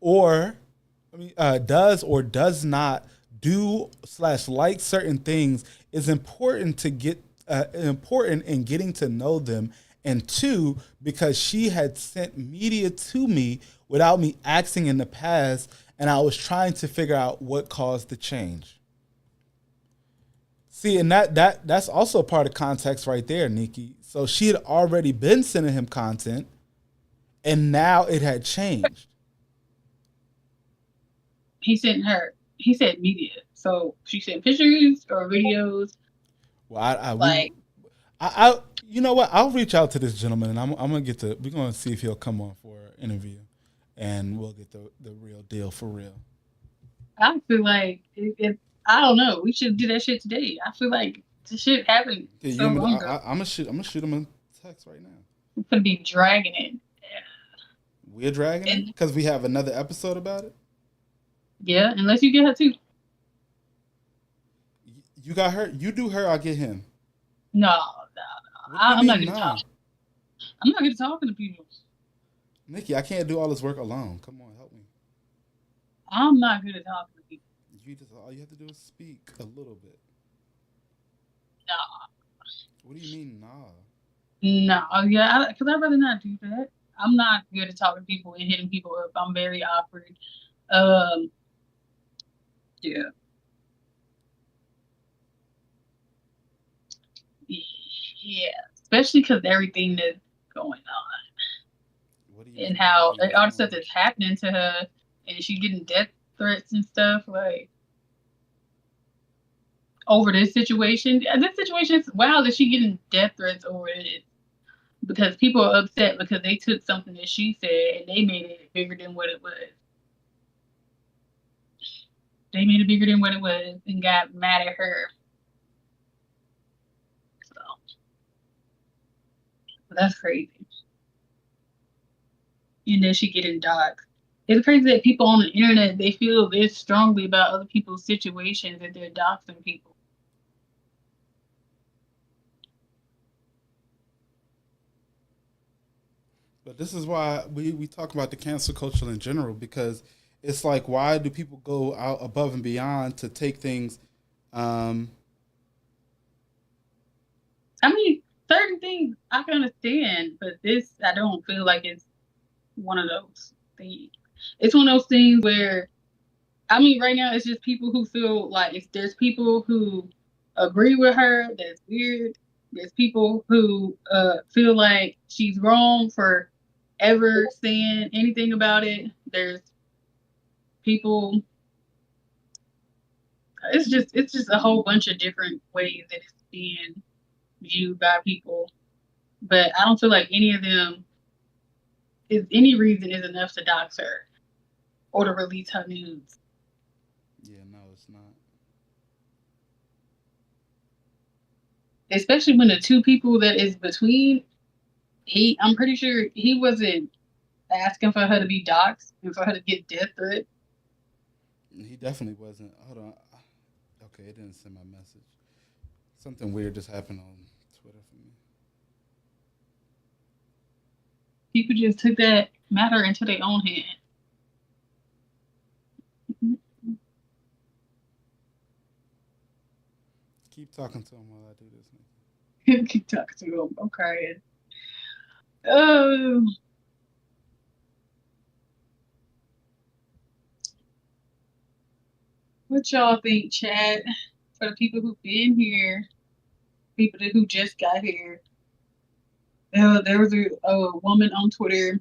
does or does not do / like certain things is important to get important in getting to know them. And two, because she had sent media to me without me asking in the past, and I was trying to figure out what caused the change. See, and that's also part of context right there, Nikki. So she had already been sending him content, and now it had changed. He said media. So she sent pictures or videos. Well, I you know what? I'll reach out to this gentleman, and we're gonna see if he'll come on for an interview, and we'll get the real deal for real. I feel like if I don't know, we should do that shit today. I feel like this shit happened so long ago. I'm gonna shoot him a text right now. We're gonna be dragging it. We're dragging it because we have another episode about it. Yeah, unless you get her too. You got her. You do her. I'll get him. No. I'm not gonna talk. I'm not gonna talk to people. Nikki, I can't do all this work alone. Come on, help me. I'm not good at talking to people. All you have to do is speak a little bit. Nah. What do you mean, nah? No, yeah, because I'd rather not do that. I'm not good at talking to people and hitting people up. I'm very awkward. Yeah. Yeah, especially because everything that's going on. And how all the stuff that's happening to her, and she getting death threats and stuff, like, over this situation. This situation is wild that she getting death threats over it. Because people are upset because they took something that she said and they made it bigger than what it was. they made it bigger than what it was and got mad at her. So that's crazy. And then she getting doxxed. It's crazy that people on the internet, they feel this strongly about other people's situations that they're doxing people. But this is why we talk about the cancel culture in general, because it's like, why do people go out above and beyond to take things? I mean, certain things I can understand, but this, I don't feel like it's one of those things. It's one of those things where, I mean, right now it's just people who feel like there's people who agree with her. That's weird. There's people who feel like she's wrong for ever saying anything about it. There's people. It's just a whole bunch of different ways that it's being viewed by people. But I don't feel like any of them any reason is enough to dox her or to release her nudes. Yeah, no, it's not. Especially when the two people that is between, I'm pretty sure he wasn't asking for her to be doxxed and for her to get death threats. He definitely wasn't. Hold on. Okay, it didn't send my message. Something weird just happened on Twitter for me. People just took that matter into their own hand. Keep talking to him while I do this. Keep talking to him. I'm crying. Oh. What y'all think, chat? For the people who've been here, people who just got here. There was a woman on Twitter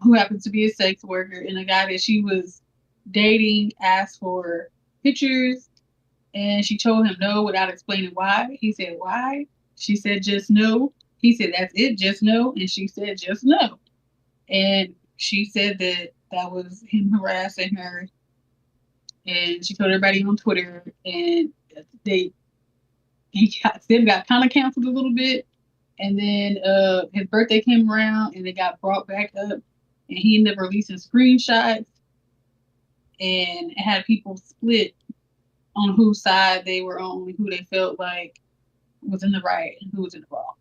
who happens to be a sex worker, and a guy that she was dating asked for pictures, and she told him no without explaining why. He said, why? She said, just no. He said, that's it, just no. And she said, just no. And she said that was him harassing her. And she told everybody on Twitter, and Sim got kind of canceled a little bit. And then his birthday came around, and they got brought back up. And he ended up releasing screenshots, and had people split on whose side they were on, who they felt like was in the right and who was in the wrong.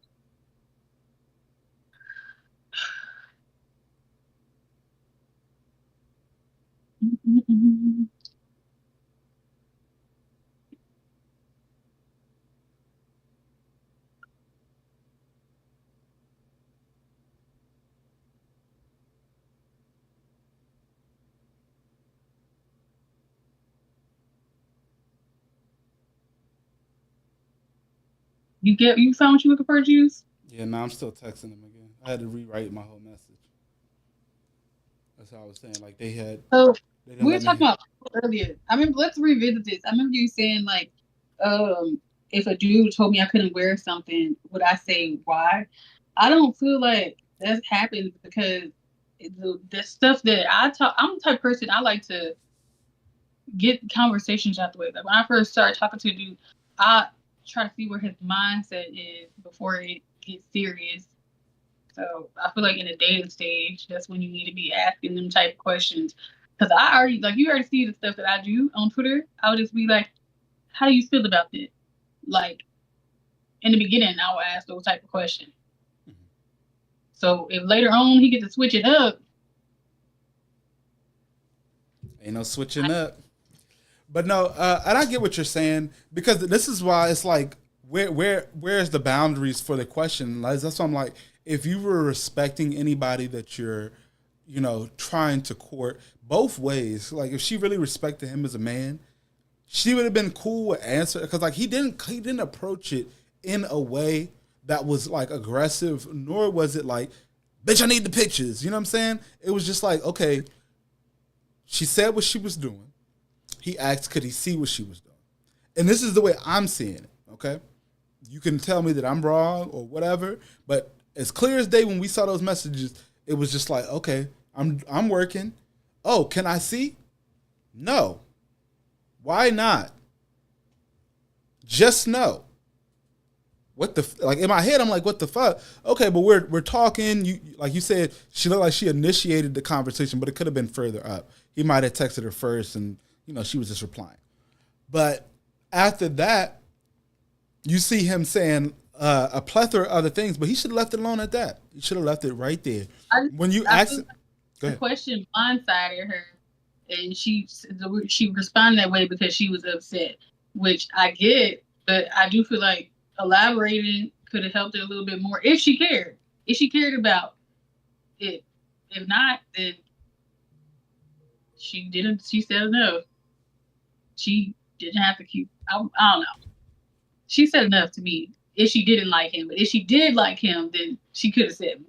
You found what you looking for, Juice? Yeah, no, I'm still texting him again. I had to rewrite my whole message. That's how I was saying. Like they we were talking about earlier. I mean, let's revisit this. I remember you saying like, if a dude told me I couldn't wear something, would I say why? I don't feel like that happens because the stuff that I'm the type of person, I like to get conversations out the way. Like when I first started talking to a dude, I try to see where his mindset is before it gets serious. So I feel like in the dating stage, that's when you need to be asking them type of questions. Because you already see the stuff that I do on Twitter. I would just be like, how do you feel about this? Like, in the beginning, I would ask those type of questions. Mm-hmm. So if later on he gets to switch it up. Ain't no switching up. But no, and I get what you're saying, because this is why it's like, where's the boundaries for the question? That's why I'm like, if you were respecting anybody that you're, trying to court both ways, like if she really respected him as a man, she would have been cool with answer, because like he didn't approach it in a way that was like aggressive, nor was it like, bitch, I need the pictures. You know what I'm saying? It was just like, okay, she said what she was doing. He asked, could he see what she was doing? And this is the way I'm seeing it, okay? You can tell me that I'm wrong or whatever, but as clear as day when we saw those messages, it was just like, okay, I'm working. Oh, can I see? No. Why not? Just know. What the like in my head, I'm like, what the fuck? Okay, but we're talking. You like you said, she looked like she initiated the conversation, but it could have been further up. He might have texted her first, and she was just replying. But after that, you see him saying a plethora of other things, but he should have left it alone at that. He should have left it right there. When you ask, the question blindsided her, and she responded that way because she was upset, which I get, but I do feel like elaborating could have helped her a little bit more if she cared. If she cared about it. If not, then she didn't. She said no. She didn't have to keep. I don't know. She said enough to me. If she didn't like him, but if she did like him, then she could have said more.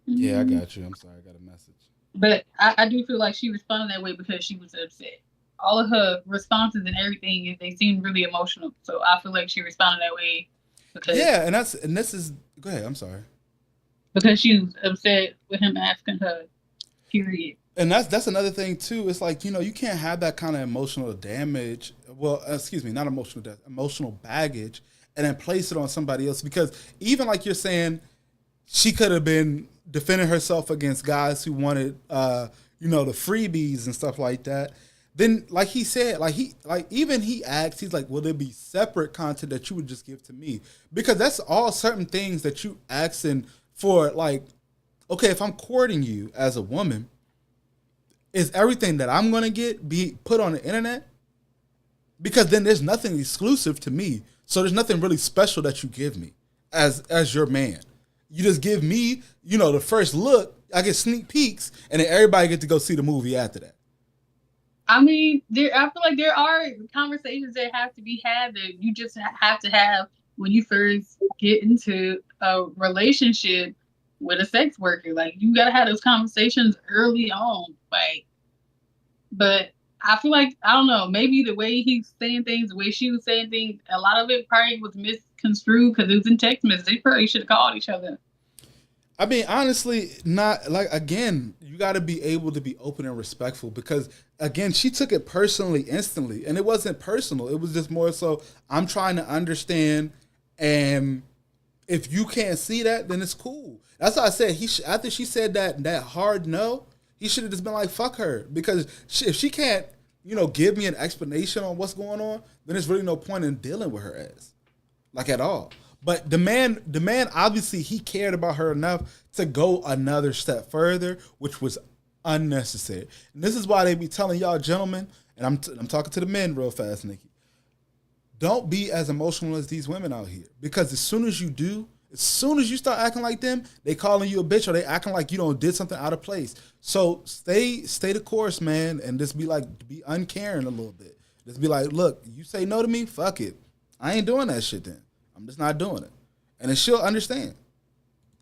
Yeah, I got you. I'm sorry, I got a message. But I do feel like she responded that way because she was upset. All of her responses and everything, they seemed really emotional. So I feel like she responded that way because this is go ahead. I'm sorry. Because she was upset with him asking her. Period. And that's another thing too. It's like you can't have that kind of emotional damage. Well, excuse me, not emotional damage, emotional baggage, and then place it on somebody else. Because even like you're saying, she could have been defending herself against guys who wanted, the freebies and stuff like that. Then, like he said, he asked, he's like, will there be separate content that you would just give to me? Because that's all certain things that you asking for. Like, okay, if I'm courting you as a woman, is everything that I'm gonna get be put on the internet? Because then there's nothing exclusive to me. So there's nothing really special that you give me as your man. You just give me, the first look. I get sneak peeks, and then everybody get to go see the movie after that. I mean, I feel like there are conversations that have to be had that you just have to have when you first get into a relationship with a sex worker. Like, you gotta have those conversations early on. Like, but I feel like, I don't know, maybe the way he's saying things, the way she was saying things, a lot of it probably was misconstrued because it was in text messages. They probably should have called each other. I mean, honestly, not like, again, you got to be able to be open and respectful because, again, she took it personally instantly, and it wasn't personal. It was just more so, I'm trying to understand, and if you can't see that, then it's cool. That's why I said, after she said that hard no, he should have just been like, fuck her, because if she can't, give me an explanation on what's going on, then there's really no point in dealing with her ass, like, at all. But the man, obviously, he cared about her enough to go another step further, which was unnecessary. And this is why they be telling y'all, gentlemen, and I'm talking to the men real fast, Nikki. Don't be as emotional as these women out here, because as soon as you start acting like them, they calling you a bitch or they acting like you did something out of place. So stay the course, man, and just be uncaring a little bit. Just be like, look, you say no to me, fuck it. I ain't doing that shit then. I'm just not doing it. And then she'll understand.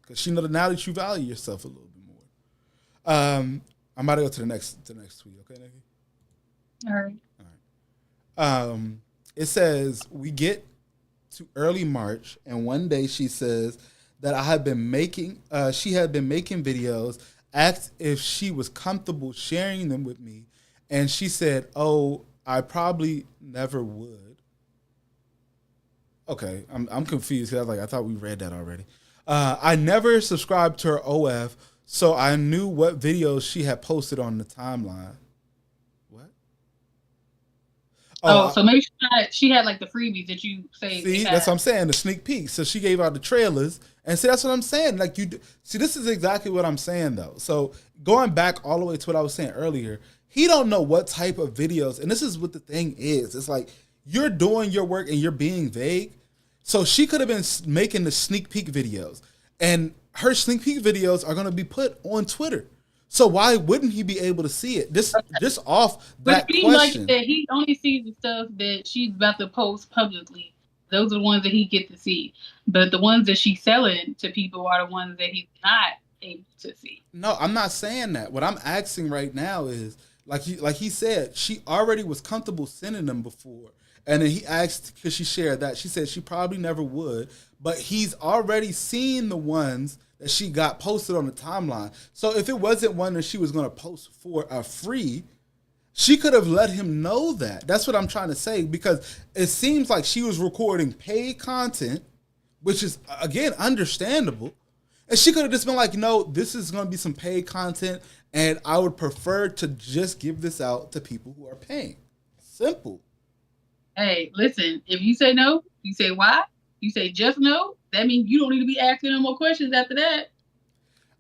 Because she knows now that you value yourself a little bit more. I'm about to go to the next tweet, okay, Nikki? All right. It says, we get to early March, and one day she says that she had been making videos, asked if she was comfortable sharing them with me, and she said, oh, I probably never would. Okay, I'm confused because I thought we read that already. I never subscribed to her OF, so I knew what videos she had posted on the timeline. What? So maybe she had like the freebies that you say. See, that's what I'm saying, the sneak peeks. So she gave out the trailers, and see, that's what I'm saying. Like, this is exactly what I'm saying though. So going back all the way to what I was saying earlier, he don't know what type of videos, and this is what the thing is. It's like, you're doing your work and you're being vague. So she could have been making the sneak peek videos, and her sneak peek videos are going to be put on Twitter. So why wouldn't he be able to see it? Just off that question. Like that, he only sees the stuff that she's about to post publicly. Those are the ones that he gets to see. But the ones that she's selling to people are the ones that he's not able to see. No, I'm not saying that. What I'm asking right now is, like he said, she already was comfortable sending them before. And then he asked, because she shared that, she said she probably never would, but he's already seen the ones that she got posted on the timeline. So if it wasn't one that she was going to post for a free, she could have let him know that. That's what I'm trying to say, because it seems like she was recording paid content, which is, again, understandable. And she could have just been like, no, this is going to be some paid content, and I would prefer to just give this out to people who are paying. Simple. Hey, listen, if you say no, you say why, you say just no, that means you don't need to be asking no more questions after that.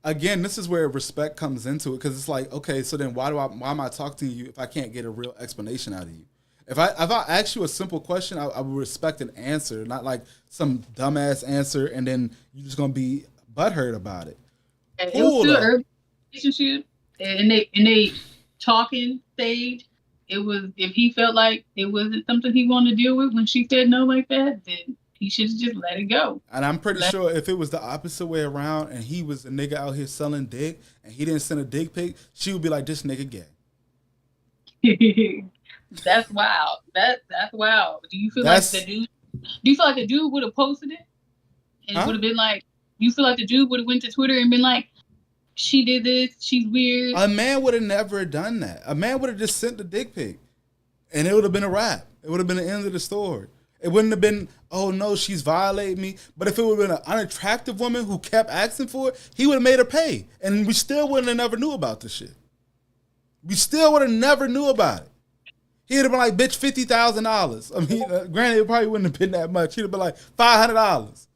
Again, this is where respect comes into it, because it's like, okay, so then why am I talking to you if I can't get a real explanation out of you? If I ask you a simple question, I would respect an answer, not like some dumbass answer, and then you're just gonna be butthurt about it. And Cool, it was still though. an early relationship, and they talking stage. It was, if he felt like it wasn't something he wanted to deal with when she said no like that, then he should just let it go. And I'm pretty sure if it was the opposite way around and he was a nigga out here selling dick and he didn't send a dick pic, she would be like, this nigga gay. That's wild. That's wild. Do you feel That's- like the dude? Do you feel like the dude would have posted it and Huh? would have been like? Do you feel like the dude would have went to Twitter and been like, "She did this. She's weird." A man would have never done that. A man would have just sent the dick pic and it would have been a wrap. It would have been the end of the story. It wouldn't have been, oh no, she's violating me. But if it would have been an unattractive woman who kept asking for it, he would have made her pay. And we still wouldn't have never knew about this shit. We still would have never knew about it. He'd have been like, bitch, $50,000. I mean, granted, it probably wouldn't have been that much. He'd have been like, $500.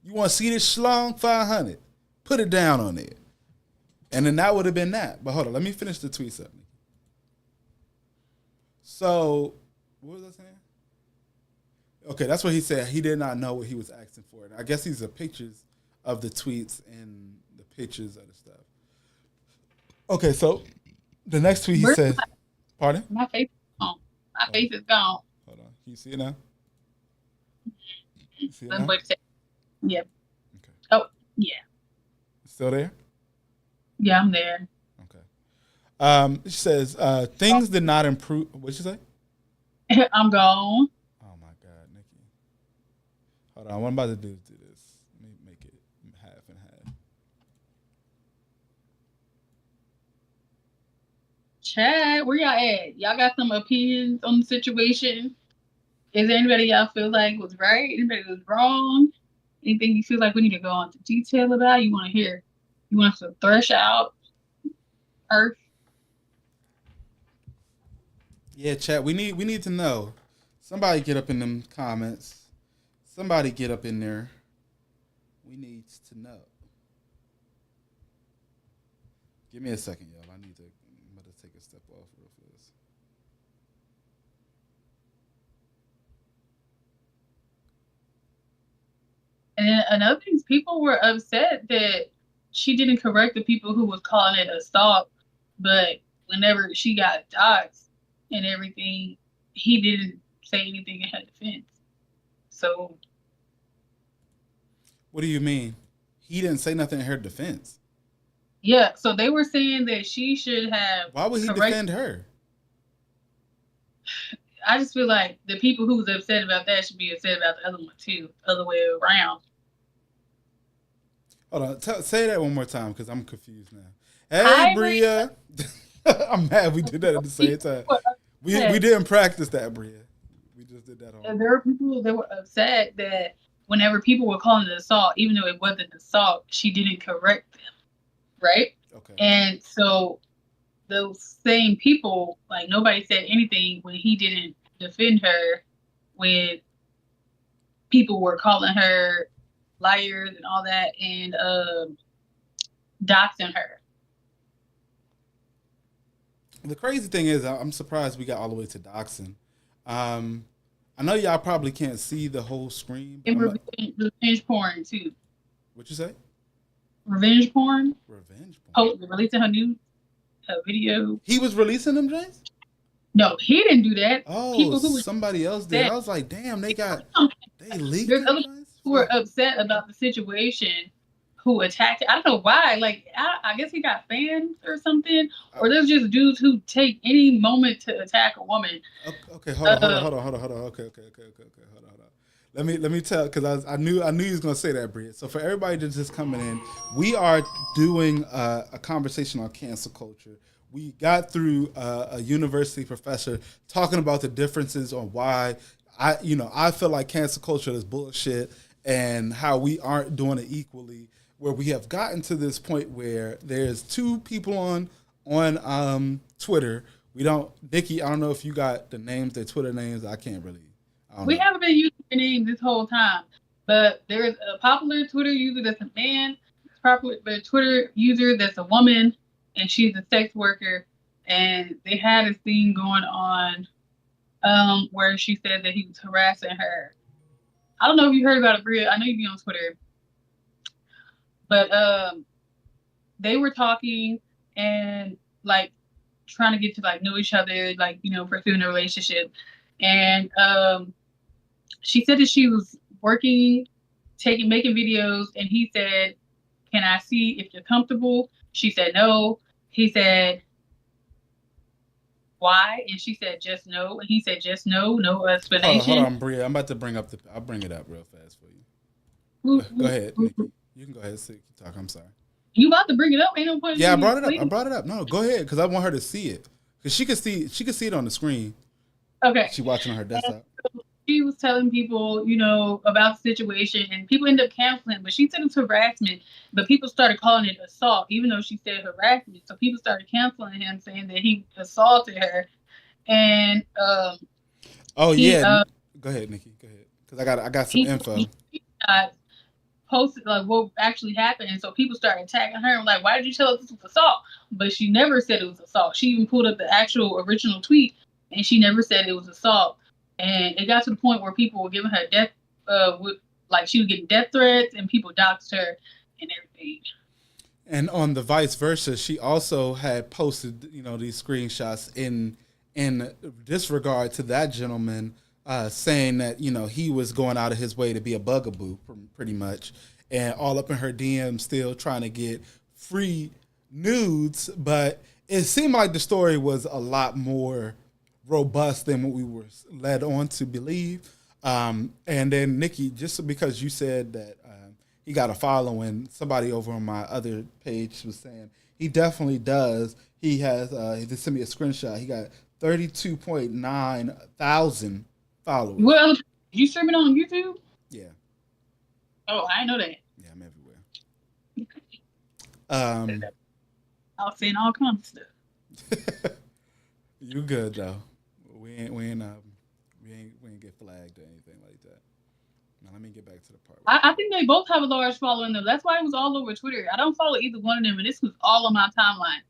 You want to see this schlong? $500. Put it down on there. And then that would have been that. But hold on, let me finish the tweet up. So, what was I saying? Okay, that's what he said. He did not know what he was asking for. And I guess these are pictures of the tweets and the pictures of the stuff. Okay, so the next tweet he Where's said, pardon? My face is gone. My face is gone. Hold on. Can you see it now? You see it Let me now? wait a second. Yep. Okay. Oh, yeah. Still there? Yeah, I'm there. She says, things did not improve. What'd you say? I'm gone. Oh my God, Nikki. Hold on, what I'm about to do is do this. Let me make it half and half. Chad, where y'all at? Y'all got some opinions on the situation? Is there anybody y'all feel like was right? Anybody was wrong? Anything you feel like we need to go into detail about? You want to hear? You want us to thresh out Earth? Yeah, chat. We need to know. Somebody get up in them comments. Somebody get up in there. We need to know. Give me a second, y'all. I'm about to take a step off real fast. And then another thing is people were upset that she didn't correct the people who was calling it assault, but whenever she got doxxed and everything, he didn't say anything in her defense. So What do you mean? He didn't say nothing in her defense. yeah, so they were saying that she should have. Why would he defend her? I just feel like the people who was upset about that should be upset about the other one too, other way around. Hold on. Say that one more time because I'm confused now. Hey, Hi, Bria. I'm mad we did that at the same time. We didn't practice that, Bria. We just did that on. And there were people that were upset that whenever people were calling it assault, even though it wasn't assault, she didn't correct them, right? Okay. And so those same people, like nobody said anything when he didn't defend her, when people were calling her liars and all that, and doxing her. The crazy thing is, I'm surprised we got all the way to doxing. I know y'all probably can't see the whole screen. But And revenge porn too. What you say? Revenge porn. Revenge porn. Releasing her video. He was releasing them, James? No, he didn't do that. Oh, People who was somebody else did. upset. I was like, damn, they leaked There's it? other people who were upset about the situation who attacked it. I don't know why. Like, I guess he got fans or something. Or there's just dudes who take any moment to attack a woman. Okay, hold on. Okay. Hold on. Let me tell, because I knew you was gonna say that, Bria. So for everybody that's just coming in, we are doing a conversation on cancel culture. We got through a university professor talking about the differences on why I feel like cancel culture is bullshit and how we aren't doing it equally. Where we have gotten to this point where there's two people on Twitter. We don't, Nikki. I don't know if you got the names, their Twitter names. I can't really. We haven't been using their names this whole time, but there is a popular Twitter user that's a man, popular Twitter user that's a woman, and she's a sex worker. And they had this thing going on where she said that he was harassing her. I don't know if you heard about it, Bria. I know you be on Twitter, but they were talking and like trying to get to like know each other, like pursuing a relationship, and she said that she was working, making videos, and he said, "Can I see if you're comfortable?" She said no. He said, "Why?" And she said, "Just no." And he said, "Just no, no explanation." Hold on, Bria. I'm about to bring up I'll bring it up real fast for you. Go ahead, Nikki. You can go ahead and keep talking. I'm sorry. You about to bring it up? Ain't no point. Yeah, I brought it up. No, go ahead, because I want her to see it, because she could see it on the screen. Okay. She watching on her desktop. She was telling people, about the situation, and people ended up canceling. But she said it was harassment, but people started calling it assault, even though she said harassment. So people started canceling him, saying that he assaulted her. And go ahead, Nikki. Go ahead, because I got some info. He posted like what actually happened, and so people started attacking her. Like, why did you tell us this was assault? But she never said it was assault. She even pulled up the actual original tweet, and she never said it was assault. And it got to the point where people were giving her death, she was getting death threats, and people doxed her and everything. And on the vice versa, she also had posted, these screenshots in disregard to that gentleman, saying that he was going out of his way to be a bugaboo, pretty much, and all up in her DM, still trying to get free nudes. But it seemed like the story was a lot more robust than what we were led on to believe. And then Nikki, just because you said that he got a following, somebody over on my other page was saying he definitely does. He has he just sent me a screenshot. He got 32.9 thousand followers. Well, you streaming on YouTube? Yeah. Oh, I know that. Yeah, I'm everywhere. I was saying all kinds of stuff. You good though? We ain't get flagged or anything like that. Now let me get back to the part. I think they both have a large following though. That's why it was all over Twitter. I don't follow either one of them, and this was all on my timeline.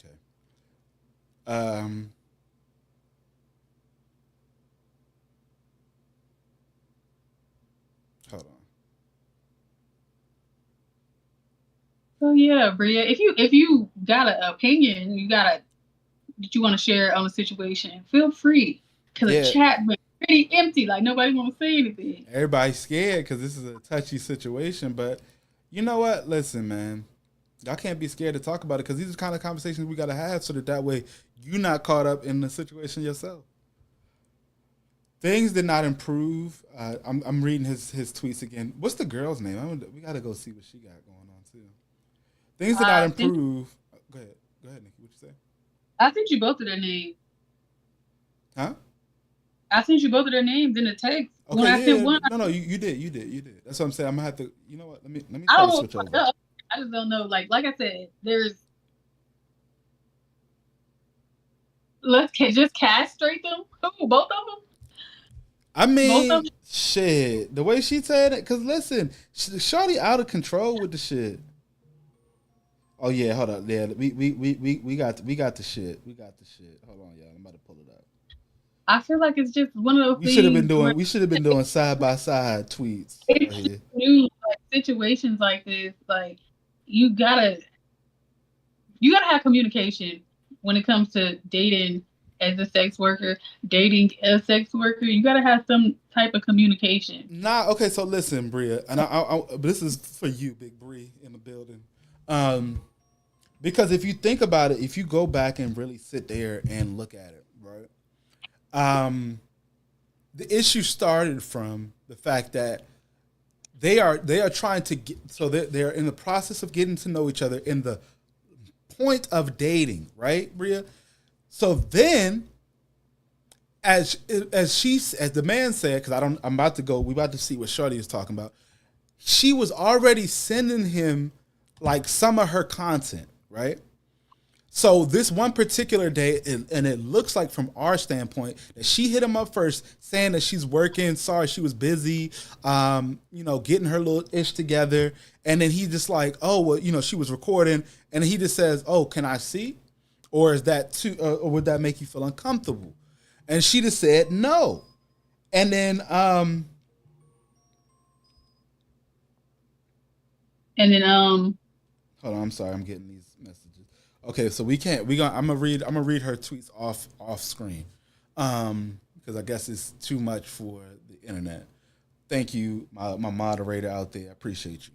Okay. Hold on. So yeah, Bria, if you got an opinion, that you want to share on the situation, feel free. Because the chat went pretty empty, like nobody want to say anything. Everybody's scared because this is a touchy situation, but you know what? Listen, man, y'all can't be scared to talk about it, because these are the kind of conversations we got to have, so that way you're not caught up in the situation yourself. Things did not improve. I'm reading his tweets again. What's the girl's name? We got to go see what she got going on too. Things did not improve. Go ahead, Nikki. What you say? I sent you both of their names. Huh? I sent you both of their names in the text. Okay, when I sent one, no, you did. That's what I'm saying. I'm gonna have to. You know what? Let me I try don't to switch over. I just don't know. Like I said, let's just castrate them. Who? Both of them? I mean, shit. The way she said it, because listen, shorty out of control with the shit. Oh yeah, hold up. Yeah, we got the shit. We got the shit. Hold on, y'all. I'm about to pull it up. I feel like it's just one of those things. We should have been doing side by side tweets. It's new situations like this. Like you gotta have communication when it comes to dating as a sex worker, dating a sex worker. You gotta have some type of communication. Okay. So listen, Bria, and this is for you, Big Bree, in the building. Because if you think about it, if you go back and really sit there and look at it, right? the issue started from the fact that they are trying to get, so they're in the process of getting to know each other in the point of dating, right, Bria? So then, as the man said, because we about to see what Shorty is talking about. She was already sending him like some of her content, right? So this one particular day, and it looks like from our standpoint that she hit him up first, saying that she's working. Sorry, she was busy, getting her little ish together. And then he just like, oh, well, she was recording, and he just says, oh, can I see? Or is that too? Or would that make you feel uncomfortable? And she just said no. And then, hold on, I'm sorry, I'm getting these messages. Okay, so I'm gonna read her tweets off screen, because I guess it's too much for the internet. Thank you, my moderator out there. I appreciate you.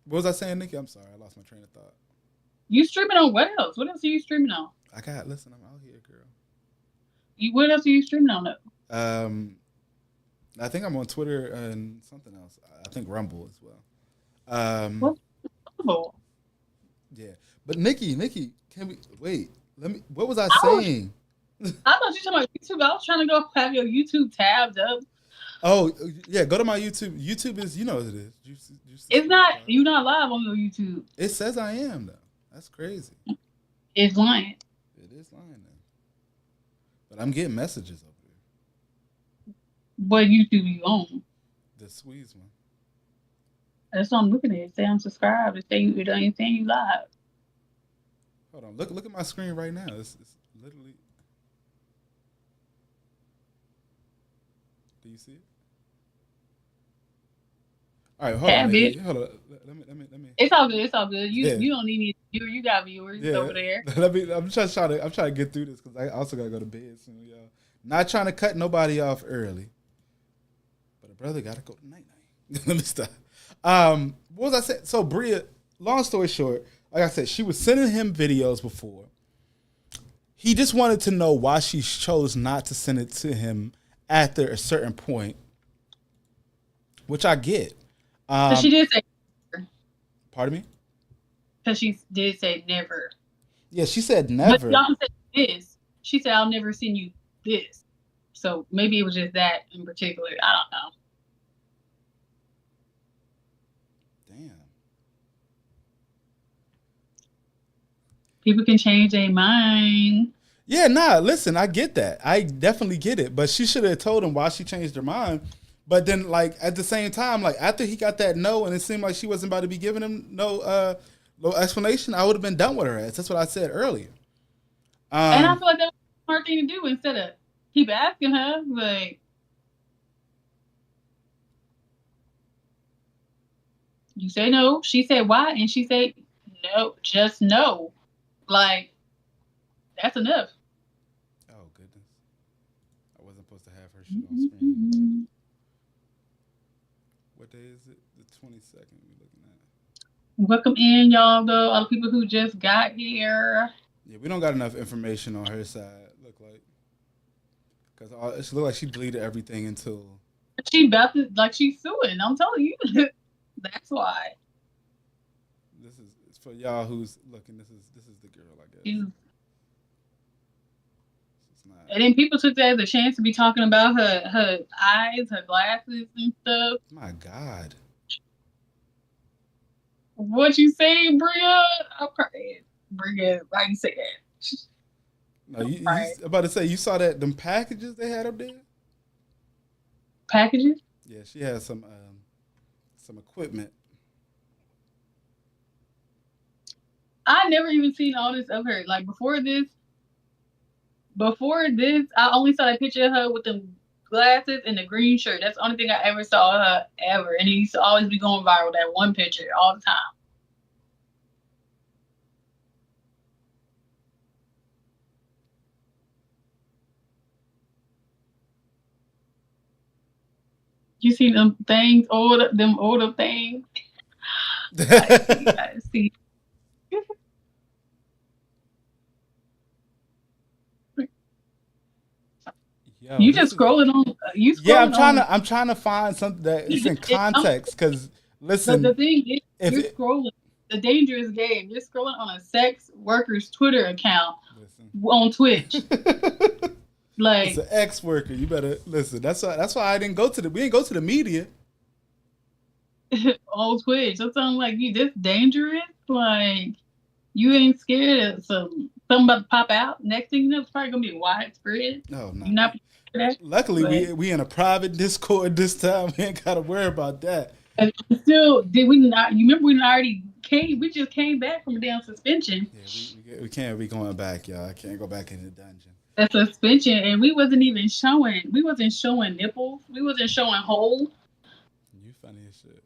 What was I saying, Nikki? I'm sorry, I lost my train of thought. You streaming on what else? What else are you streaming on? Listen, I'm out here, girl. What else are you streaming on though? I think I'm on Twitter and something else. I think Rumble as well. What? Rumble? Yeah, but Nikki, can we wait? What was I saying? I thought you were talking about YouTube. I was trying to go have your YouTube tabs up. Oh yeah, go to my YouTube. YouTube is, what it is. It's not. You're not live on your YouTube. It says I am though. That's crazy. It's lying. It is lying then. But I'm getting messages over there. What YouTube you on? The Squeeze one. That's what I'm looking at. Say I'm subscribed. Say you anything you live. Hold on. Look at my screen right now. It's literally. Do you see it? All right, hold on. Hold on. Let me. It's all good. It's all good. You don't need me. You got viewers over there. I'm trying to get through this because I also gotta go to bed soon, y'all. Not trying to cut nobody off early, but a brother gotta go to night. Let me stop. What was I saying? So Bria, long story short, like I said, she was sending him videos before. He just wanted to know why she chose not to send it to him after a certain point, which I get. She did say. Pardon me? Because she did say never. Yeah, she said never. But y'all said this. She said, I'll never send you this. So maybe it was just that in particular. I don't know. Damn. People can change their mind. Yeah, listen, I get that. I definitely get it. But she should have told him why she changed her mind. But then, like, at the same time, like, after he got that no, and it seemed like she wasn't about to be giving him no explanation, I would have been done with her ass. That's what I said earlier. And I feel like that was a smart thing to do instead of keep asking her, like, you say no. She said why, and she said no, just no. Like, that's enough. Oh, goodness. I wasn't supposed to have her shit on screen. What day is it? The 22nd we're looking at. Welcome in, y'all, though. All the people who just got here. Yeah, we don't got enough information on her side, look like. Because it looked like she deleted everything until... She about to, like, she's suing. I'm telling you. That's why. This is, it's for y'all who's looking, this is the girl, I guess. And then people took that as a chance to be talking about her eyes, her glasses and stuff. My God. What you saying, Bria? I'm crying. Bria, why you say that? No, you about to say, you saw them packages they had up there? Packages? Yeah, she had some equipment. I never even seen all this of her. Like, before this, I only saw a picture of her with the glasses and the green shirt. That's the only thing I ever saw of her ever. And it used to always be going viral, that one picture, all the time. You see them things, them older things? I see. Yo, You this just is- scrolling on. You scrolling Yeah, on. I'm trying to find something that is in context. Because But listen, the thing is, if you're it- scrolling. The dangerous game. You're scrolling on a sex worker's Twitter account listen. on Twitch. Like It's an ex worker. You better listen. That's why I didn't go to the. We didn't go to the media. on Twitch. So something like you this dangerous. Like you ain't scared of something about to pop out. Next thing you know, it's probably gonna be widespread. No, no. You're not prepared for that. Luckily, But- we in a private Discord this time. We ain't got to worry about that. And still, did we not? You remember we already came? We just came back from a damn suspension. Yeah, we can't be going back, y'all. I can't go back in the dungeon. A suspension, and we wasn't even showing. We wasn't showing nipples. We wasn't showing holes. You funny as shit.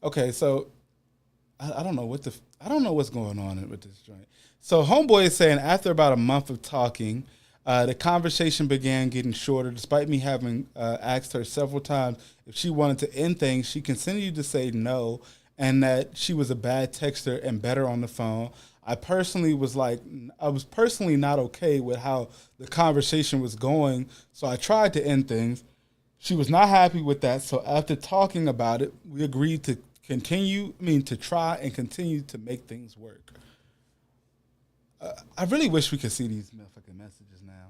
Okay, so I don't know I don't know what's going on with this joint. So homeboy is saying after about a month of talking, the conversation began getting shorter. Despite me having asked her several times if she wanted to end things, she continued to say no, and that she was a bad texter and better on the phone. I was personally not okay with how the conversation was going, so I tried to end things. She was not happy with that, so after talking about it, we agreed to try and continue to make things work. I really wish we could see these motherfucking messages now.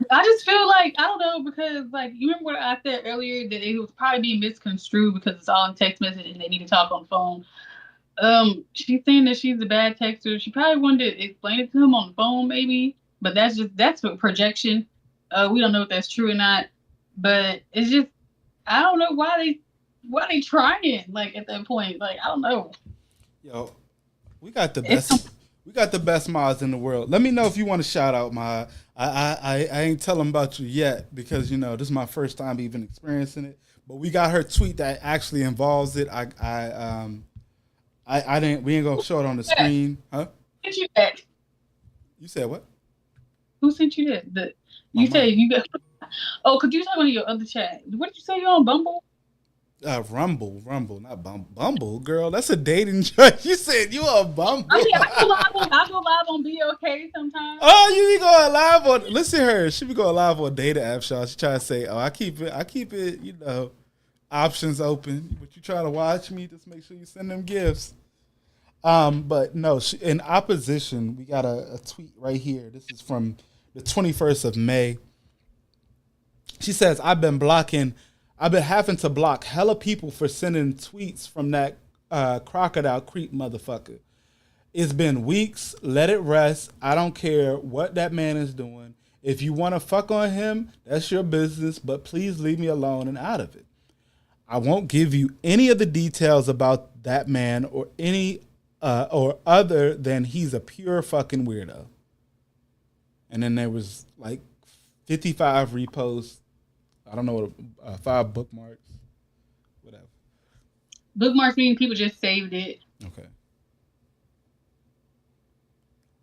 I just feel like I don't know because like you remember what I said earlier that it was probably being misconstrued because it's all in text message and they need to talk on the phone. She's saying that she's a bad texter. She probably wanted to explain it to him on the phone, maybe, but that's for projection. We don't know if that's true or not, but it's just I don't know why they trying like at that point. Like I don't know. Yo, we got the best mods in the world. Let me know if you want to shout out my. I ain't telling about you yet because this is my first time even experiencing it. But we got her tweet that actually involves it. I didn't. We ain't gonna show it on the screen, huh? Who sent you that? You said what? Who sent you that? You said you got. Oh, could you talk on your other chat? What did you say? You on Bumble? Rumble, not Bumble, girl. That's a dating joint. You said you on Bumble. I mean, I go live on BOK sometimes. Oh, you be going live on? Listen to her. She be going live on data app, y'all. She try to say, "Oh, I keep it, options open." But you try to watch me, just make sure you send them gifts. But no, in opposition, we got a tweet right here. This is from the 21st of May. She says, I've been having to block hella people for sending tweets from that crocodile creep motherfucker. It's been weeks. Let it rest. I don't care what that man is doing. If you want to fuck on him, that's your business, but please leave me alone and out of it. I won't give you any of the details about that man or any or other than he's a pure fucking weirdo. And then there was like 55 reposts. I don't know what 5 bookmarks, whatever. Bookmarks mean people just saved it. Okay.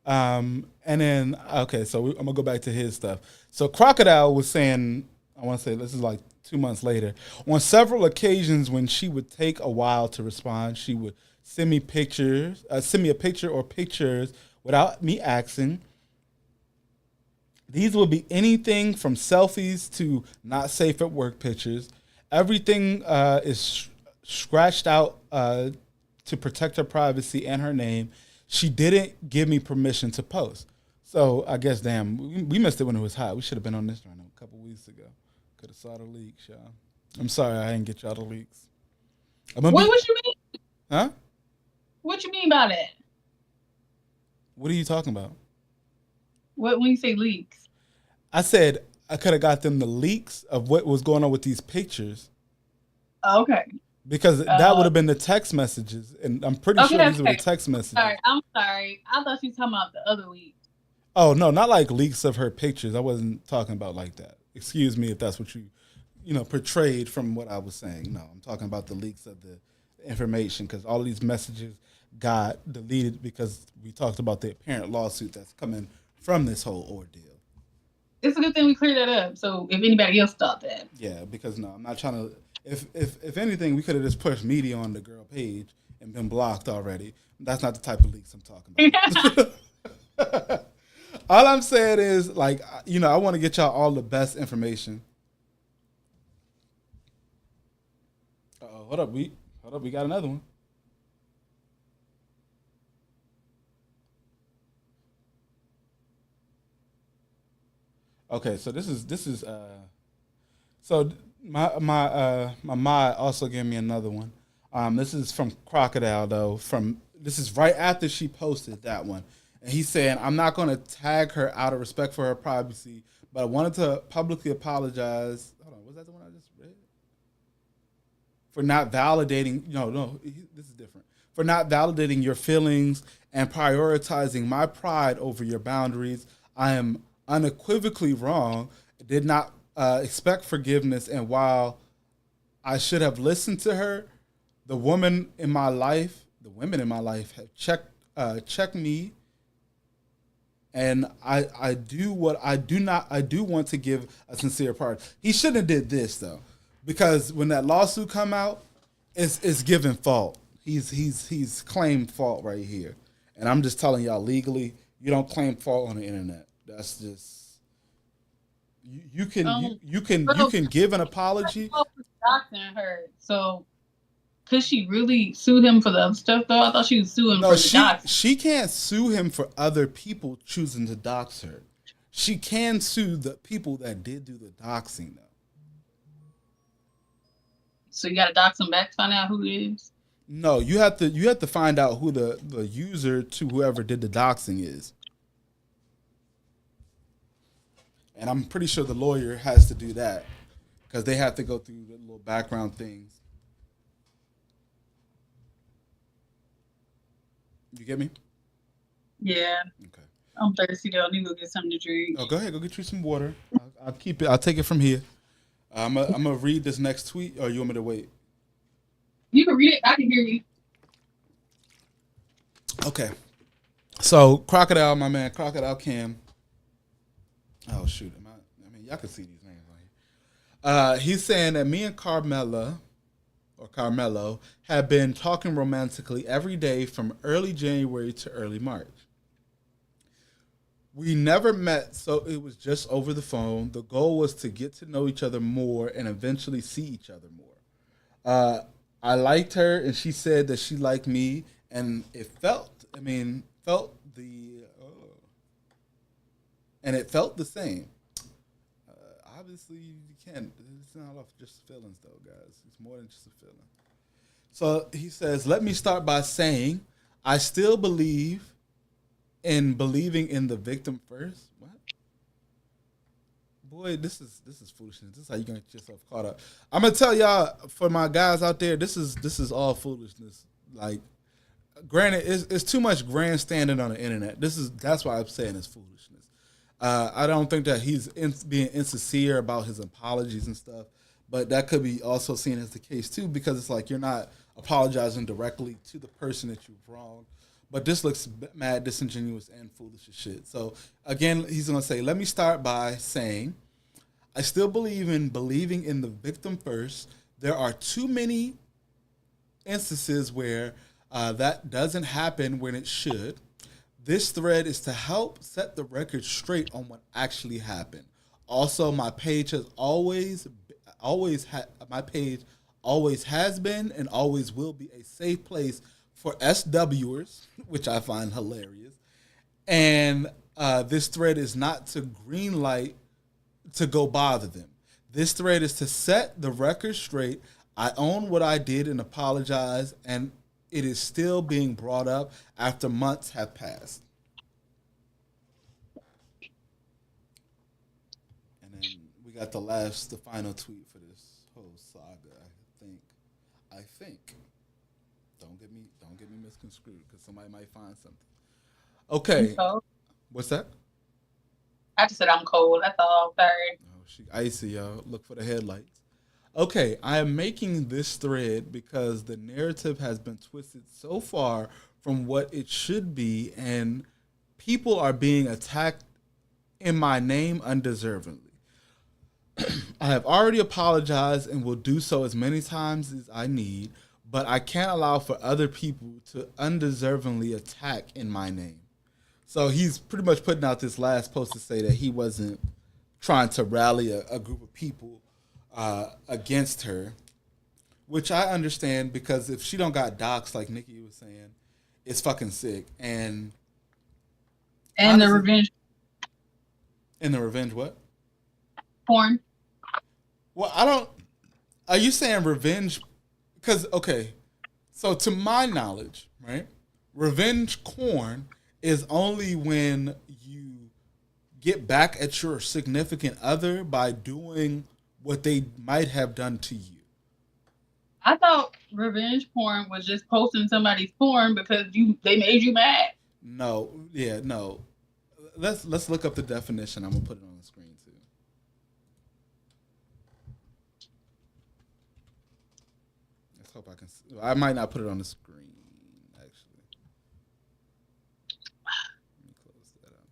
And then so I'm gonna go back to his stuff. So Crocodile was saying, I want to say this is like 2 months later. On several occasions, when she would take a while to respond, she would send me a picture or pictures without me asking. These will be anything from selfies to not safe at work pictures. Everything is scratched out to protect her privacy and her name. She didn't give me permission to post. So I guess, damn, we missed it when it was hot. We should have been on this right now a couple weeks ago. Could have saw the leaks, y'all. I'm sorry I didn't get y'all the leaks. What you mean? Huh? What you mean by that? What are you talking about? What when you say leaks? I said I could have got them the leaks of what was going on with these pictures. Okay. Because that would have been the text messages, and I'm pretty sure these were the text messages. I'm sorry. I thought you were talking about the other leaks. Oh no, not like leaks of her pictures. I wasn't talking about like that. Excuse me if that's what you portrayed from what I was saying. No, I'm talking about the leaks of the information because all of these messages got deleted because we talked about the apparent lawsuit that's coming from this whole ordeal. It's a good thing we cleared that up. So if anybody else thought that. Yeah, because no, I'm not trying to. If anything, we could have just pushed media on the girl page and been blocked already. That's not the type of leaks I'm talking about. All I'm saying is, like, you know, I want to get y'all all the best information. Hold up, we got another one. Okay, so this is so my mod also gave me another one. This is from Crocodile though. This is right after she posted that one, and he's saying, "I'm not going to tag her out of respect for her privacy, but I wanted to publicly apologize." Hold on, was that the one I just read? For not validating. No, this is different. For not validating your feelings and prioritizing my pride over your boundaries. I am unequivocally wrong. Did not expect forgiveness, and while I should have listened to her, the women in my life have checked me, and I do want to give a sincere pardon. He shouldn't have did this though, because when that lawsuit come out, it's given fault. He's claimed fault right here, and I'm just telling y'all legally, you don't claim fault on the internet. That's just you can give an apology. Doxing her, so could she really sue him for the other stuff though? I thought she was suing for the doxing. She can't sue him for other people choosing to dox her. She can sue the people that did do the doxing though. So you got to dox him back to find out who it is. No, you have to find out who the user to whoever did the doxing is. And I'm pretty sure the lawyer has to do that because they have to go through the little background things. You get me? Yeah. Okay. I'm thirsty though. I need to go get something to drink. Oh, go ahead. Go get you some water. I'll keep it. I'll take it from here. I'm gonna read this next tweet, or you want me to wait? You can read it. I can hear you. Okay. So Crocodile, my man, Crocodile Cam. Oh shoot! I mean, y'all can see these names right here. He's saying that me and Carmelo have been talking romantically every day from early January to early March. We never met, so it was just over the phone. The goal was to get to know each other more and eventually see each other more. I liked her, and she said that she liked me, and it felt the same. Obviously, you can't. It's not off just feelings, though, guys. It's more than just a feeling. So he says, "Let me start by saying I still believe in believing in the victim first." What? Boy, this is foolishness. This is how you gonna get yourself caught up. I'm gonna tell y'all, for my guys out there, this is all foolishness. Like, granted, it's too much grandstanding on the internet. That's why I'm saying it's foolishness. I don't think that he's being insincere about his apologies and stuff, but that could be also seen as the case too, because it's like you're not apologizing directly to the person that you've wronged. But this looks mad disingenuous and foolish as shit. So again, he's gonna say, "Let me start by saying I still believe in believing in the victim first. There are too many instances where that doesn't happen when it should. This thread is to help set the record straight on what actually happened. Also, my page has always been and always will be a safe place for SWers, which I find hilarious. And this thread is not to green light to go bother them. This thread is to set the record straight. I own what I did and apologize, and it is still being brought up after months have passed." And then we got the final tweet for this whole saga. I think. Don't get me misconstrued, because somebody might find something. Okay. What's that? I just said I'm cold. That's all. Sorry. Oh, she icy, y'all. Look for the headlights. Okay, I am making this thread because the narrative has been twisted so far from what it should be, and people are being attacked in my name undeservingly. I have already apologized and will do so as many times as I need, but I can't allow for other people to undeservingly attack in my name. So he's pretty much putting out this last post to say that he wasn't trying to rally a group of people against her, which I understand, because if she don't got docs like Nikki was saying, it's fucking sick. And the revenge what? porn. Well, I don't. Are you saying revenge? Because okay, so to my knowledge, right, revenge porn is only when you get back at your significant other by doing what they might have done to you. I thought revenge porn was just posting somebody's porn because they made you mad. No. Let's look up the definition. I'm gonna put it on the screen too. Let's hope I can. I might not put it on the screen actually. Let me close that up.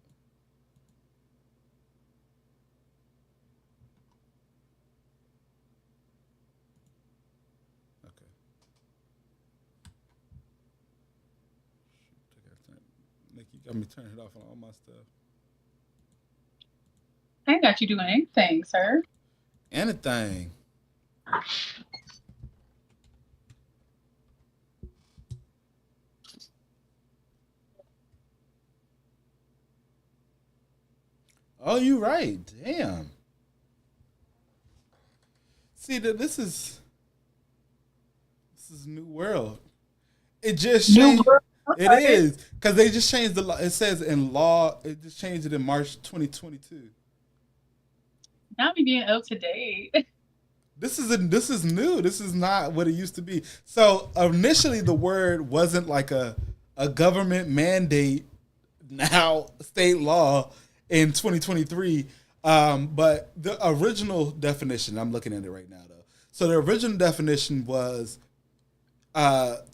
Okay. Nick, you got me turning it off on all my stuff. I ain't got you doing anything, sir. Anything. Oh, you right. Damn. See, this is new world. It just changed. It is because they just changed the law. It says in law. It just changed it in March 2022. Now we being up to date. This is new. This is not what it used to be. So initially, the word wasn't like a government mandate. Now state law in 2023. But the original definition, I'm looking at it right now though. So the original definition was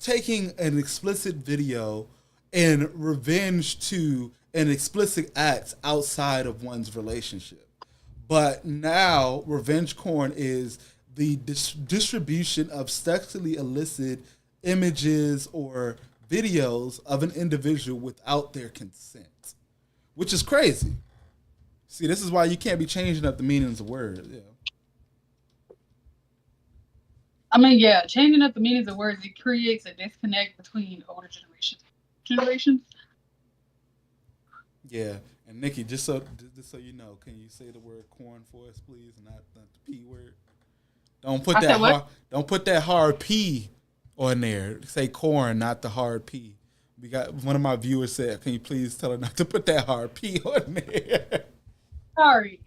taking an explicit video and revenge to an explicit act outside of one's relationship. But now revenge porn is the distribution of sexually illicit images or videos of an individual without their consent, which is crazy. See, this is why you can't be changing up the meanings of words. Yeah. I mean, yeah, changing up the meanings of words, it creates a disconnect between older generations. Yeah, and Nikki, just so you know, can you say the word corn for us, please, and not the P word? Don't put that hard P on there. Say corn, not the hard P. We got one of my viewers said, "Can you please tell her not to put that hard P on there?" Sorry.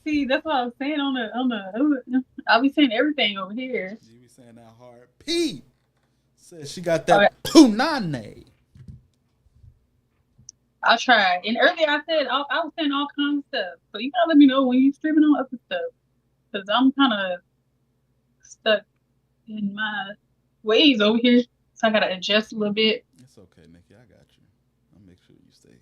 See, that's what I was saying on the. I'll be saying everything over here. You be saying that hard P. Says she got that punani. I'll try. And earlier I said I was saying all kinds of stuff. So you gotta let me know when you're streaming on other stuff. Because I'm kind of stuck in my ways over here. So I gotta adjust a little bit. It's okay, Nikki. I got you. I'll make sure you stay.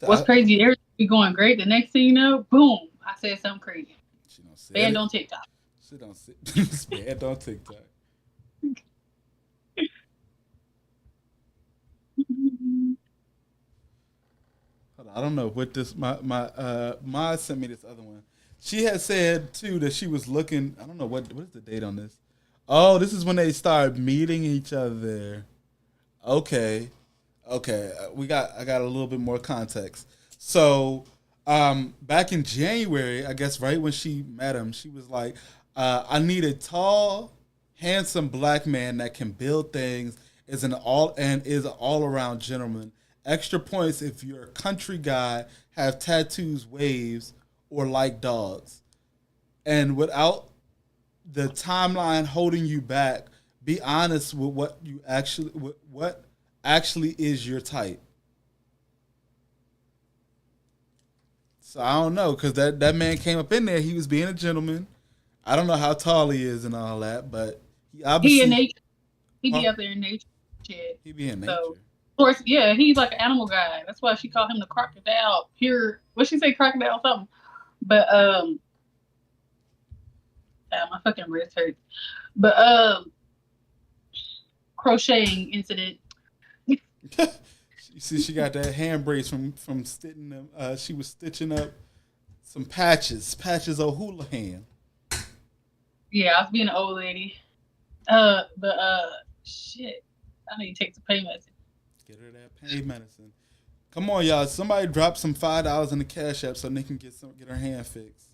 What's crazy, everything be going great. The next thing you know, boom, I said something crazy. She don't say banned on TikTok. She don't say banned on TikTok. Hold on, I don't know what this Ma sent me this other one. She had said too that she was looking. I don't know what is the date on this. Oh, this is when they started meeting each other. Okay. I got a little bit more context. So, back in January, I guess right when she met him, she was like, I need a tall, handsome black man that can build things, is an all-around gentleman. Extra points if you're a country guy, have tattoos, waves, or like dogs. And without the timeline holding you back, be honest with what actually is your type. So I don't know, because that man came up in there. He was being a gentleman. I don't know how tall he is and all that, but he obviously... He in nature. He be up there in nature. Shit. He be in nature. So, of course, yeah, he's like an animal guy. That's why she called him the crocodile. Pure... What'd she say? Crocodile something. But, my fucking wrist hurts. But, crocheting incident. You see, she got that hand brace from stitching them. She was stitching up some patches of hula hand. Yeah, I was being an old lady. Shit. I need to take some pain medicine. Get her that pain medicine. Come on, y'all. Somebody drop some $5 in the Cash App so they can get her hand fixed.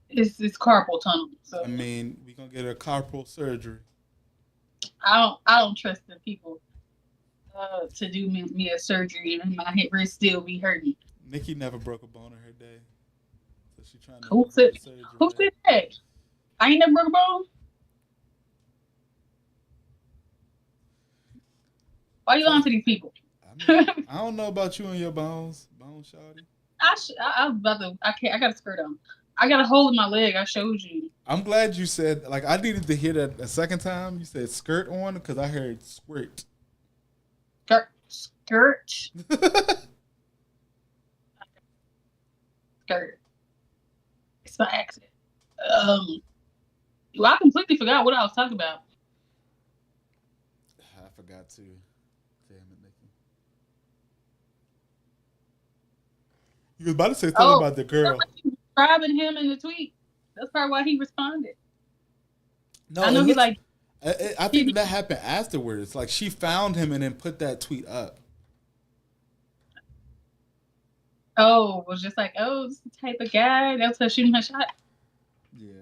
It's carpal tunnel. So I mean, we gonna get her carpal surgery. I don't trust the people to do me a surgery and my wrist still be hurting. Nikki never broke a bone in her day, so she trying to. Who said that? I ain't never broke a bone. Why you lying to these people? I don't know about you and your bones, shawty. I was about to. I got a skirt on. I got a hole in my leg. I showed you. I'm glad you said. Like, I needed to hear that a second time. You said skirt on because I heard squirt. Skirt. Skirt. It's by accident. Well, I completely forgot what I was talking about. I forgot too. Damn it, Nikki. You was about to say something about the girl. Describing him in the tweet. That's probably why he responded. No, I know he like. I think that happened afterwards. Like, she found him and then put that tweet up. Oh, was just like, oh, this is the type of guy that's her shooting her shot. Yeah.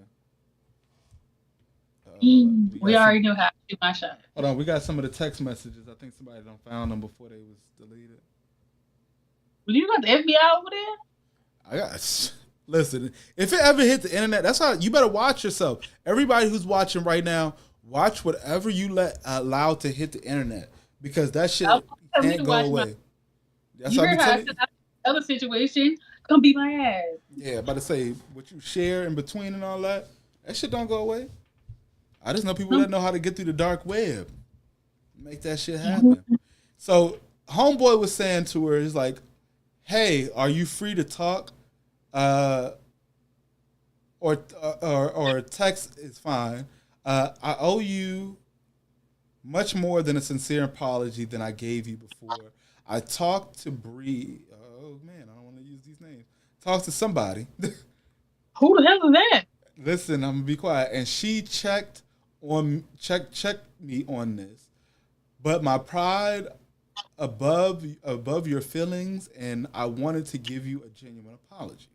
We already know how to shoot my shot. Hold on, we got some of the text messages. I think somebody done found them before they was deleted. Well, you got the FBI over there? Listen, if it ever hit the internet, that's how you better watch yourself. Everybody who's watching right now, watch whatever you allow to hit the internet, because that shit can't go away. That's you what heard I'm how other situation, come beat my ass. Yeah, about to say what you share in between and all that shit don't go away. I just know people that know how to get through the dark web, make that shit happen. So homeboy was saying to her, he's like, "Hey, are you free to talk? Or text is fine. I owe you much more than a sincere apology than I gave you before. I talked to Bree. Oh man, I don't want to use these names. Talk to somebody. Who the hell is that? Listen, I'm gonna be quiet. And she checked me on this, but my pride above your feelings, and I wanted to give you a genuine apology.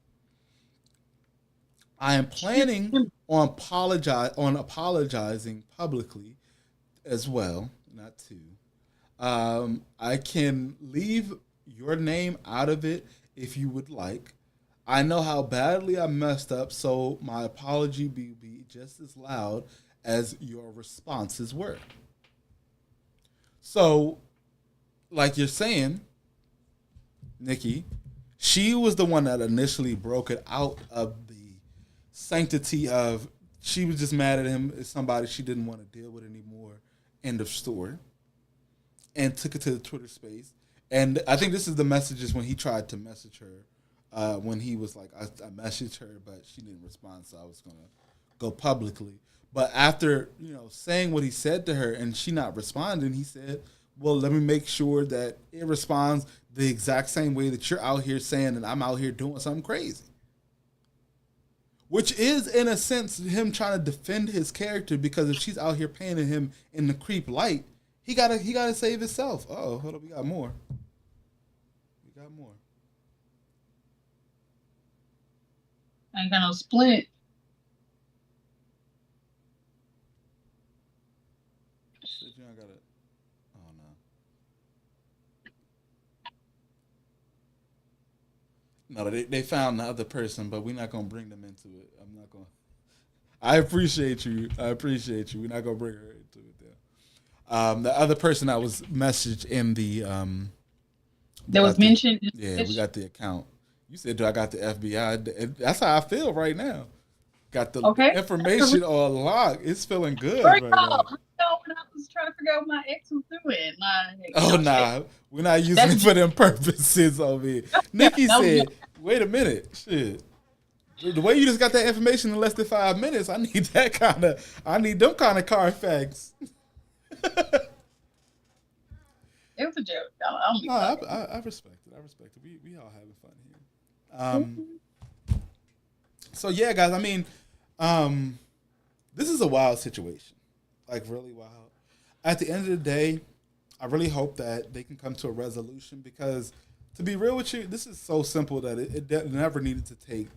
I am planning on apologizing publicly as well, not to. I can leave your name out of it if you would like. I know how badly I messed up, so my apology be just as loud as your responses were. So, like you're saying, Nikki, she was the one that initially broke it out of the sanctity of, she was just mad at him as somebody she didn't want to deal with anymore. End of story. And took it to the Twitter space. And I think this is the messages when he tried to message her. When he was like, I messaged her, but she didn't respond, so I was going to go publicly. But after, saying what he said to her and she not responding, he said, well, let me make sure that it responds the exact same way that you're out here saying that I'm out here doing something crazy. Which is, in a sense, him trying to defend his character, because if she's out here painting him in the creep light, he gotta save himself. Oh, hold up, we got more. I ain't got no splint. No, they found the other person, but we're not gonna bring them into it. I'm not gonna. I appreciate you. We're not gonna bring her into it. There. The other person that was messaged in the that was mentioned. Yeah, we got the account. You said, "Do I got the FBI?" That's how I feel right now. Got the information on lock. It's feeling good right now. When I was trying to figure out what my ex was doing. We're not using it for them purposes over here. Nikki said, "Wait a minute, shit." The way you just got that information in less than 5 minutes, I need them kind of Carfax. It was a joke. No, I respect it. I respect it. We all having fun here. So yeah, guys. I mean, this is a wild situation, like really wild. At the end of the day, I really hope that they can come to a resolution because, to be real with you, this is so simple that it never needed to take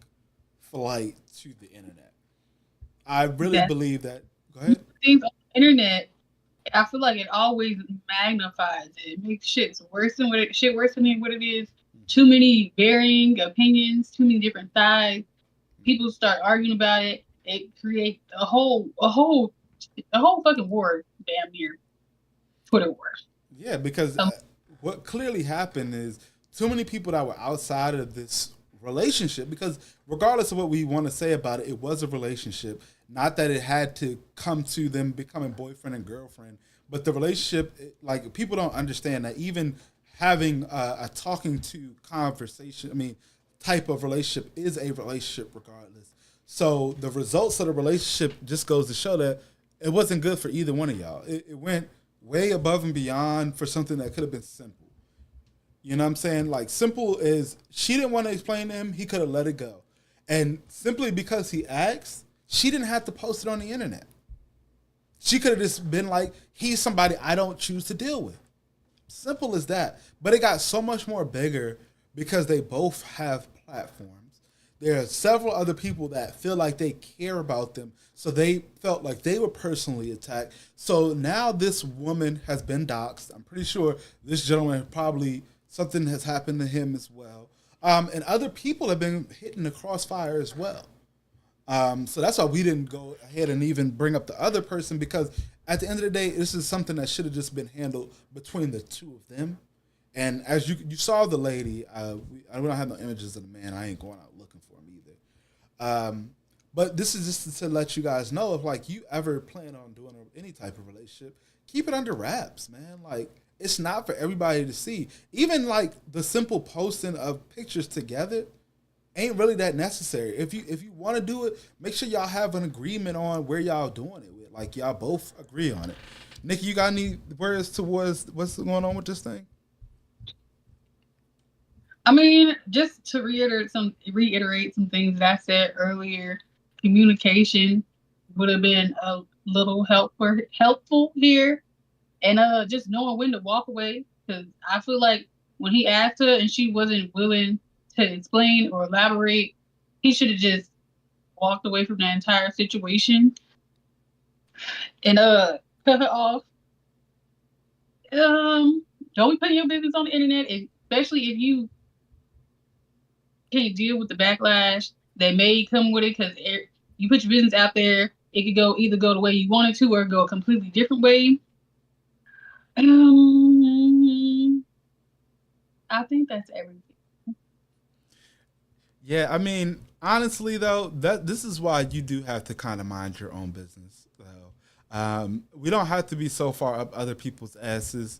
flight to the internet. I really believe that. Go ahead. Things on the internet, I feel like it always magnifies it. It makes shit worse than what it is. Too many varying opinions, too many different sides. People start arguing about it. It creates a whole fucking war, damn near Twitter war. Yeah, because what clearly happened is too many people that were outside of this relationship, because regardless of what we want to say about it, it was a relationship. Not that it had to come to them becoming boyfriend and girlfriend, but the relationship, like, people don't understand that even having a talking to conversation, type of relationship is a relationship regardless. So the results of the relationship just goes to show that it wasn't good for either one of y'all. It went way above and beyond for something that could have been simple. You know what I'm saying? Like, simple is she didn't want to explain to him. He could have let it go. And simply because he asked, she didn't have to post it on the internet. She could have just been like, he's somebody I don't choose to deal with. Simple as that. But it got so much more bigger because they both have platforms. There are several other people that feel like they care about them. So they felt like they were personally attacked. So now this woman has been doxxed. I'm pretty sure this gentleman probably something has happened to him as well. And other people have been hitting the crossfire as well. So that's why we didn't go ahead and even bring up the other person, because at the end of the day, this is something that should have just been handled between the two of them. And as you saw the lady, I don't have no images of the man. I ain't going out looking for him either. But this is just to let you guys know, if like you ever plan on doing any type of relationship, keep it under wraps, man. Like, it's not for everybody to see. Even like the simple posting of pictures together ain't really that necessary. If you want to do it, make sure y'all have an agreement on where y'all doing it with. Like, y'all both agree on it. Nikki, you got any words towards what's going on with this thing? Just to reiterate some things that I said earlier, communication would have been a little helpful here, and just knowing when to walk away. Because I feel like when he asked her and she wasn't willing to explain or elaborate, he should have just walked away from the entire situation and cut her off. Don't be putting your business on the internet, especially if you can't deal with the backlash that may come with it, because you put your business out there, it could either go the way you want it to or go a completely different way. I think that's everything. Yeah, honestly though, this is why you do have to kind of mind your own business though. We don't have to be so far up other people's asses.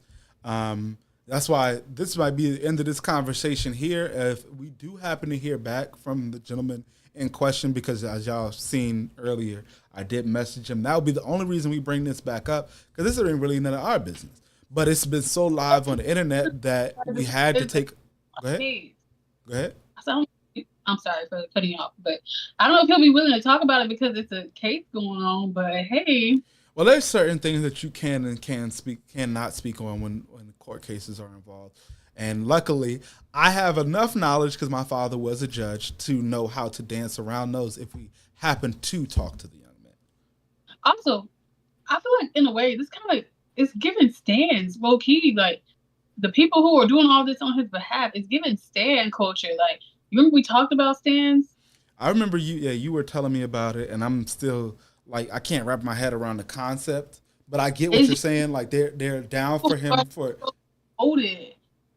That's why this might be the end of this conversation here. If we do happen to hear back from the gentleman in question, because as y'all seen earlier, I did message him. That would be the only reason we bring this back up, because this isn't really none of our business. But it's been so live on the internet that we had to take. Go ahead. I'm sorry for cutting you off, but I don't know if he'll be willing to talk about it because it's a case going on. But hey. Well, there's certain things that you can and cannot speak on when court cases are involved. And luckily, I have enough knowledge, because my father was a judge, to know how to dance around those if we happen to talk to the young man. Also, I feel like in a way, this kind of like, it's giving stands, low key. Like, the people who are doing all this on his behalf, it's giving stand culture. Like, you remember we talked about stands? I remember you were telling me about it, and I'm still like, I can't wrap my head around the concept, but I get what you're saying. Like, they're down for him for voted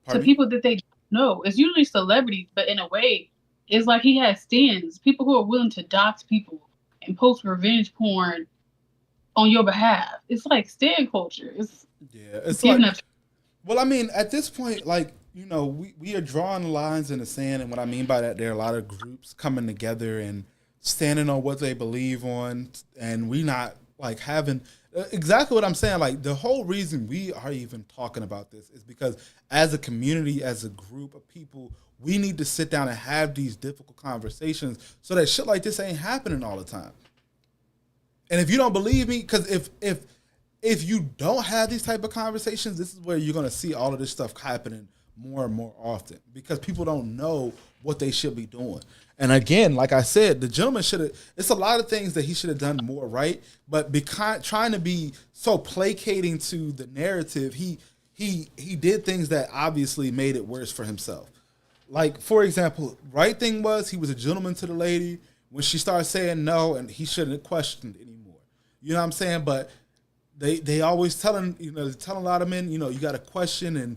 to people that they don't know. It's usually celebrities, but in a way, it's like he has stands, people who are willing to dox people and post revenge porn on your behalf. It's like stand culture. It's like, well, at this point, like, we are drawing lines in the sand, and what I mean by that, there are a lot of groups coming together and standing on what they believe on, and we not like having exactly what I'm saying. Like the whole reason we are even talking about this is because as a community, as a group of people, we need to sit down and have these difficult conversations so that shit like this ain't happening all the time. And if you don't believe me, because if you don't have these type of conversations, this is where you're gonna see all of this stuff happening more and more often because people don't know what they should be doing. And again, like I said, the gentleman should have. It's a lot of things that he should have done more right, but trying to be so placating to the narrative, he did things that obviously made it worse for himself. Like, for example, right thing was he was a gentleman to the lady when she started saying no, and he shouldn't have questioned anymore. You know what I'm saying? But they always telling a lot of men, you got to question and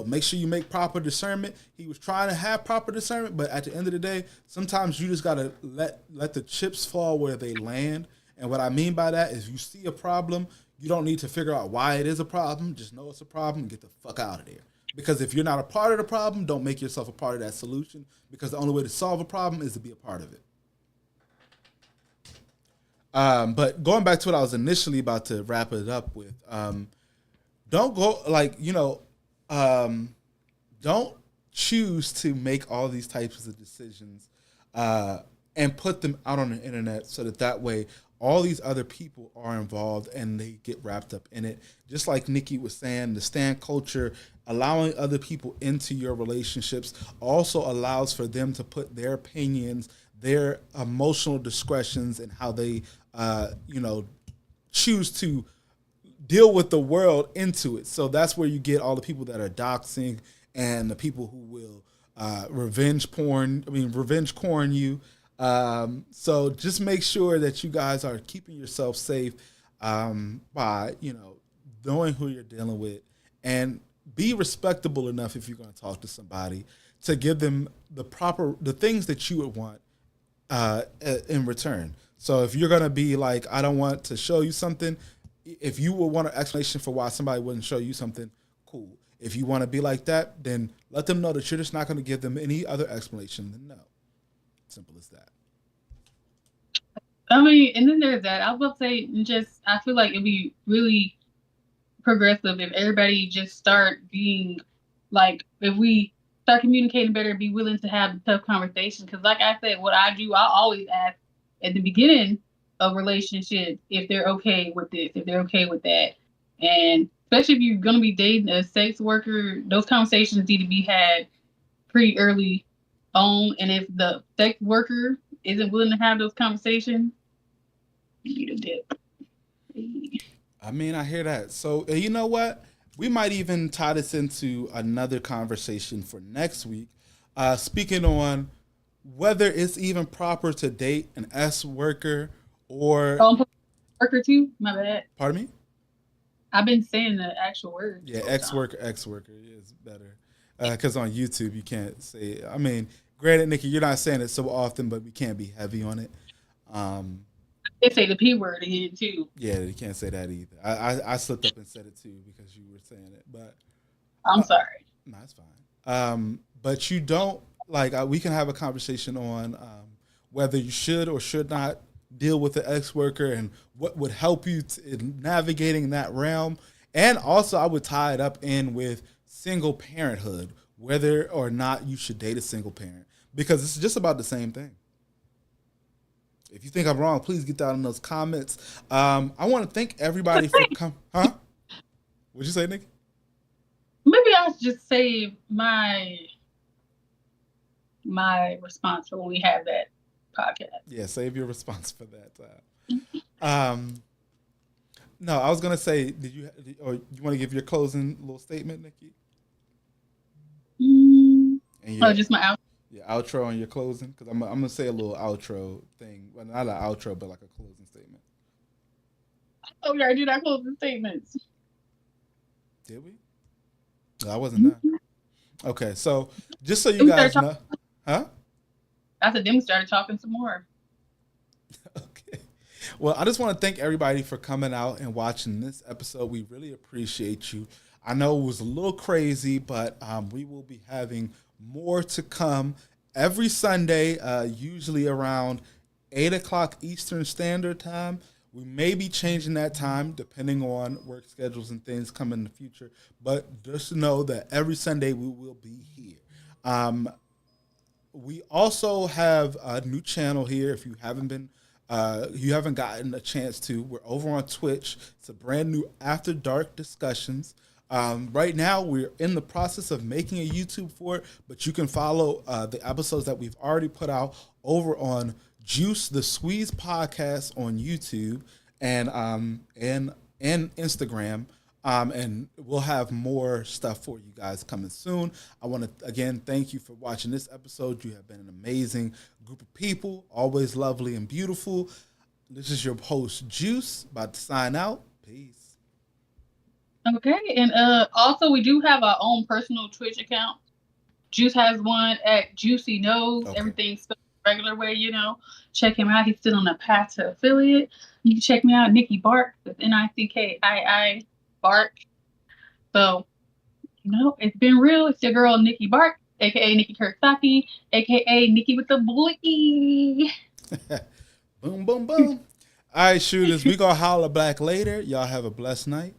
make sure you make proper discernment. He was trying to have proper discernment, but at the end of the day, sometimes you just got to let the chips fall where they land. And what I mean by that is, you see a problem, you don't need to figure out why it is a problem. Just know it's a problem and get the fuck out of there. Because if you're not a part of the problem, don't make yourself a part of that solution, because the only way to solve a problem is to be a part of it. But going back to what I was initially about to wrap it up with, don't go don't choose to make all these types of decisions and put them out on the internet so that way all these other people are involved and they get wrapped up in it. Just like Nikki was saying, the stan culture, allowing other people into your relationships also allows for them to put their opinions, their emotional discretions, and how they, choose to deal with the world into it. So that's where you get all the people that are doxing and the people who will revenge corn you. So just make sure that you guys are keeping yourself safe by, knowing who you're dealing with, and be respectable enough if you're going to talk to somebody to give them the things that you would want in return. So if you're going to be like, I don't want to show you something, if you would want an explanation for why somebody wouldn't show you something, cool. If you want to be like that, then let them know that you're just not going to give them any other explanation than no. Simple as that. I mean, and then there's that. I was about to say, I feel like it'd be really progressive if everybody just start being like, if we start communicating better and be willing to have tough conversations. Because like I said, what I do, I always ask at the beginning of relationships if they're okay with this, if they're okay with that. And especially if you're going to be dating a sex worker, those conversations need to be had pretty early on. And if the sex worker isn't willing to have those conversations, you need a dip. I mean, I hear that. So, you know what? We might even tie this into another conversation for next week. Speaking on whether it's even proper to date an S worker or... worker too? My bad. Pardon me? I've been saying the actual word. Yeah, X worker is better. Because on YouTube, you can't say it. I mean, granted, Nikki, you're not saying it so often, but we can't be heavy on it. They say the P word again, too. Yeah, you can't say that either. I slipped up and said it, too, because you were saying it. But I'm sorry. No, it's fine. But you don't, we can have a conversation on whether you should or should not deal with the ex-worker and what would help you in navigating that realm. And also, I would tie it up in with single parenthood, whether or not you should date a single parent, because it's just about the same thing. If you think I'm wrong, please get down in those comments. I want to thank everybody for coming. Huh? What'd you say, Nick? Maybe I'll just save my response for when we have that podcast. Yeah, save your response for that. No, I was gonna say, you want to give your closing little statement, Nikki? Just my outro. Yeah, outro and your closing, because I'm gonna say a little outro thing. Well, not an outro, but like a closing statement. Oh, we already did our closing statements. Did we? No, I wasn't there. Okay, so just so you guys know, huh? I said, then we started talking some more. Okay. Well, I just want to thank everybody for coming out and watching this episode. We really appreciate you. I know it was a little crazy, but we will be having more to come every Sunday, usually around 8 o'clock Eastern Standard Time. We may be changing that time depending on work schedules and things come in the future. But just know that every Sunday we will be here. We also have a new channel here. If you haven't gotten a chance to, we're over on Twitch. It's a brand new After Dark Discussions. Right now, we're in the process of making a YouTube for it, but you can follow the episodes that we've already put out over on Juice the Squeeze podcast on YouTube and Instagram. And we'll have more stuff for you guys coming soon. I want to, again, thank you for watching this episode. You have been an amazing group of people, always lovely and beautiful. This is your host, Juice, about to sign out. Peace. Okay, and also we do have our own personal Twitch account. Juice has one at Juicy Knows. Okay. Everything's spelled the regular way, Check him out. He's still on the path to affiliate. You can check me out, Nikki Bark, with NICKII Bark. So, it's been real. It's your girl, Nikki Bark, aka Nikki Kurosaki, aka Nikki with the blicky. Boom, boom, boom. All right, shooters, we gonna holler back later. Y'all have a blessed night.